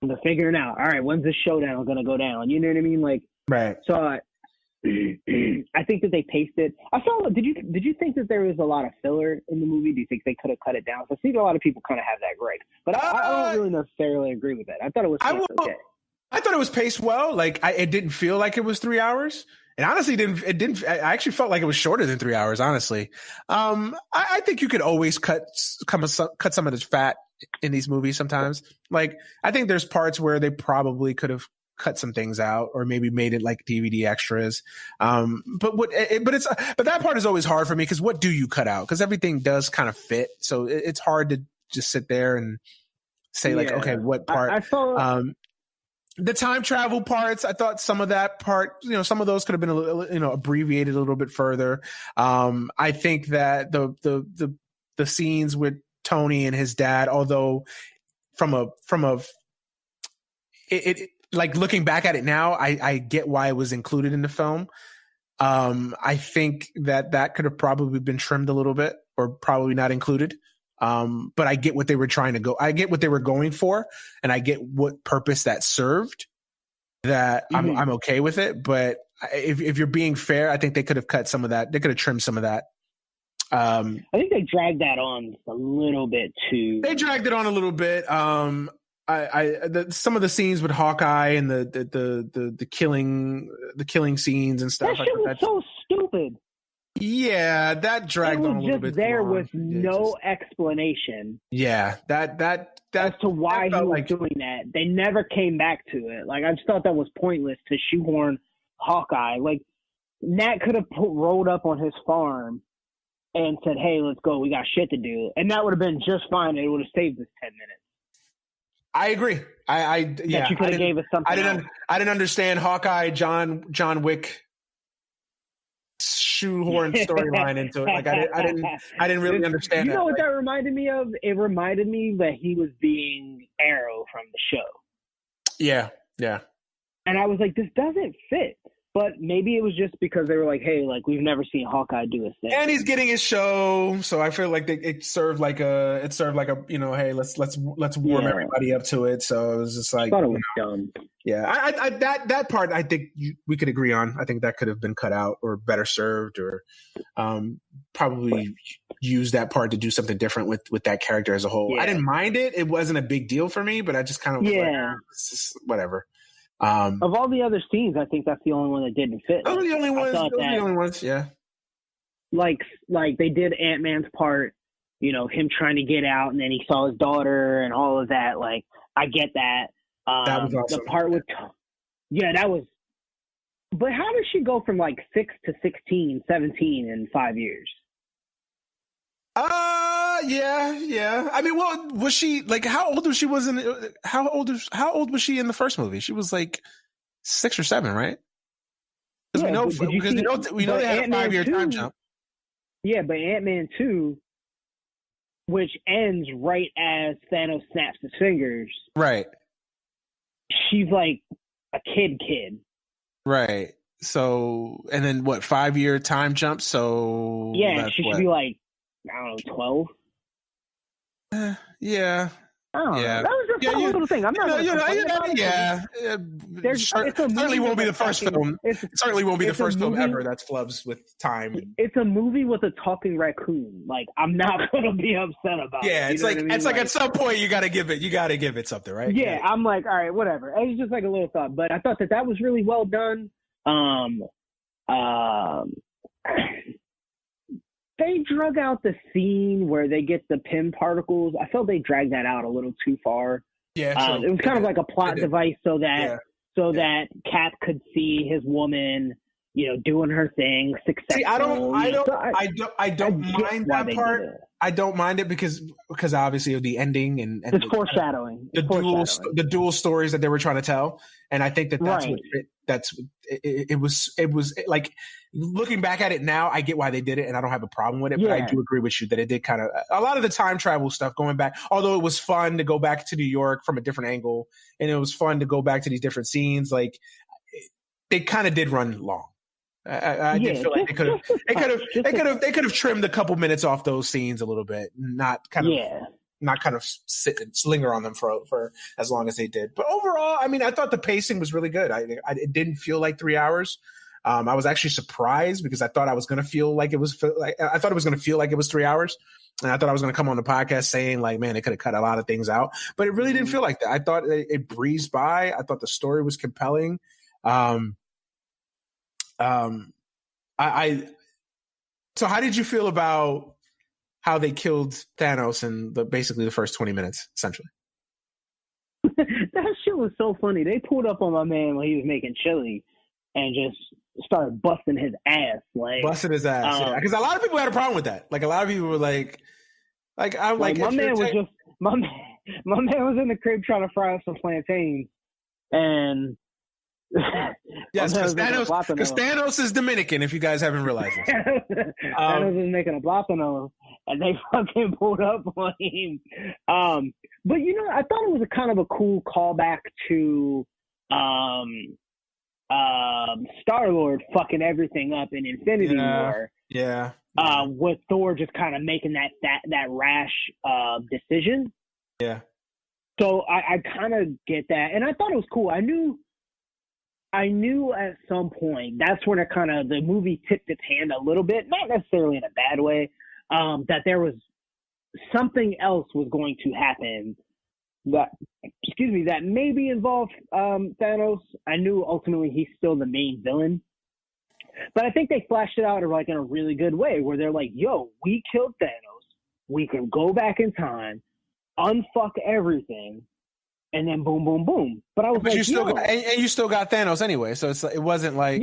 B: they're figuring out, all right, when's this showdown going to go down? You know what I mean? Like,
A: right.
B: So I think that they paced it. I saw. Did you think that there was a lot of filler in the movie? Do you think they could have cut it down? So I see a lot of people kind of have that gripe, but I don't really necessarily agree with that. I thought it was okay.
A: I thought it was paced well. Like, it didn't feel like it was 3 hours. And honestly, I actually felt like it was shorter than 3 hours, honestly. I think you could always cut some of this fat in these movies sometimes. Like, I think there's parts where they probably could have cut some things out, or maybe made it like DVD extras. But that part is always hard for me, because what do you cut out? Because everything does kind of fit. So it's hard to just sit there and say like, okay, what part?
B: I saw.
A: The time travel parts, I thought some of that part, you know, some of those could have been a little, you know, abbreviated a little bit further. I think that the scenes with Tony and his dad, although like looking back at it now, I get why it was included in the film. I think that could have probably been trimmed a little bit, or probably not included. But I get what they were I get what they were going for, and I get what purpose that served. That I'm okay with it. But if you're being fair, I think they could have cut some of that. They could have trimmed some of that.
B: I think they dragged that on a little bit too.
A: They dragged it on a little bit. Some of the scenes with Hawkeye and the killing scenes and stuff.
B: That shit was so stupid.
A: Yeah, that dragged on a little bit.
B: Just there with no explanation.
A: Yeah, that
B: as to why he was doing that. They never came back to it. Like, I just thought that was pointless to shoehorn Hawkeye. Like, Nat could have rolled up on his farm and said, "Hey, let's go. We got shit to do," and that would have been just fine. It would have saved us 10 minutes.
A: I agree. Yeah.
B: You could have gave us something.
A: I didn't understand Hawkeye, John Wick shoehorn storyline into it. Like, I didn't really understand.
B: You know what that reminded me of? It reminded me that he was being Arrow from the show.
A: Yeah.
B: And I was like, this doesn't fit. But maybe it was just because they were like, hey, like, we've never seen Hawkeye do a thing.
A: And he's getting his show, so I feel like it served like a you know, hey, let's warm everybody up to it. So it was just like,
B: I thought it was dumb.
A: Yeah, I that part I think we could agree on. I think that could have been cut out or better served, or probably use that part to do something different with that character as a whole.
B: Yeah.
A: I didn't mind it; it wasn't a big deal for me, but I just kind of was like, it's just whatever.
B: Of all the other scenes, I think that's the only one that didn't fit.
A: Those are the only ones. Those are the only ones. Yeah.
B: Like they did Ant-Man's part, you know, him trying to get out, and then he saw his daughter and all of that. Like, I get that.
A: That was awesome.
B: The part with, that was. But how did she go from like 6 to 16, 17 in 5 years?
A: Yeah. I mean, well, was she like, how old was she? How old was she in the first movie? She was like 6 or 7, right? Because we know they had a 5-year time jump.
B: Yeah, but Ant-Man 2, which ends right as Thanos snaps his fingers.
A: Right.
B: She's like a kid.
A: Right. So, and then what, 5-year time jump? So
B: yeah, she should be like, I don't know, 12.
A: Yeah.
B: I don't know. That was just a little thing. I'm not going to complain about it.
A: Yeah. Certainly won't be the first film. It certainly won't be the first film ever that's flubs with time.
B: It's a movie with a talking raccoon. Like, I'm not going to be upset about it.
A: Yeah, it's like, it's like at some point you got to give it something, right?
B: Yeah, I'm like, all right, whatever. It was just like a little thought, but I thought that was really well done. They drug out the scene where they get the PIM particles. I felt they dragged that out a little too far.
A: Yeah,
B: it was kind of like a plot device so that Cap could see his woman, doing her thing successfully. See,
A: I don't mind that part. I don't mind it because obviously of the ending and
B: it's foreshadowing.
A: The dual stories that they were trying to tell, and I think it was like, looking back at it now, I get why they did it, and I don't have a problem with it. Yeah. But I do agree with you that it did kind of a lot of the time travel stuff going back. Although it was fun to go back to New York from a different angle, and it was fun to go back to these different scenes. Like, they kind of did run long. I did feel like they could have trimmed a couple minutes off those scenes a little bit, not kind of sit and linger on them for as long as they did. But overall, I mean, I thought the pacing was really good. It didn't feel like 3 hours. I was actually surprised because I thought I was going to feel like it was 3 hours. And I thought I was going to come on the podcast saying like, man, they could have cut a lot of things out, but it really didn't feel like that. I thought it breezed by. I thought the story was compelling. So how did you feel about how they killed Thanos in basically the first 20 minutes, essentially?
B: That shit was so funny. They pulled up on my man when he was making chili and just started busting his ass. Busting his ass,
A: yeah. Because a lot of people had a problem with that. Like, a lot of people were like my man
B: was was in the crib trying to fry up some plantains, and
A: yes, because Thanos is Dominican, if you guys haven't realized it.
B: Thanos was making a plátano, and they fucking pulled up on him. But I thought it was a kind of a cool callback to Star-Lord fucking everything up in Infinity War.
A: Yeah.
B: With Thor just kind of making that rash decision.
A: Yeah.
B: So I kind of get that, and I thought it was cool. I knew at some point that's when the movie tipped its hand a little bit, not necessarily in a bad way, that there was something else was going to happen that maybe involved Thanos. I knew ultimately he's still the main villain, but I think they flashed it out in a really good way where they're like, yo, we killed Thanos. We can go back in time, unfuck everything, and then boom, boom, boom. But I was
A: you still got Thanos anyway, so it wasn't like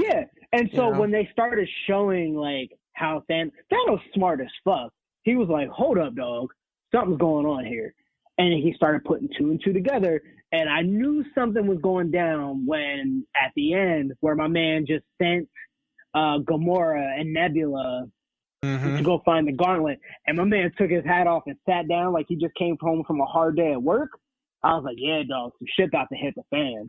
B: And so when they started showing like how Thanos smart as fuck, he was like, hold up, dog, something's going on here, and he started putting 2 and 2 together, and I knew something was going down when at the end where my man just sent Gamora and Nebula to go find the gauntlet, and my man took his hat off and sat down like he just came home from a hard day at work. I was like, yeah, dog, some shit about to hit the fan.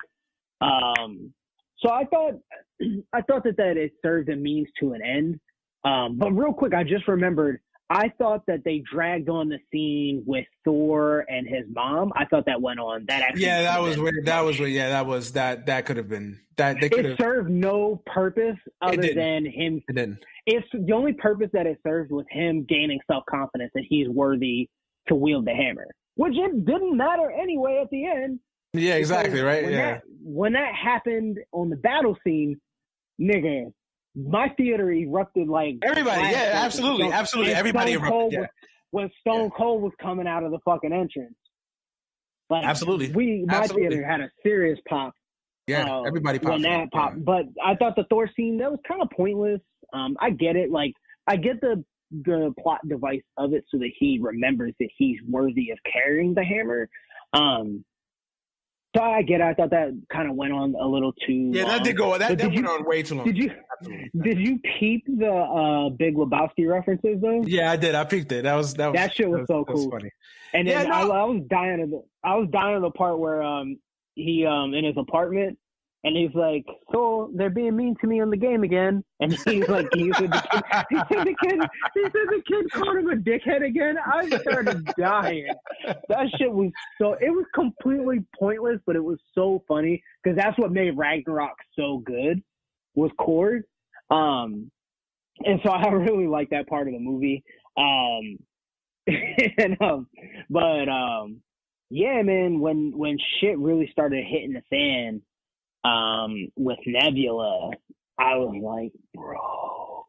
B: So I thought that it served a means to an end. But real quick, I just remembered, I thought that they dragged on the scene with Thor and his mom. I thought that went on. That actually
A: that was weird. That could have been that.
B: It served no purpose other than him.
A: It didn't.
B: It's the only purpose that it served was him gaining self-confidence that he's worthy to wield the hammer. Which it didn't matter anyway at the end.
A: Yeah, exactly, right?
B: When that happened on the battle scene, nigga, my theater erupted like
A: everybody. Yeah, absolutely. Everybody erupted.
B: When Stone Cold was coming out of the fucking entrance. Like,
A: absolutely.
B: My theater had a serious pop.
A: Yeah, everybody popped.
B: When that popped. But I thought the Thor scene, that was kind of pointless. I get it. Like, I get the plot device of it so that he remembers that he's worthy of carrying the hammer. So I get it. I thought that kind of went on a little too
A: Yeah,
B: long.
A: that did go. That went on way too long.
B: Did you peep the Big Lebowski references though?
A: Yeah, I did. I peeped it. That
B: shit was so cool.
A: funny.
B: And then I was dying of the part where he in his apartment and he's like, so they're being mean to me on the game again, and he's like, he said the kid called him a dickhead again. I started dying. That shit was it was completely pointless, but it was so funny because that's what made Ragnarok so good was Korg. And so I really like that part of the movie. Yeah, man, when shit really started hitting the fan, with Nebula, I was like, bro,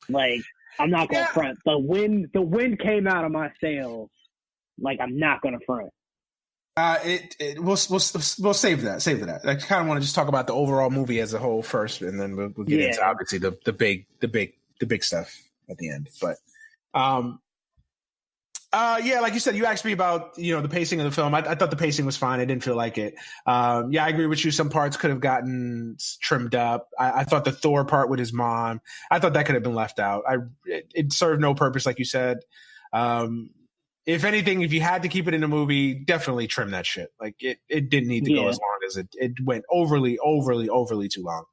B: like, I'm not gonna front. The wind came out of my sails. Like, I'm not gonna front.
A: We'll save that. I kind of want to just talk about the overall movie as a whole first, and then we'll get into obviously the big stuff at the end. But like you said, you asked me about the pacing of the film. I thought the pacing was fine. I didn't feel like it. I agree with you. Some parts could have gotten trimmed up. I thought the Thor part with his mom, I thought that could have been left out. It served no purpose, like you said. If anything, if you had to keep it in a movie, definitely trim that shit. Like it didn't need to go as long as it went overly too long.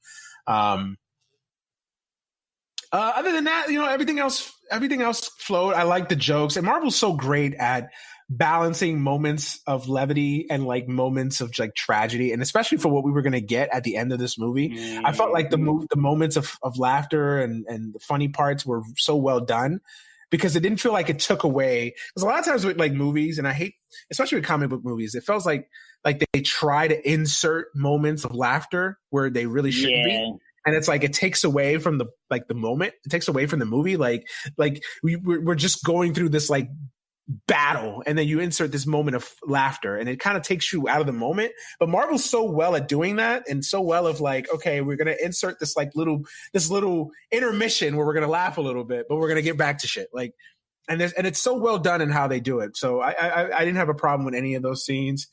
A: Other than that, everything else flowed. I like the jokes, and Marvel's so great at balancing moments of levity and like moments of like tragedy, and especially for what we were going to get at the end of this movie. I felt like the moments of laughter and the funny parts were so well done because it didn't feel like it took away. Because a lot of times with like movies, and I hate, especially with comic book movies, it feels like they try to insert moments of laughter where they really shouldn't be. And it's like it takes away from the moment. It takes away from the movie. Like we're just going through this like battle, and then you insert this moment of laughter, and it kind of takes you out of the moment. But Marvel's so well at doing that, and so well of like, okay, we're gonna insert this little intermission where we're gonna laugh a little bit, but we're gonna get back to shit. Like, and it's so well done in how they do it. So I didn't have a problem with any of those scenes.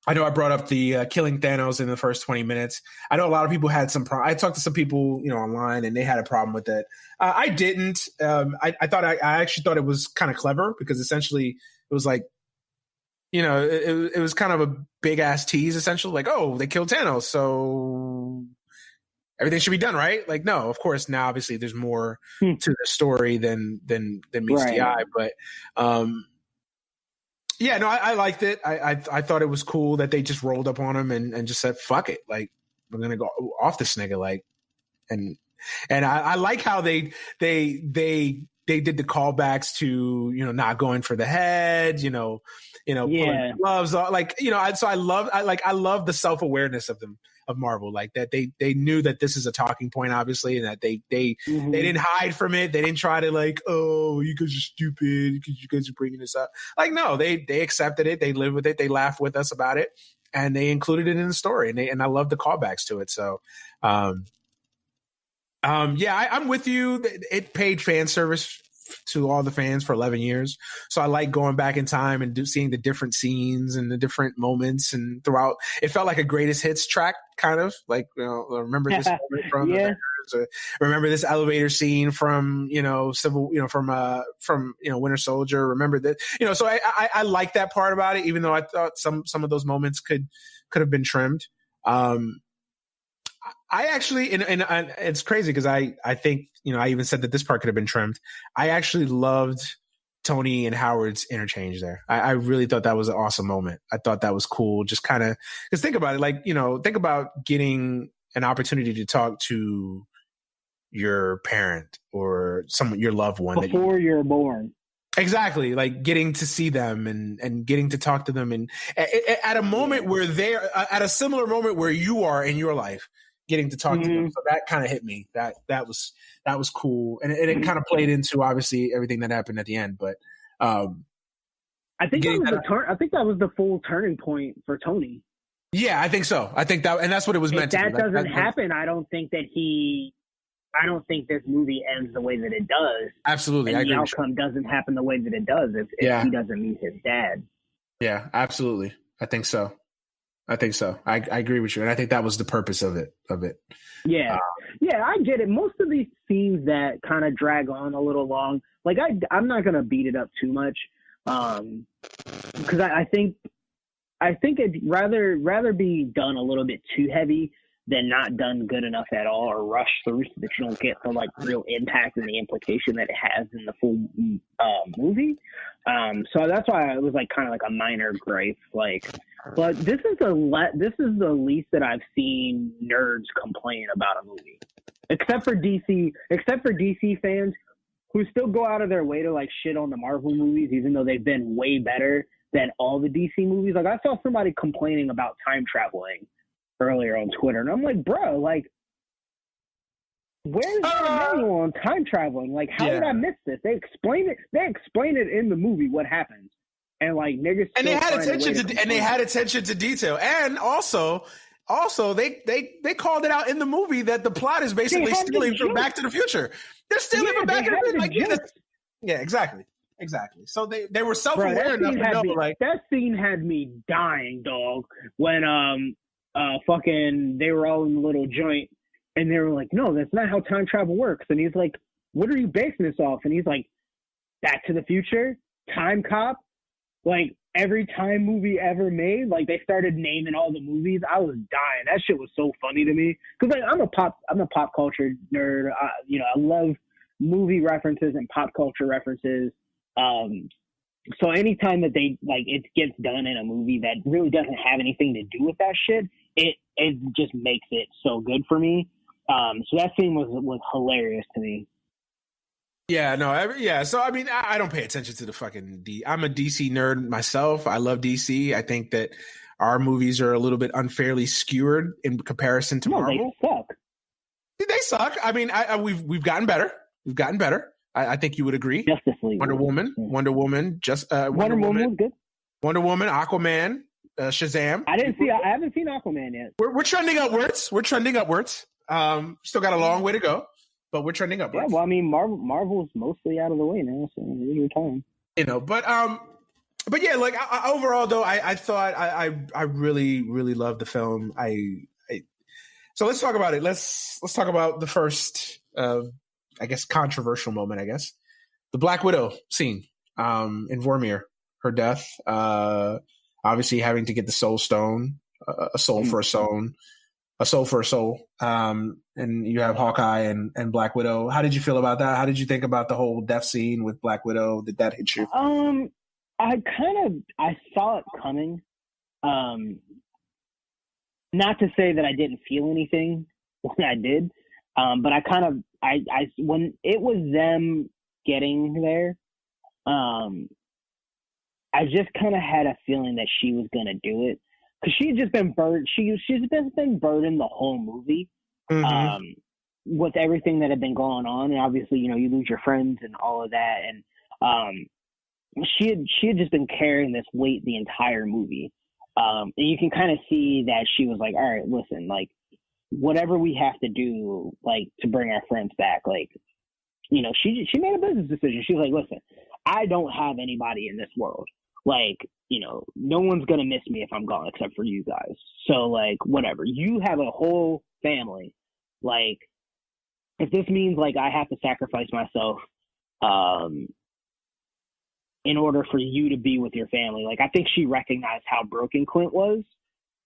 A: I know I brought up the killing Thanos in the first 20 minutes. I know a lot of people had some problem. I talked to some people, online, and they had a problem with it. I didn't. I actually thought it was kind of clever because essentially it was like, it was kind of a big ass tease, essentially. Like, oh, they killed Thanos, so everything should be done, right? Like, no, of course. Now, obviously, there's more to the story than meets the eye, but. Yeah, no, I liked it. I thought it was cool that they just rolled up on him and just said, fuck it. Like, we're going to go off this nigga. Like, and I like how they did the callbacks to, not going for the head, pulling gloves off. Like, I love the self-awareness of them, of Marvel, like that they knew that this is a talking point, obviously, and that they didn't hide from it. They didn't try to like, oh, you guys are stupid because you guys are bringing this up. Like, no, they accepted it. They lived with it. They laughed with us about it, and they included it in the story. And I love the callbacks to it. So, I'm with you. It paid fan service to all the fans for 11 years. So I like going back in time and seeing the different scenes and the different moments, and throughout it felt like a greatest hits track, kind of like, remember this moment from remember this elevator scene from, from Winter Soldier. Remember that, so I like that part about it, even though I thought some of those moments could have been trimmed. I actually, and it's crazy because I think, I even said that this part could have been trimmed. I actually loved Tony and Howard's interchange there. I really thought that was an awesome moment. I thought that was cool. Just kind of, because think about it, like, think about getting an opportunity to talk to your parent or someone, your loved one.
B: Before you're born.
A: Exactly. Like getting to see them and getting to talk to them. And at a moment where they're at a similar moment where you are in your life, getting to talk to them. So that kind of hit me. That was cool. And it kind of played into obviously everything that happened at the end. But
B: I think that was the full turning point for Tony.
A: Yeah, I think so. I think that, and that's what it was meant to be.
B: If that doesn't happen, I don't think this movie ends the way that it does.
A: Absolutely.
B: And the outcome doesn't happen the way that it does if he doesn't meet his dad.
A: Yeah, absolutely. I think so. I agree with you, and I think that was the purpose of it.
C: Yeah, I get it. Most of these scenes that kind of drag on a little long, like I'm not gonna beat it up too much, because I think it'd rather be done a little bit too heavy than not done good enough at all, or rushed through so that you don't get the like real impact and the implication that it has in the full movie. So that's why it was like kind of like a minor gripe, like. But this is the least that I've seen nerds complain about a movie, except for DC fans who still go out of their way to like shit on the Marvel movies, even though they've been way better than all the DC movies. Like I saw somebody complaining about time traveling earlier on Twitter, and I'm like, bro, like, where's the manual on time traveling? Like, how did I miss this? They explain it in the movie what happens. And like niggas,
A: and they had attention to detail, and also they called it out in the movie that the plot is basically stealing from Back to the Future. They're stealing from Back to the Future. Yeah, exactly. So they were self-aware enough to know, like,
C: that scene had me dying, dog. When fucking they were all in the little joint, and they were like, "No, that's not how time travel works." And he's like, "What are you basing this off?" And he's like, "Back to the Future, Time Cop." Like, every time movie ever made, like, they started naming all the movies. I was dying. That shit was so funny to me. Because, like, I'm a pop culture nerd. I love movie references and pop culture references. So anytime that it gets done in a movie that really doesn't have anything to do with that shit, it just makes it so good for me. So that scene was hilarious to me.
A: Yeah, no, So I mean, I don't pay attention to the fucking I'm a DC nerd myself. I love DC. I think that our movies are a little bit unfairly skewered in comparison to Marvel.
C: They suck.
A: They suck. I mean, we've gotten better. We've gotten better. I think you would agree.
C: Justice League.
A: Wonder Woman,
C: Wonder Woman was good.
A: Wonder Woman, Aquaman, Shazam.
C: I haven't seen Aquaman yet.
A: We're trending upwards. Still got a long way to go. But we're trending upwards.
C: Yeah, well, I mean, Marvel's mostly out of the way now, so it's your time.
A: But yeah, like overall though, I thought I really really loved the film. So let's talk about it. Let's talk about the first, I guess, controversial moment. I guess the Black Widow scene in Vormir, her death. Obviously, having to get the Soul Stone, a soul for a soul. A soul for a soul. And you have Hawkeye and Black Widow. How did you feel about that? How did you think about the whole death scene with Black Widow? Did that hit you?
C: I saw it coming. Not to say that I didn't feel anything when I did, but I when it was them getting there, I just kind of had a feeling that she was gonna do it. Because she's just been burdened. She's just been burdened the whole movie, with everything that had been going on, and obviously, you lose your friends and all of that, and she had just been carrying this weight the entire movie, and you can kind of see that she was like, all right, listen, like, whatever we have to do, like, to bring our friends back, like, she made a business decision. She was like, listen, I don't have anybody in this world. Like, no one's going to miss me if I'm gone except for you guys. So, like, whatever. You have a whole family. Like, if this means, like, I have to sacrifice myself in order for you to be with your family. Like, I think she recognized how broken Clint was.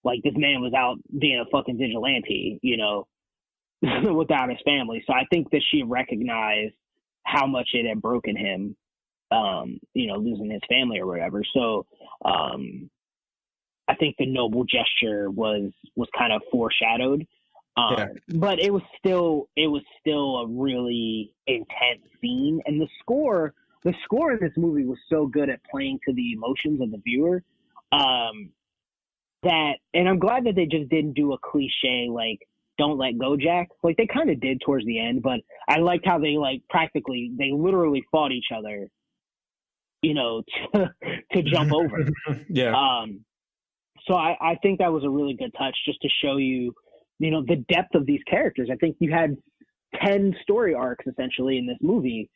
C: Like, this man was out being a fucking vigilante, without his family. So I think that she recognized how much it had broken him. Losing his family or whatever. So I think the noble gesture was kind of foreshadowed. But it was still a really intense scene. And the score in this movie was so good at playing to the emotions of the viewer. And I'm glad that they just didn't do a cliche like, don't let go, Jack. Like, they kind of did towards the end, but I liked how they they literally fought each other, to jump over.
A: Yeah.
C: So I think that was a really good touch, just to show you, the depth of these characters. I think you had 10 story arcs essentially in this movie.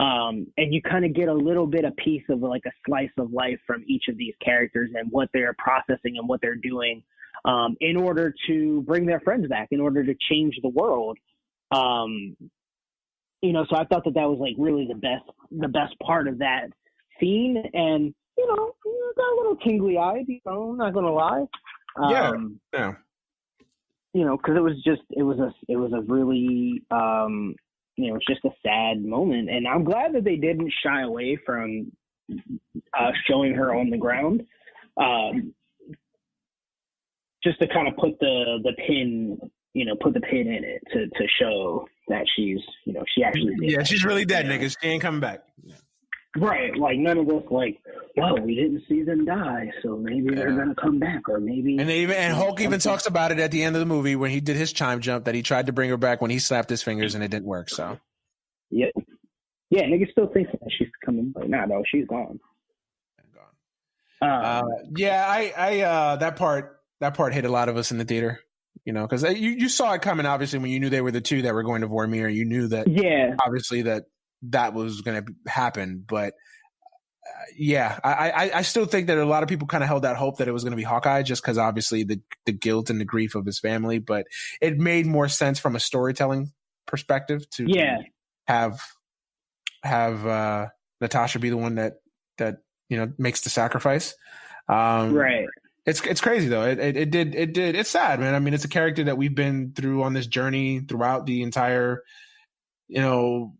B: And you kind of get a little bit a piece of like a slice of life from each of these characters and what they're processing and what they're doing in order to bring their friends back, in order to change the world. So I thought that was like really the best part of that scene. And, got a little tingly eyed, I'm not going to lie.
A: Yeah.
B: Cause it was a really, it's just a sad moment. And I'm glad that they didn't shy away from showing her on the ground. Just to kind of put the pin in it to show that she's, she actually did.
A: Yeah, she's really dead, niggas. She ain't coming back. Yeah.
B: Right. Like none of this, like, well, we didn't see them die, so maybe they're going to come back, or maybe.
A: And Hulk even talks about it at the end of the movie when he did his chime jump, that he tried to bring her back when he slapped his fingers and it didn't work. So.
B: Yeah. Yeah. Niggas still think that she's coming, but nah, no, she's gone.
A: That part hit a lot of us in the theater, because you saw it coming, obviously, when you knew they were the two that were going to Vormir. You knew that, obviously, that was going to happen. But, I still think that a lot of people kind of held that hope that it was going to be Hawkeye, just because, obviously, the guilt and the grief of his family. But it made more sense from a storytelling perspective to have Natasha be the one that makes the sacrifice.
B: Right.
A: It's crazy though. It's sad, man. I mean, it's a character that we've been through on this journey throughout the entire, throughout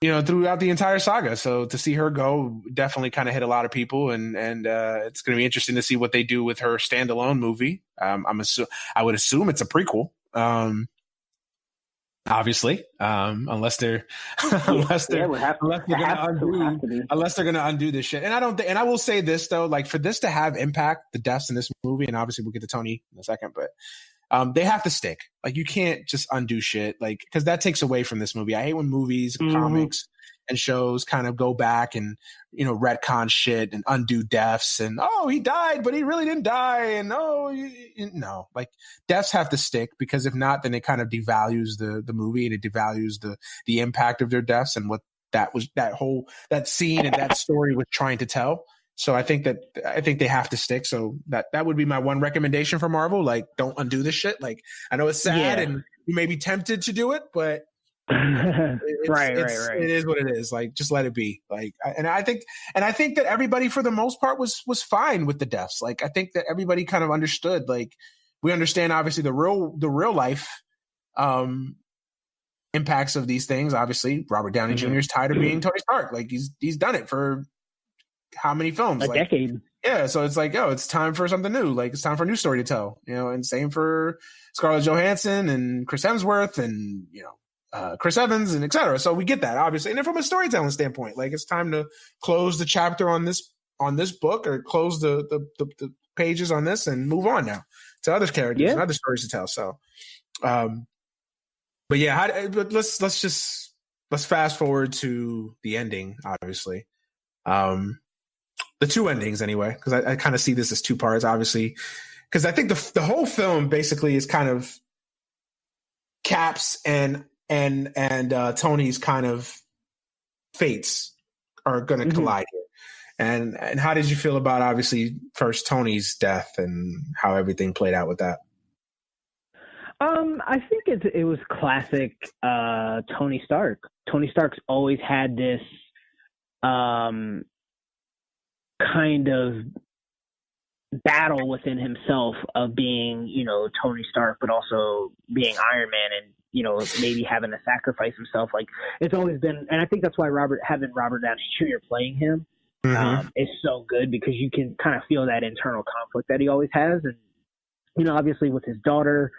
A: the entire saga. So to see her go definitely kind of hit a lot of people, and it's going to be interesting to see what they do with her standalone movie. I would assume it's a prequel. Obviously, unless they're going to undo this shit. And I will say this though, like for this to have impact, the deaths in this movie, and obviously we'll get to Tony in a second, but they have to stick. Like you can't just undo shit, like because that takes away from this movie. I hate when movies, comics, and shows kind of go back and retcon shit and undo deaths and he died but he really didn't die, and no, like deaths have to stick, because if not, then it kind of devalues the movie, and it devalues the impact of their deaths and what that scene and that story was trying to tell. So I think they have to stick. So that would be my one recommendation for Marvel. Like, don't undo this shit. Like, I know it's sad and you may be tempted to do it, but right. It is what it is. Like, just let it be. Like, and I think that everybody for the most part was fine with the deaths. Like, I think that everybody kind of understood. Like, we understand obviously the real life impacts of these things. Obviously, Robert Downey Jr. is tired of being Tony Stark. Like, he's done it for how many films?
B: A decade.
A: Yeah, so it's like, it's time for something new. Like, it's time for a new story to tell. And same for Scarlett Johansson and Chris Hemsworth and Chris Evans and etc. So we get that, obviously. And then from a storytelling standpoint, like, it's time to close the chapter on this book, or close the pages on this and move on now to other characters and other stories to tell. So, but yeah, let's fast forward to the ending, obviously. The two endings anyway, because I kind of see this as two parts, obviously, because I think the whole film basically is kind of Cap's and Tony's kind of fates are going to collide here. And how did you feel about, obviously, first Tony's death and how everything played out with that?
B: I think it was classic Tony Stark. Tony Stark's always had this kind of battle within himself of being, Tony Stark, but also being Iron Man, and maybe having to sacrifice himself. Like, it's always been, and I think that's why having Robert Downey Jr. playing him is so good, because you can kind of feel that internal conflict that he always has. And obviously with his daughter,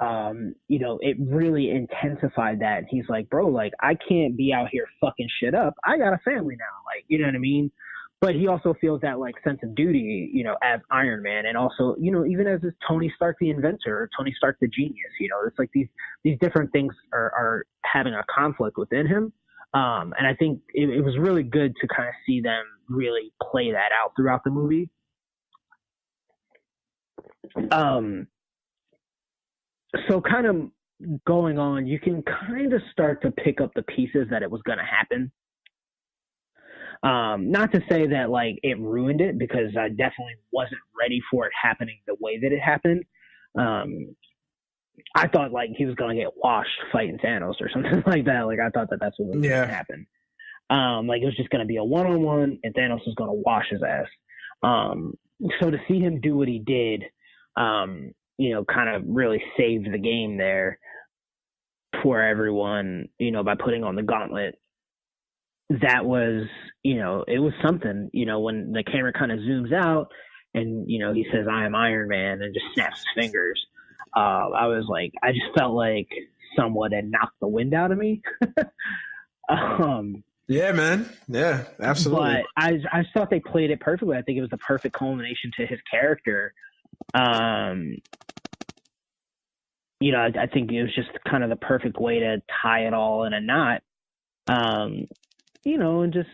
B: it really intensified that. He's like, bro, like, I can't be out here fucking shit up. I got a family now. Like, you know what I mean? But he also feels that, like, sense of duty, as Iron Man, and also, even as Tony Stark the inventor, or Tony Stark the genius. It's like these different things are having a conflict within him. And I think it was really good to kind of see them really play that out throughout the movie. So kind of going on, you can kind of start to pick up the pieces that it was going to happen. Not to say that like it ruined it, because I definitely wasn't ready for it happening the way that it happened. I thought like he was gonna get washed fighting Thanos or something like that. Like I thought that that's what was gonna happen. Like it was just gonna be a 1-on-1 and Thanos was gonna wash his ass. So to see him do what he did, you know, kind of really saved the game there for everyone, you know, by putting on the gauntlet. That was, you know, it was something, you know, when the camera kind of zooms out and, you know, he says, "I am Iron Man," and just snaps his fingers. I was like, I just felt like someone had knocked the wind out of me.
A: Yeah, man. Yeah, absolutely.
B: But I thought they played it perfectly. I think it was the perfect culmination to his character. You know, I think it was just kind of the perfect way to tie it all in a knot. You know, and just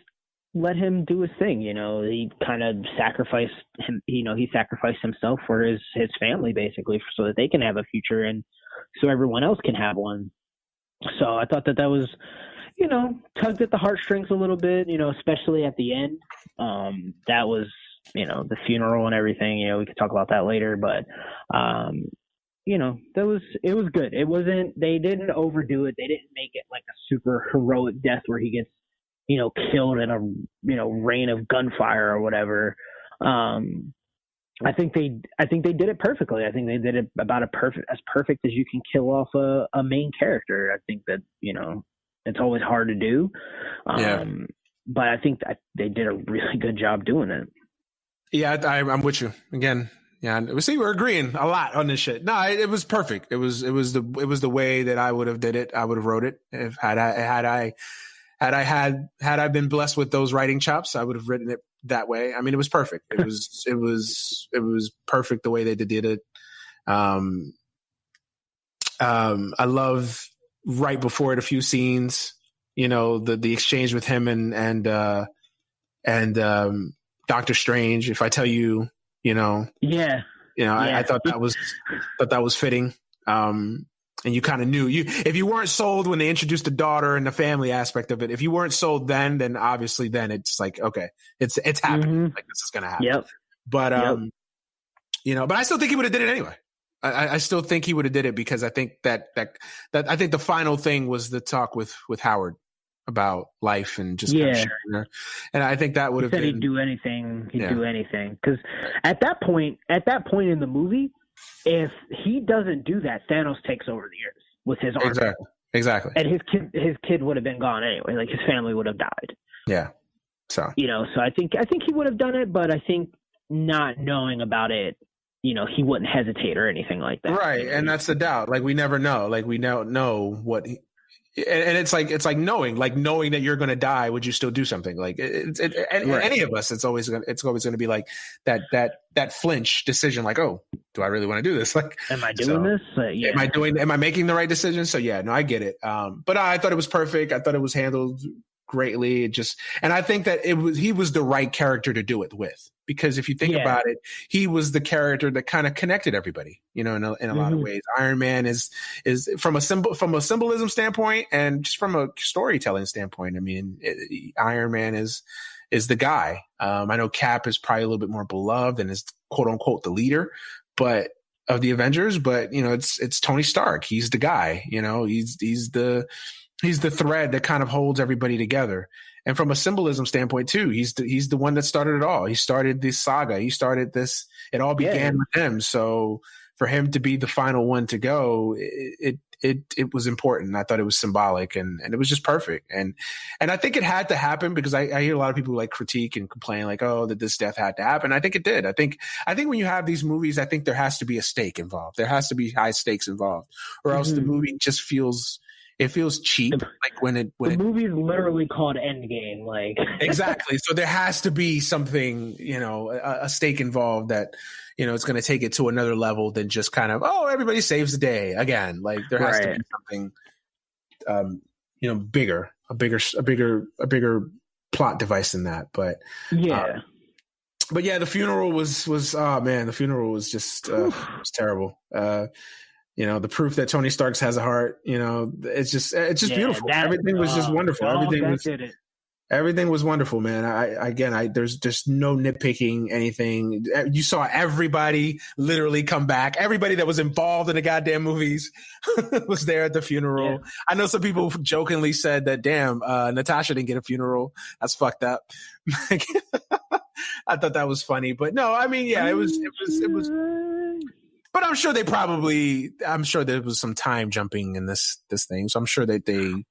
B: let him do his thing. You know, he kind of sacrificed him. You know, he sacrificed himself for his family, basically, so that they can have a future and so everyone else can have one. So I thought that was, you know, tugged at the heartstrings a little bit. You know, especially at the end. That was, you know, the funeral and everything. You know, we could talk about that later, but you know, it was good. It wasn't. They didn't overdo it. They didn't make it like a super heroic death where he gets, you know, killed in a, you know, rain of gunfire or whatever. I think they did it perfectly. I think they did it about as perfect as you can kill off a main character. I think that, you know, it's always hard to do. But I think that they did a really good job doing it.
A: Yeah, I'm with you again. Yeah, we're agreeing a lot on this shit. No, it was perfect. It was the way that I would have did it. I would have wrote it if had I been blessed with those writing chops, I would have written it that way. I mean, it was perfect. It was perfect the way they did it. I love right before it a few scenes, you know, the exchange with him and Doctor Strange. If I tell you, you know, I thought that was fitting. And you kind of knew if you weren't sold when they introduced the daughter and the family aspect of it, if you weren't sold then obviously then it's like, okay, it's happening. Mm-hmm. Like this is going to happen.
B: Yep.
A: But, you know, but I still think he would have did it anyway. I still think he would have did it because I think that I think the final thing was the talk with Howard about life and just kind of sharing her. And I think that would have been.
B: He'd do anything. He'd do anything. Because at that point in the movie, if he doesn't do that, Thanos takes over the Earth with his army.
A: Exactly.
B: And his kid would have been gone anyway. Like his family would have died.
A: Yeah. So,
B: you know, so I think he would have done it, but I think not knowing about it, you know, he wouldn't hesitate or anything like that.
A: Right. And that's the doubt. Like we never know. Like we don't know what and it's like knowing that you're going to die. Would you still do something? Like any of us, it's always going to be like that flinch decision. Like, oh, do I really want to do this? Like,
B: am I doing this? Yeah.
A: Am I making the right decision? So yeah, no, I get it. But I thought it was perfect. I thought it was handled greatly. And I think that he was the right character to do it with, because if you think about it, he was the character that kind of connected everybody, you know, in a lot of ways. Iron Man is from a symbolism standpoint and just from a storytelling standpoint. I mean, Iron Man is the guy. I know Cap is probably a little bit more beloved and is quote unquote the leader, but of the Avengers, but you know, it's Tony Stark. He's the guy, you know, he's the thread that kind of holds everybody together. And from a symbolism standpoint too, he's the one that started it all. He started this saga. He started this. It all began with him. So for him to be the final one to go, it was important. I thought it was symbolic and it was just perfect. And I think it had to happen because I hear a lot of people like critique and complain like, oh, that this death had to happen. I think it did. I think when you have these movies, I think there has to be a stake involved. There has to be high stakes involved, or else the movie just feels cheap. Like when the
B: movie is literally called Endgame. Like
A: exactly. So there has to be something, you know, a stake involved that, you know, it's going to take it to another level than just kind of, oh, everybody saves the day again. Like there has to be something, you know, a bigger plot device than that. But but yeah, the funeral was oh man, the funeral was just was terrible. You know, the proof that Tony Stark has a heart, you know, it's just beautiful. Everything was just wonderful. Everything was wonderful, man. There's just no nitpicking anything. You saw everybody literally come back. Everybody that was involved in the goddamn movies was there at the funeral. Yeah. I know some people jokingly said that, damn, Natasha didn't get a funeral. That's fucked up. I thought that was funny, but no, I mean, yeah, it was. But I'm sure there was some time jumping in this thing. So I'm sure that they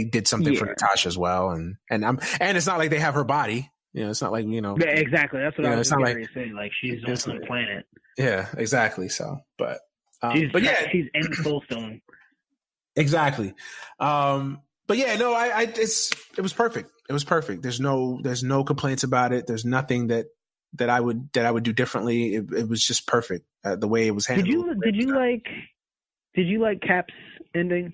A: did something for Natasha as well. And it's not like they have her body. It's not like,
B: Yeah, exactly. That's what I was going to say. Like, she's on the planet.
A: Yeah, exactly. So, but
B: she's in Soul Stone.
A: Exactly. But yeah, no, it was perfect. It was perfect. There's no complaints about it. There's nothing that I would do differently. It was just perfect the way it was handled.
B: Did you like Cap's ending?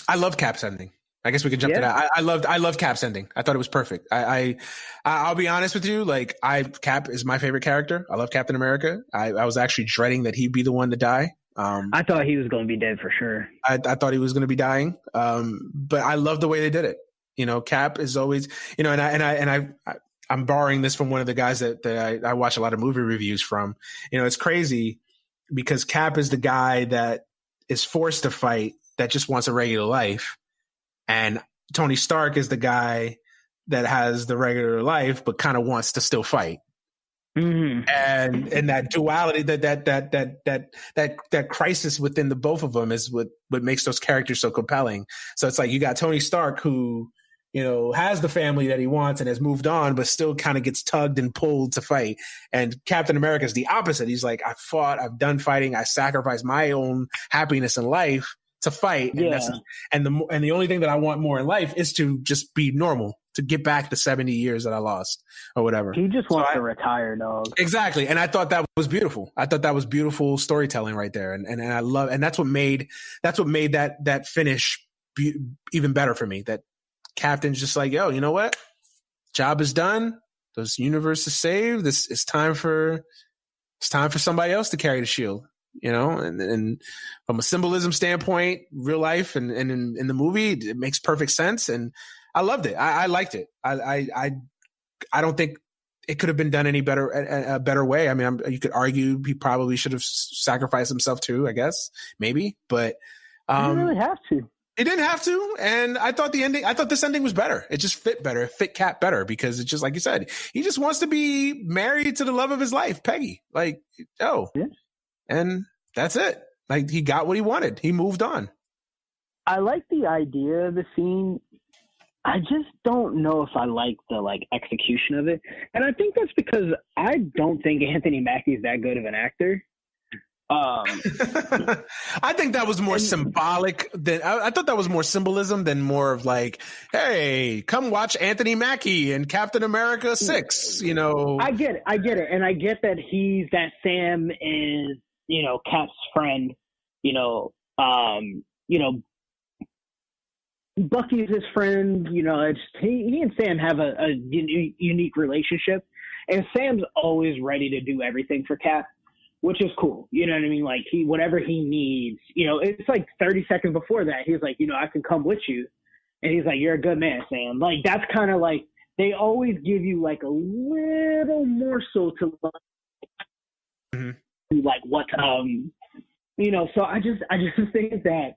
A: I love Cap's ending. I guess we could jump to that. I love Cap's ending. I thought it was perfect. I'll be honest with you. Like, Cap is my favorite character. I love Captain America. I was actually dreading that he'd be the one to die.
B: I thought he was going to be dead for sure.
A: I thought he was going to be dying. But I love the way they did it. Cap is always, I'm borrowing this from one of the guys that I watch a lot of movie reviews from. It's crazy because Cap is the guy that is forced to fight, that just wants a regular life. And Tony Stark is the guy that has the regular life, but kind of wants to still fight.
B: Mm-hmm.
A: And that duality, that crisis within the both of them is what makes those characters so compelling. So it's like you got Tony Stark who, has the family that he wants and has moved on, but still kind of gets tugged and pulled to fight. And Captain America is the opposite. He's like, I've done fighting. I sacrificed my own happiness in life to fight.
B: Yeah.
A: And the only thing that I want more in life is to just be normal, to get back the 70 years that I lost or whatever.
B: He just wants to retire, dog.
A: Exactly. And I thought that was beautiful. I thought that was beautiful storytelling right there. And I love, and that's what made that finish even better for me. That Captain's just like, yo, you know what? Job is done. This universe is saved. It's time for somebody else to carry the shield. And from a symbolism standpoint, real life and in the movie, it makes perfect sense. And I loved it. I liked it. I don't think it could have been done any better, a better way. I mean, you could argue he probably should have sacrificed himself too, I guess, maybe, but
B: he didn't really have to.
A: He didn't have to. And I thought this ending was better. It just fit better. It fit Cap better because it's just like you said, he just wants to be married to the love of his life, Peggy. Like, yeah. And that's it. Like, he got what he wanted. He moved on.
B: I like the idea of the scene. I just don't know if I like the execution of it. And I think that's because I don't think Anthony Mackie is that good of an actor.
A: I think that was more symbolic than I thought that was more symbolism than more of like, hey, come watch Anthony Mackie and Captain America 6,
B: I get it. And I get that Sam is, Cap's friend, Bucky's his friend, he and Sam have a unique relationship, and Sam's always ready to do everything for Cap, which is cool. You know what I mean? Like, whatever he needs, it's like 30 seconds before that, he's like, I can come with you. And he's like, you're a good man, Sam. Like, that's kind of like, they always give you like a little morsel to like what, so I just think that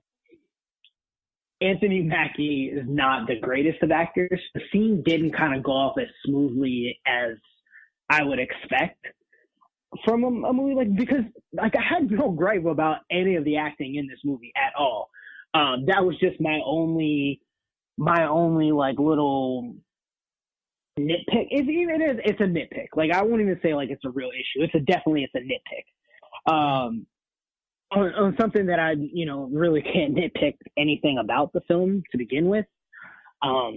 B: Anthony Mackie is not the greatest of actors. The scene didn't kind of go off as smoothly as I would expect from a movie because I had no gripe about any of the acting in this movie at all. That was just my only like little nitpick. It's a nitpick. Like, I won't even say like it's a real issue. It's a nitpick. On something that I, really can't nitpick anything about the film to begin with. But,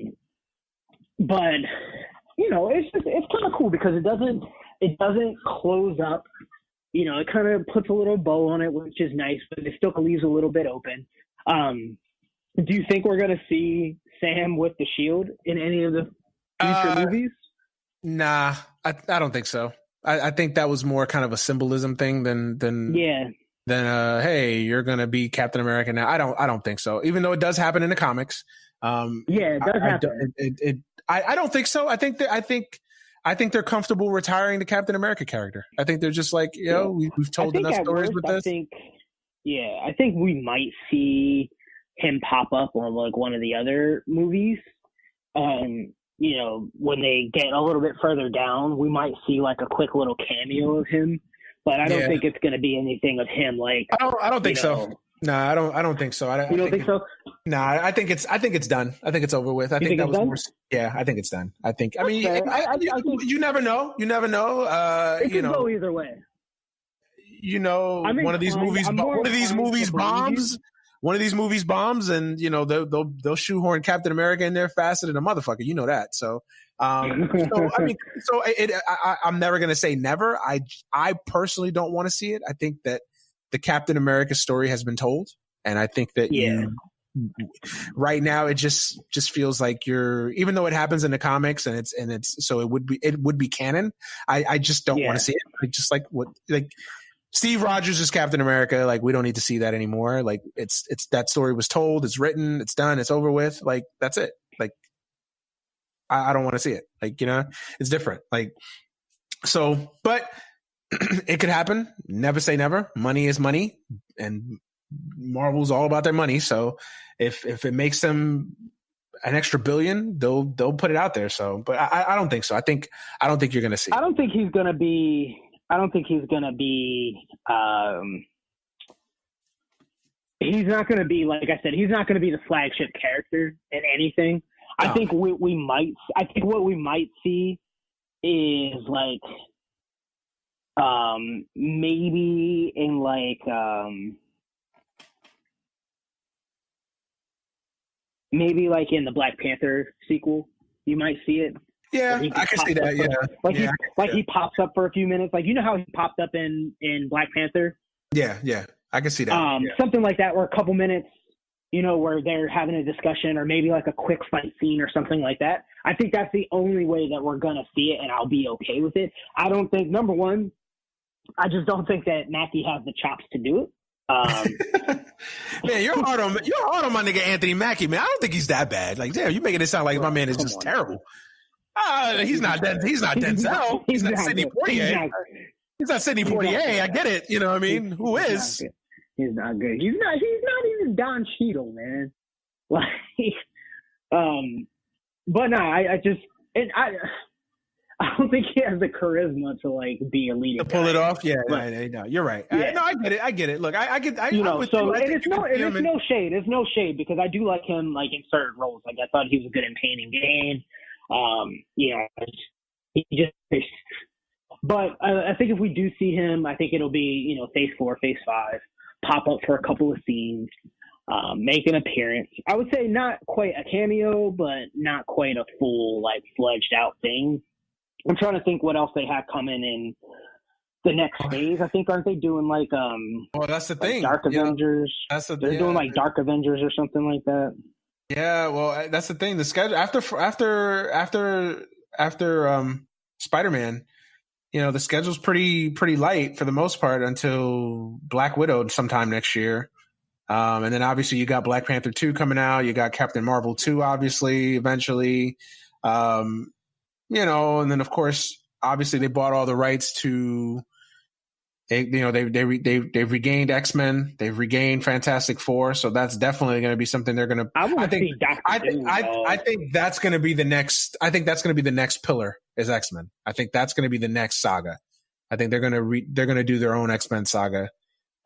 B: it's kind of cool because it doesn't close up. It kind of puts a little bow on it, which is nice, but it still leaves a little bit open. Do you think we're going to see Sam with the shield in any of the future movies?
A: Nah, I don't think so. I think that was more kind of a symbolism thing than hey, you're gonna be Captain America now. I don't think so. Even though it does happen in the comics,
C: Yeah, it does happen.
A: I don't think so. I think they're comfortable retiring the Captain America character. I think they're just like, we've told enough stories with this.
C: I think we might see him pop up on like one of the other movies. When they get a little bit further down, we might see like a quick little cameo of him. But I don't think it's going to be anything of him. Like
A: I don't think so. No, I don't think so.
C: You don't think so?
A: No, I think it's done. I think it's over with. I think that was done? More. Yeah, I think it's done. I think. I mean, I think you never know. You never know.
C: It could go either way.
A: One of these movies bombs. One of these movies bombs, and they'll shoehorn Captain America in there faster than a motherfucker. You know that. So, I'm never gonna say never. I personally don't want to see it. I think that the Captain America story has been told, and I think that right now it just feels like even though it happens in the comics and it's so it would be canon. I just don't want to see it. Just like Steve Rogers is Captain America. Like, we don't need to see that anymore. Like, it's that story was told, it's written, it's done, it's over with. Like, that's it. Like, I don't want to see it. Like, it's different. Like, so, but it could happen. Never say never. Money is money, and Marvel's all about their money. So, if it makes them an extra $1 billion, they'll put it out there. So, but I don't think so. I don't think you're going to see.
C: I don't think he's going to be. He's not going to be, like I said, he's not going to be the flagship character in anything. No. I think what we might see is like, maybe in like, maybe like in the Black Panther sequel, you might see it.
A: Yeah, I can see that.
C: He pops up for a few minutes. Like, how he popped up in Black Panther?
A: Yeah, I can see that.
C: Something like that, or a couple minutes, where they're having a discussion, or maybe like a quick fight scene or something like that. I think that's the only way that we're gonna see it, and I'll be okay with it. I don't think, number one, I just don't think that Mackie has the chops to do it.
A: Man, you're hard on my nigga Anthony Mackie, man. I don't think he's that bad. Like, damn, you making it sound like my man is just terrible. He's not Denzel. He's not Sidney Poitier. He's not Sidney Poitier. I get it. You know what I mean? Who is?
C: He's not good. He's not even Don Cheadle, man. Like, but no, I don't think he has the charisma to like be a leader.
A: To pull it off, yeah. No, you're right.
C: Yeah.
A: I get it. Look, I get.
C: It's no shade. It's no shade because I do like him like in certain roles. Like, I thought he was good in Pain and Gain. But I think if we do see him, I think it'll be, phase 4, phase 5, pop up for a couple of scenes, make an appearance. I would say not quite a cameo, but not quite a full, like, fledged out thing. I'm trying to think what else they have coming in the next phase. I think, aren't they doing like,
A: well, that's the thing.
C: Dark Avengers. They're doing like Dark Avengers or something like that.
A: Yeah, well, that's the thing. The schedule after Spider-Man, the schedule's pretty light for the most part until Black Widow sometime next year. And then obviously you got Black Panther 2 coming out. You got Captain Marvel 2, obviously, eventually. And then of course, obviously they bought all the rights to. They've regained X-Men. They've regained Fantastic Four. So that's definitely going to be something they're going to.
C: I
A: think that's going to be the next. I think that's going to be the next pillar is X-Men. I think that's going to be the next saga. I think they're going to do their own X-Men saga.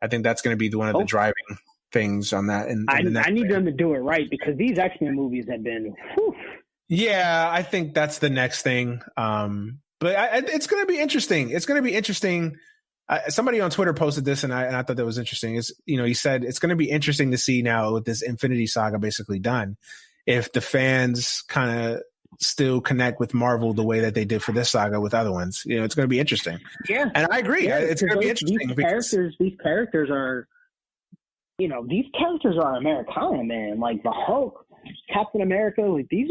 A: I think that's going to be one of the driving things on that.
C: I need them to do it right because these X-Men movies have been. Whew.
A: Yeah, I think that's the next thing. But it's going to be interesting. It's going to be interesting. Somebody on Twitter posted this, and I thought that was interesting. He said it's going to be interesting to see now with this Infinity Saga basically done, if the fans kind of still connect with Marvel the way that they did for this saga with other ones. It's going to be interesting.
C: Yeah,
A: and I agree. Yeah, it's going to be interesting.
C: These characters are Americana, man. Like the Hulk, Captain America. Like these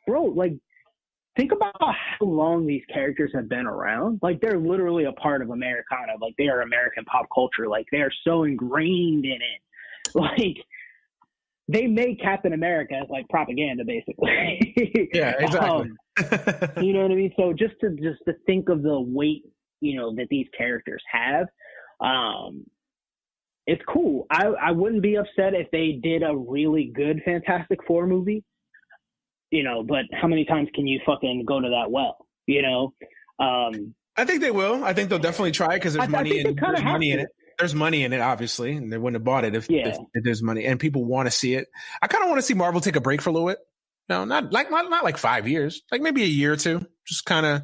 C: bro. Like, think about how long these characters have been around. Like, they're literally a part of Americana. Like, they are American pop culture. Like, they are so ingrained in it. Like,
B: they made Captain America as like propaganda, basically.
A: Yeah, exactly.
B: You know what I mean? So just to think of the weight, that these characters have, it's cool. I wouldn't be upset if they did a really good Fantastic Four movie, but how many times can you fucking go to that well,
A: I think they will. I think they'll definitely try because there's money in it. There's money in it, obviously, and they wouldn't have bought it if there's money and people want to see it. I kind of want to see Marvel take a break for a little bit. Not like 5 years, like maybe a year or two. Just kind of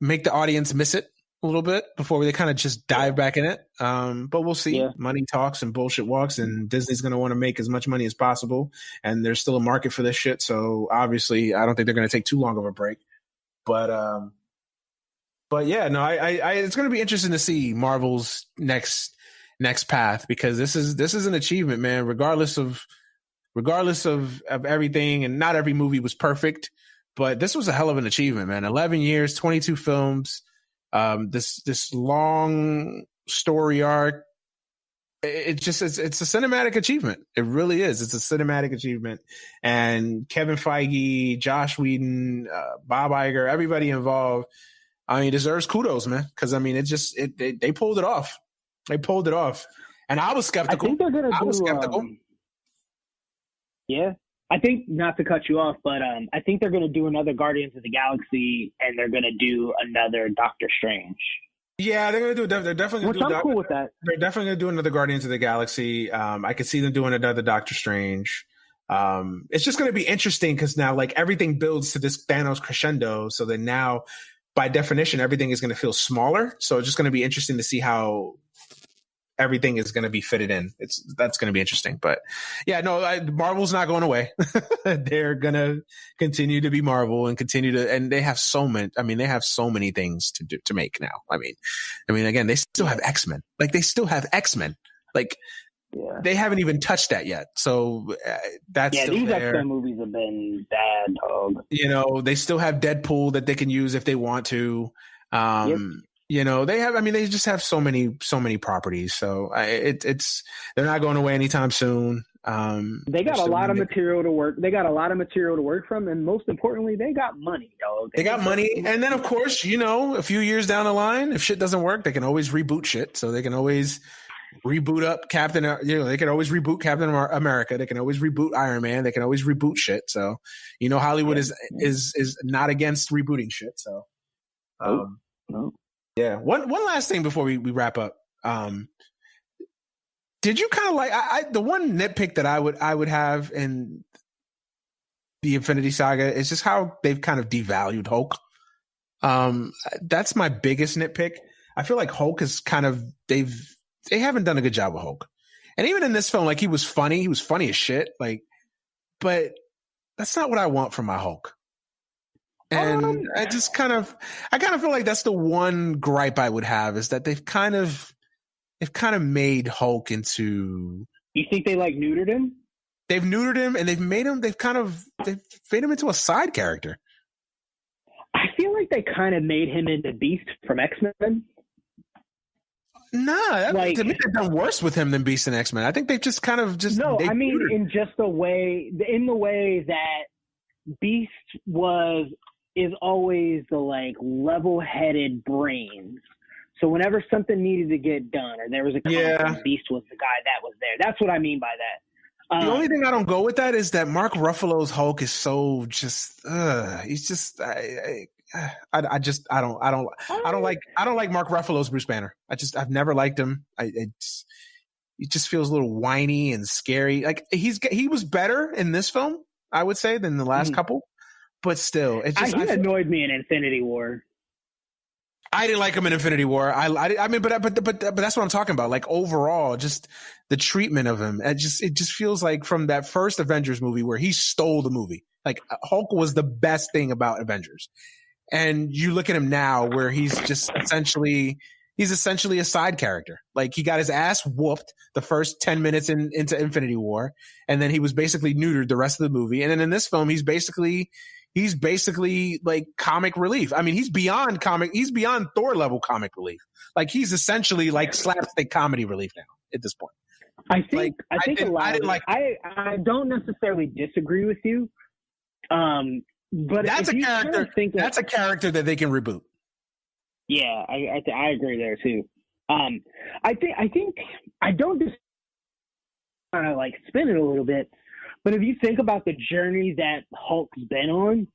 A: make the audience miss it a little bit before they kind of just dive back in it. But we'll see. Yeah. Money talks and bullshit walks, and Disney's going to want to make as much money as possible. And there's still a market for this shit. So obviously, I don't think they're going to take too long of a break. But yeah, no, I it's going to be interesting to see Marvel's next path, because this is an achievement, man. Regardless of everything, and not every movie was perfect, but this was a hell of an achievement, man. 11 years, 22 films, this long story arc. It's a cinematic achievement. It really is. It's a cinematic achievement. And Kevin Feige, Josh Whedon, Bob Iger, everybody involved, I mean, deserves kudos, man. Because I mean, they pulled it off. They pulled it off, and I was skeptical.
B: I think they're gonna do skeptical. Yeah, I think, not to cut you off, but I think they're gonna do another Guardians of the Galaxy, and they're gonna do another Doctor Strange.
A: Yeah, they're gonna do. They're definitely gonna do.
B: I'm cool with that.
A: They're definitely gonna do another Guardians of the Galaxy. I could see them doing another Doctor Strange. It's just gonna be interesting because now, like, everything builds to this Thanos crescendo. So then now, by definition, everything is going to feel smaller. So it's just going to be interesting to see how everything is going to be fitted in. That's going to be interesting. But yeah, no, Marvel's not going away. They're going to continue to be Marvel and continue to, and they have so many. I mean, they have so many things to make now. I mean, again, they still have X-Men. Like, they still have X-Men. Like, yeah. They haven't even touched that yet. So that's still
B: these
A: there.
B: X-Men movies have been bad, dog.
A: They still have Deadpool that they can use if they want to. They have. I mean, they just have so many properties. So they're not going away anytime soon.
B: They got a lot of material to work. They got a lot of material to work from, and most importantly, they got money, dog.
A: They got money, and then of course, a few years down the line, if shit doesn't work, they can always reboot shit. So they can always reboot up Captain. They can always reboot Captain America. They can always reboot Iron Man. They can always reboot shit. So Hollywood is not against rebooting shit. So,
B: no.
A: Yeah. One last thing before we wrap up. Did you kind of like the one nitpick that I would have in the Infinity Saga is just how they've kind of devalued Hulk. That's my biggest nitpick. I feel like Hulk is kind of they haven't done a good job with Hulk. And even in this film, like, he was funny as shit. Like, but that's not what I want from my Hulk. And I kind of feel like that's the one gripe I would have, is that they've kind of made Hulk into.
B: You think they neutered him?
A: They've neutered him, and they've made him into a side character.
B: I feel like they kind of made him into Beast from X-Men.
A: Nah, to me, they've done worse with him than Beast and X-Men. I think they've just kind of just.
B: No, I mean, in the way that Beast is always the level-headed brains. So whenever something needed to get done, or there was a conflict, Beast was the guy that was there. That's what I mean by that.
A: The only thing I don't go with that is that Mark Ruffalo's Hulk is so just. He's just. I don't like Mark Ruffalo's Bruce Banner. I've never liked him. He just feels a little whiny and scary. Like, he was better in this film, I would say, than the last couple, but still, he
B: annoyed me in Infinity War.
A: I didn't like him in Infinity War. I mean, but that's what I'm talking about. Like, overall, just the treatment of him. It just feels like from that first Avengers movie where he stole the movie. Like, Hulk was the best thing about Avengers. And you look at him now where he's essentially a side character. Like, he got his ass whooped the first 10 minutes into Infinity War, and then he was basically neutered the rest of the movie. And then in this film, he's basically like comic relief. I mean, he's beyond Thor level comic relief. Like, he's essentially like slapstick comedy relief now at this point.
C: I think I don't necessarily disagree with you. But
A: that's a character. That's a character that they can reboot.
C: Yeah, I agree there too. I think I don't just kind of like spin it a little bit, but if you think about the journey that Hulk's been on,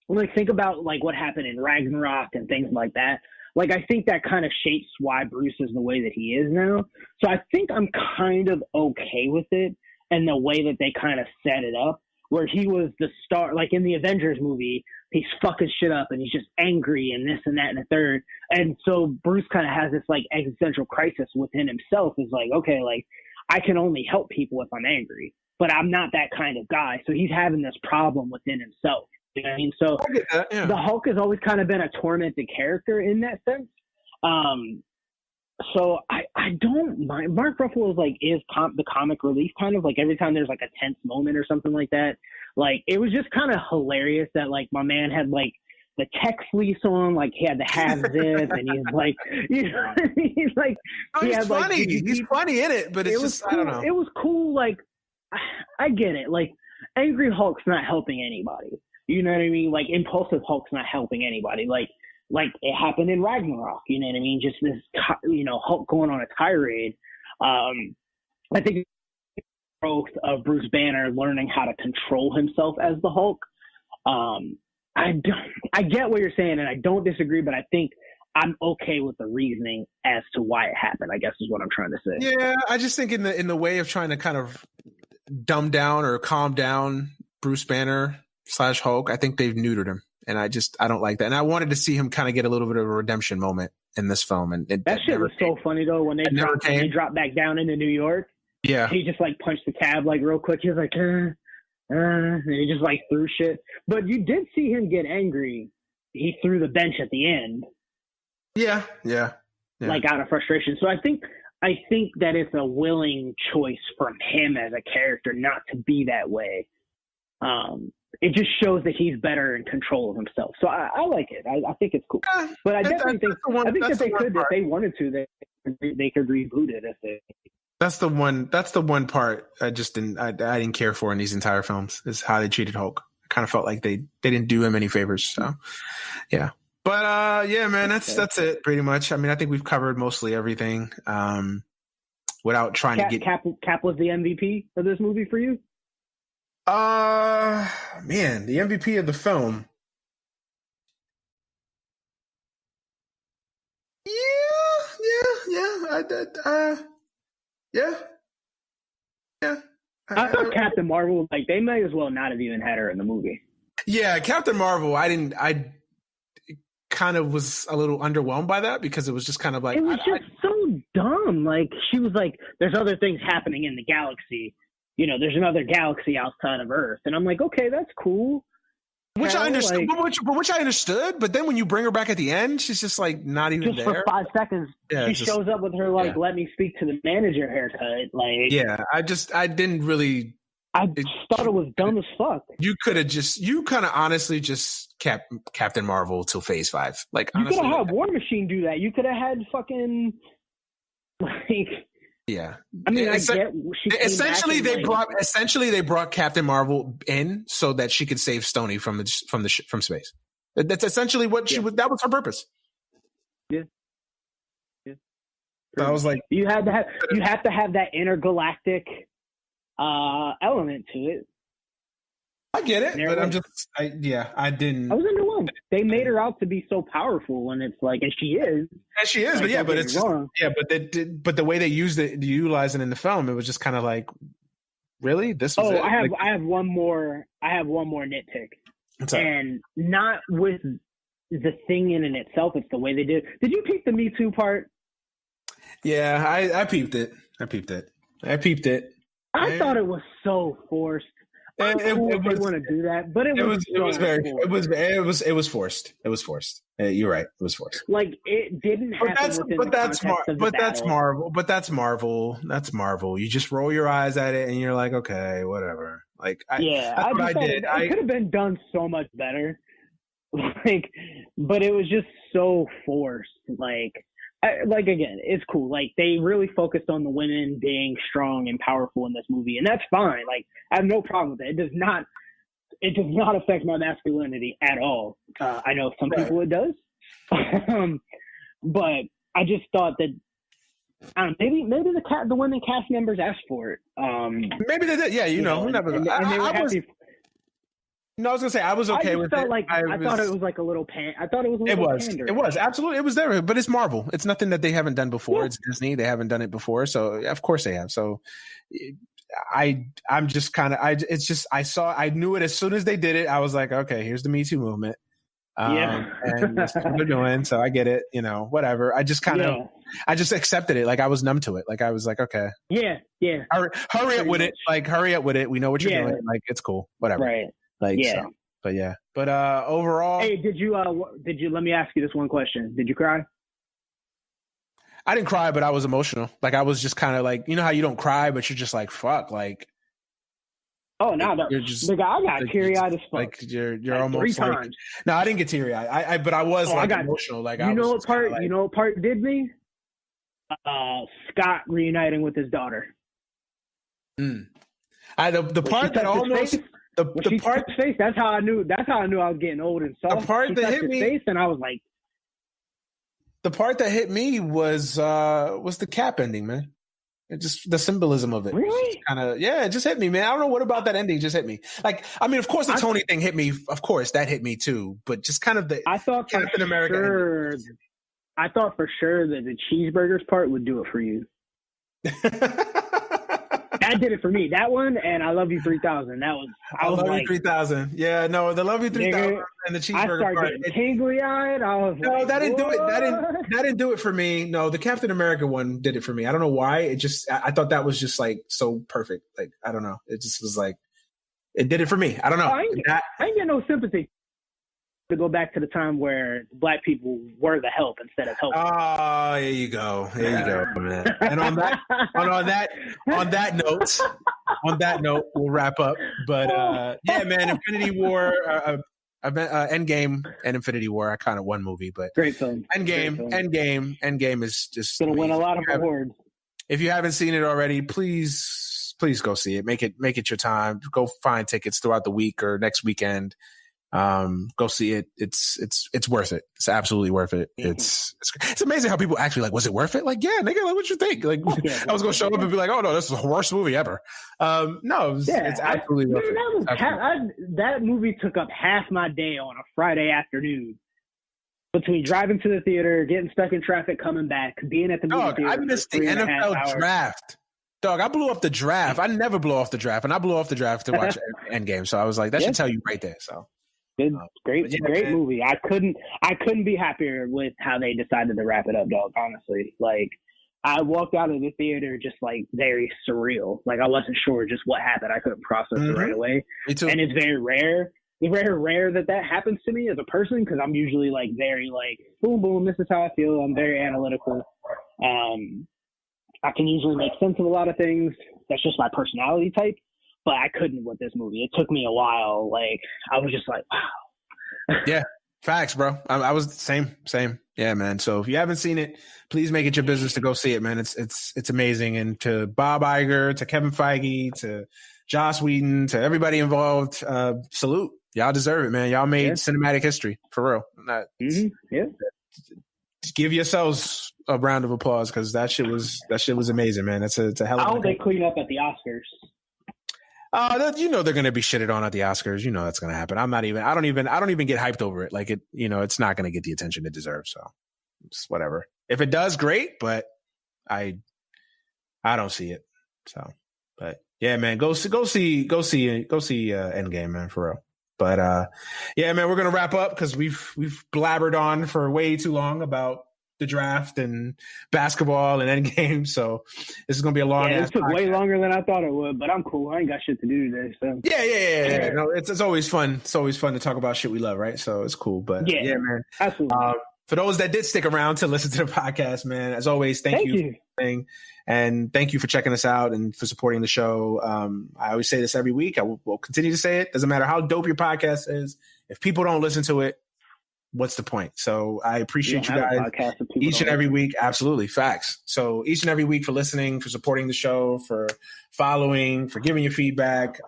C: like think about like what happened in Ragnarok and things like that. Like I think that kind of shapes why Bruce is the way that he is now. So I think I'm kind of okay with it and the way that they kind of set it up, where he was the star, like in the Avengers movie, he's fucking shit up and he's just angry and this and that and the third. And so Bruce kind of has this like existential crisis within himself. Is like, okay, like I can only help people if I'm angry, but I'm not that kind of guy. So he's having this problem within himself. You know what I mean? So
A: I get that, yeah.
C: The Hulk has always kind of been a tormented character in that sense. So I don't mind. Mark Ruffalo is the comic relief kind of, like every time there's like a tense moment or something like that. Like it was just kind of hilarious that like my man had like the tech fleece on, like he had the half zip and he's like, you know, he's like,
A: he's funny. Like, he's funny in it, but it's just,
C: cool.
A: I don't know.
C: It was cool. Like I get it. Like Angry Hulk's not helping anybody. You know what I mean? Like impulsive Hulk's not helping anybody. Like it happened in Ragnarok. You know what I mean? Just this, you know, Hulk going on a tirade. I think growth of Bruce Banner learning how to control himself as the Hulk. I get what you're saying, and I don't disagree, but I think I'm okay with the reasoning as to why it happened, I guess is what I'm trying to say.
A: Yeah, I just think in the way of trying to kind of dumb down or calm down Bruce Banner / Hulk, I think they've neutered him. And I don't like that. And I wanted to see him kind of get a little bit of a redemption moment in this film. And
C: that shit was so funny though when they dropped back down into New York.
A: Yeah.
C: He just like punched the cab like real quick. He was like, and he just like threw shit. But you did see him get angry. He threw the bench at the end.
A: Yeah.
C: Like out of frustration. So I think that it's a willing choice from him as a character not to be that way. It just shows that he's better in control of himself. So I like it. I think it's cool. But I definitely think if they wanted to, they could reboot it if they.
A: That's the one part I didn't care for in these entire films is how they treated Hulk. I kind of felt like they didn't do him any favors. So yeah. But yeah, man, that's it pretty much. I mean, I think we've covered mostly everything. Without trying to get
C: Cap was the MVP of this movie for you?
A: Man, the MVP of the film. Yeah.
C: I thought Captain Marvel, like they may as well not have even had her in the movie.
A: Yeah, Captain Marvel, I kind of was a little underwhelmed by that because it was just kind of like
C: it was so dumb. Like she was like, "There's other things happening in the galaxy. You know, there's another galaxy outside of Earth," and I'm like, "Okay, that's cool."
A: Which I understood, which I understood, but then when you bring her back at the end, she's just like not even
C: just
A: there.
C: For 5 seconds, she shows up with her like, "Let me speak to the manager" haircut. Like,
A: yeah, I didn't really.
C: I thought it was dumb as fuck.
A: You kind of honestly just kept Captain Marvel till Phase 5. Like
C: you could have had War Machine do that. You could have had fucking like.
A: Yeah,
C: I mean, I get.
A: Essentially, they brought Captain Marvel in so that she could save Stoney from space. That's essentially what she was. That was her purpose.
C: Yeah.
A: So I was like,
C: you have to have that intergalactic element to it.
A: I get it, but I didn't.
C: I was underwhelmed. They made her out to be so powerful, and it's like, and she is.
A: And she is, like, but it's wrong. But the way they utilized it in the film, it was just kind of like, really, this was it?
C: I have one more nitpick, and not with the thing in itself. It's the way they did. Did you peep the Me Too part?
A: Yeah, I peeped it. I
C: thought it was so forced. They want to do that, but it was forced.
A: You're right. It was forced.
C: Like it didn't happen. But
A: that's Marvel. That's Marvel. You just roll your eyes at it and you're like, okay, whatever. Like, I did.
C: It could have been done so much better. Like, but it was just so forced. Like,
B: again, it's cool. Like, they really focused on the women being strong and powerful in this movie, and that's fine. Like, I have no problem with it. It does not affect my masculinity at all. I know some people it does, but I just thought that, I don't know, maybe the women cast members asked for it.
A: Maybe they did. Yeah,
B: and they were happy.
A: No, I was gonna say I was okay with it.
B: I thought it was like a little I thought it was a little pander.
A: It was absolutely. It was there, but it's Marvel. It's nothing that they haven't done before. It's Disney. They haven't done it before, so of course they have. So I'm just kind of I knew it as soon as they did it. I was like, okay, here's the Me Too movement. And that's what they're doing. So I get it. Whatever. I just I just accepted it. Like, I was numb to it. Like, I was like, okay,
B: yeah.
A: Hurry up with it. Like, hurry up with it. We know what you're doing. Like, it's cool. Whatever.
B: Right.
A: Like, so, but overall,
B: hey, did you let me ask you this one question. Did you cry?
A: I didn't cry, but I was emotional. Like, I was just kind of like, how you don't cry, but you're just like, fuck, like,
B: oh, no, you're just, nigga, I got teary-eyed as fuck.
A: Like, you're like almost 3
B: times.
A: Like, no, I didn't get teary-eyed. But I was emotional. Like,
B: you know what part did me? Scott reuniting with his daughter.
A: The part that almost. The part
B: face, that's how I knew I was getting old and soft.
A: The part that hit me,
B: face, and I was like,
A: the part that hit me was the Cap ending, man. It just, the symbolism of it.
B: Really?
A: It just hit me, man. I don't know what about that ending just hit me. Like, I mean, of course the Tony thing hit me. Of course that hit me too. But just kind of
B: I thought
A: Captain America.
B: I thought for sure that the cheeseburgers part would do it for you. That did it for me. That one, and I Love You 3000. That was.
A: I Love You 3000. Yeah, no, the Love You 3000 and the cheeseburger
B: part. I started getting tingly-eyed.
A: That didn't do it. That didn't do it for me. No, the Captain America one did it for me. I don't know why. It just, I thought that was just like so perfect. Like, I don't know. It just was like, it did it for me. I don't know.
B: I ain't get no sympathy. To go back to the time where Black people were the help instead of helping.
A: Oh, there you go, man. And on that note, we'll wrap up. But man, Infinity War, Endgame, and Infinity War are kind of one movie, but
B: great film.
A: Endgame is just
B: gonna win a lot of awards.
A: If you haven't seen it already, please go see it. Make it your time. Go find tickets throughout the week or next weekend. Go see it. It's worth it. It's absolutely worth it. It's amazing how people actually like, was it worth it? Like, yeah, nigga, like, what you think? Like, I was gonna show up and be like, oh no, this is the worst movie ever. No, it's absolutely worth it.
B: That movie took up half my day on a Friday afternoon. Between driving to the theater, getting stuck in traffic, coming back, being at the movie theater.
A: I missed the NFL draft. Dog, I blew off the draft. I never blow off the draft, and I blew off the draft to watch Endgame. So I was like, that should tell you right there. So.
B: Great movie. I couldn't be happier with how they decided to wrap it up, dog. Honestly, like, I walked out of the theater just like very surreal. Like, I wasn't sure just what happened. I couldn't process it right away.
A: Me too.
B: And it's very rare. It's very rare that happens to me as a person, because I'm usually like very like boom boom. This is how I feel. I'm very analytical. I can usually make sense of a lot of things. That's just my personality type. But I couldn't with this movie. It took me a while. Like, I was just like, wow.
A: Yeah, facts, bro. I was the same. Yeah, man. So if you haven't seen it, please make it your business to go see it, man. It's amazing. And to Bob Iger, to Kevin Feige, to Joss Whedon, to everybody involved, salute. Y'all deserve it, man. Y'all made cinematic history, for real.
B: Yeah.
A: Give yourselves a round of applause, because that shit was amazing, man. It's a hell of a.
B: I hope they clean up at the Oscars.
A: They're going to be shitted on at the Oscars. You know that's going to happen. I don't even get hyped over it. Like, it's not going to get the attention it deserves. So it's whatever. If it does, great. But I don't see it. So, but yeah, man, go see Endgame, man, for real. But yeah, man, we're going to wrap up because we've blabbered on for way too long about the draft and basketball and Endgame. So this is going to be a long ass.
B: It took way longer than I thought it would, but I'm cool. I ain't got shit to do today. So
A: yeah. No, it's always fun. It's always fun to talk about shit we love, right? So it's cool. But yeah man,
B: absolutely.
A: For those that did stick around to listen to the podcast, man, as always, thank you. And thank you for checking us out and for supporting the show. I always say this every week. I will continue to say it. Doesn't matter how dope your podcast is. If people don't listen to it, what's the point? So I appreciate you
B: have
A: guys
B: a podcast with people
A: each and
B: don't
A: every week. Absolutely. Facts. So each and every week for listening, for supporting the show, for following, for giving your feedback.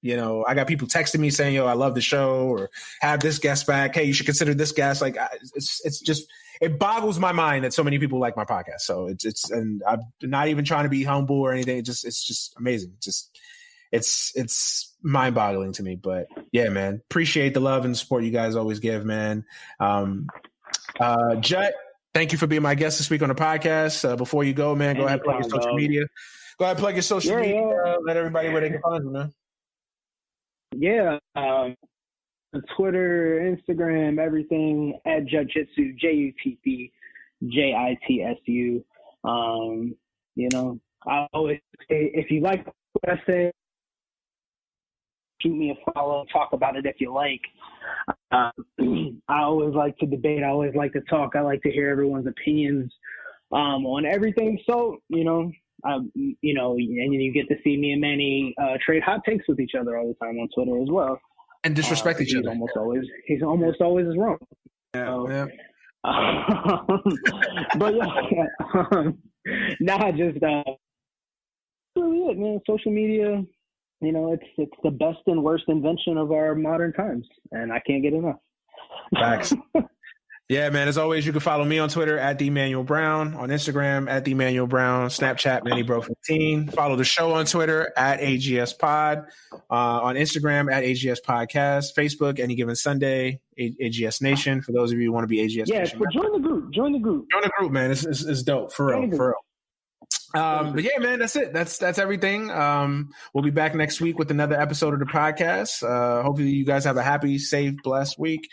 A: You know, I got people texting me saying, yo, I love the show, or have this guest back. Hey, you should consider this guest. Like, it's just, it boggles my mind that so many people like my podcast. So and I'm not even trying to be humble or anything. It's just amazing. It's mind boggling to me, but yeah, man, appreciate the love and support you guys always give, man. Jet, thank you for being my guest this week on the podcast. Before you go, man, go ahead and plug your social media. Go ahead and plug your social media. Let everybody where they can find you, man.
B: Yeah, Twitter, Instagram, everything at Jujitsu, JUTBJITSU. You know, I always say, if you like what I say, shoot me a follow, talk about it if you like. I always like to debate. I always like to talk. I like to hear everyone's opinions on everything. So, you know, and you get to see me and Manny trade hot takes with each other all the time on Twitter as well,
A: and disrespect each other.
B: He's almost always wrong.
A: Yeah.
B: So,
A: yeah.
B: But yeah, just really it, man. Social media, you know, it's the best and worst invention of our modern times, and I can't get enough.
A: Facts. Yeah, man. As always, you can follow me on Twitter at @DManuelBrown, on Instagram at @DManuelBrown, Snapchat MannyBro15. Follow the show on Twitter at AGS Pod, on Instagram at AGS Podcast, Facebook Any Given Sunday, AGS Nation. For those of you who want to be AGS Nation,
B: but join the group. Join the group, man.
A: It's dope for real. But yeah, man, that's it. That's everything. We'll be back next week with another episode of the podcast. Hopefully you guys have a happy, safe, blessed week.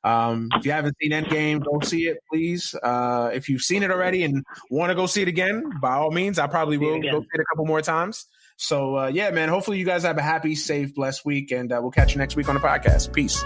A: If you haven't seen Endgame, go see it, please. If you've seen it already and want to go see it again, by all means, I probably will go see it a couple more times. So yeah, man, hopefully you guys have a happy, safe, blessed week, and we'll catch you next week on the podcast. Peace.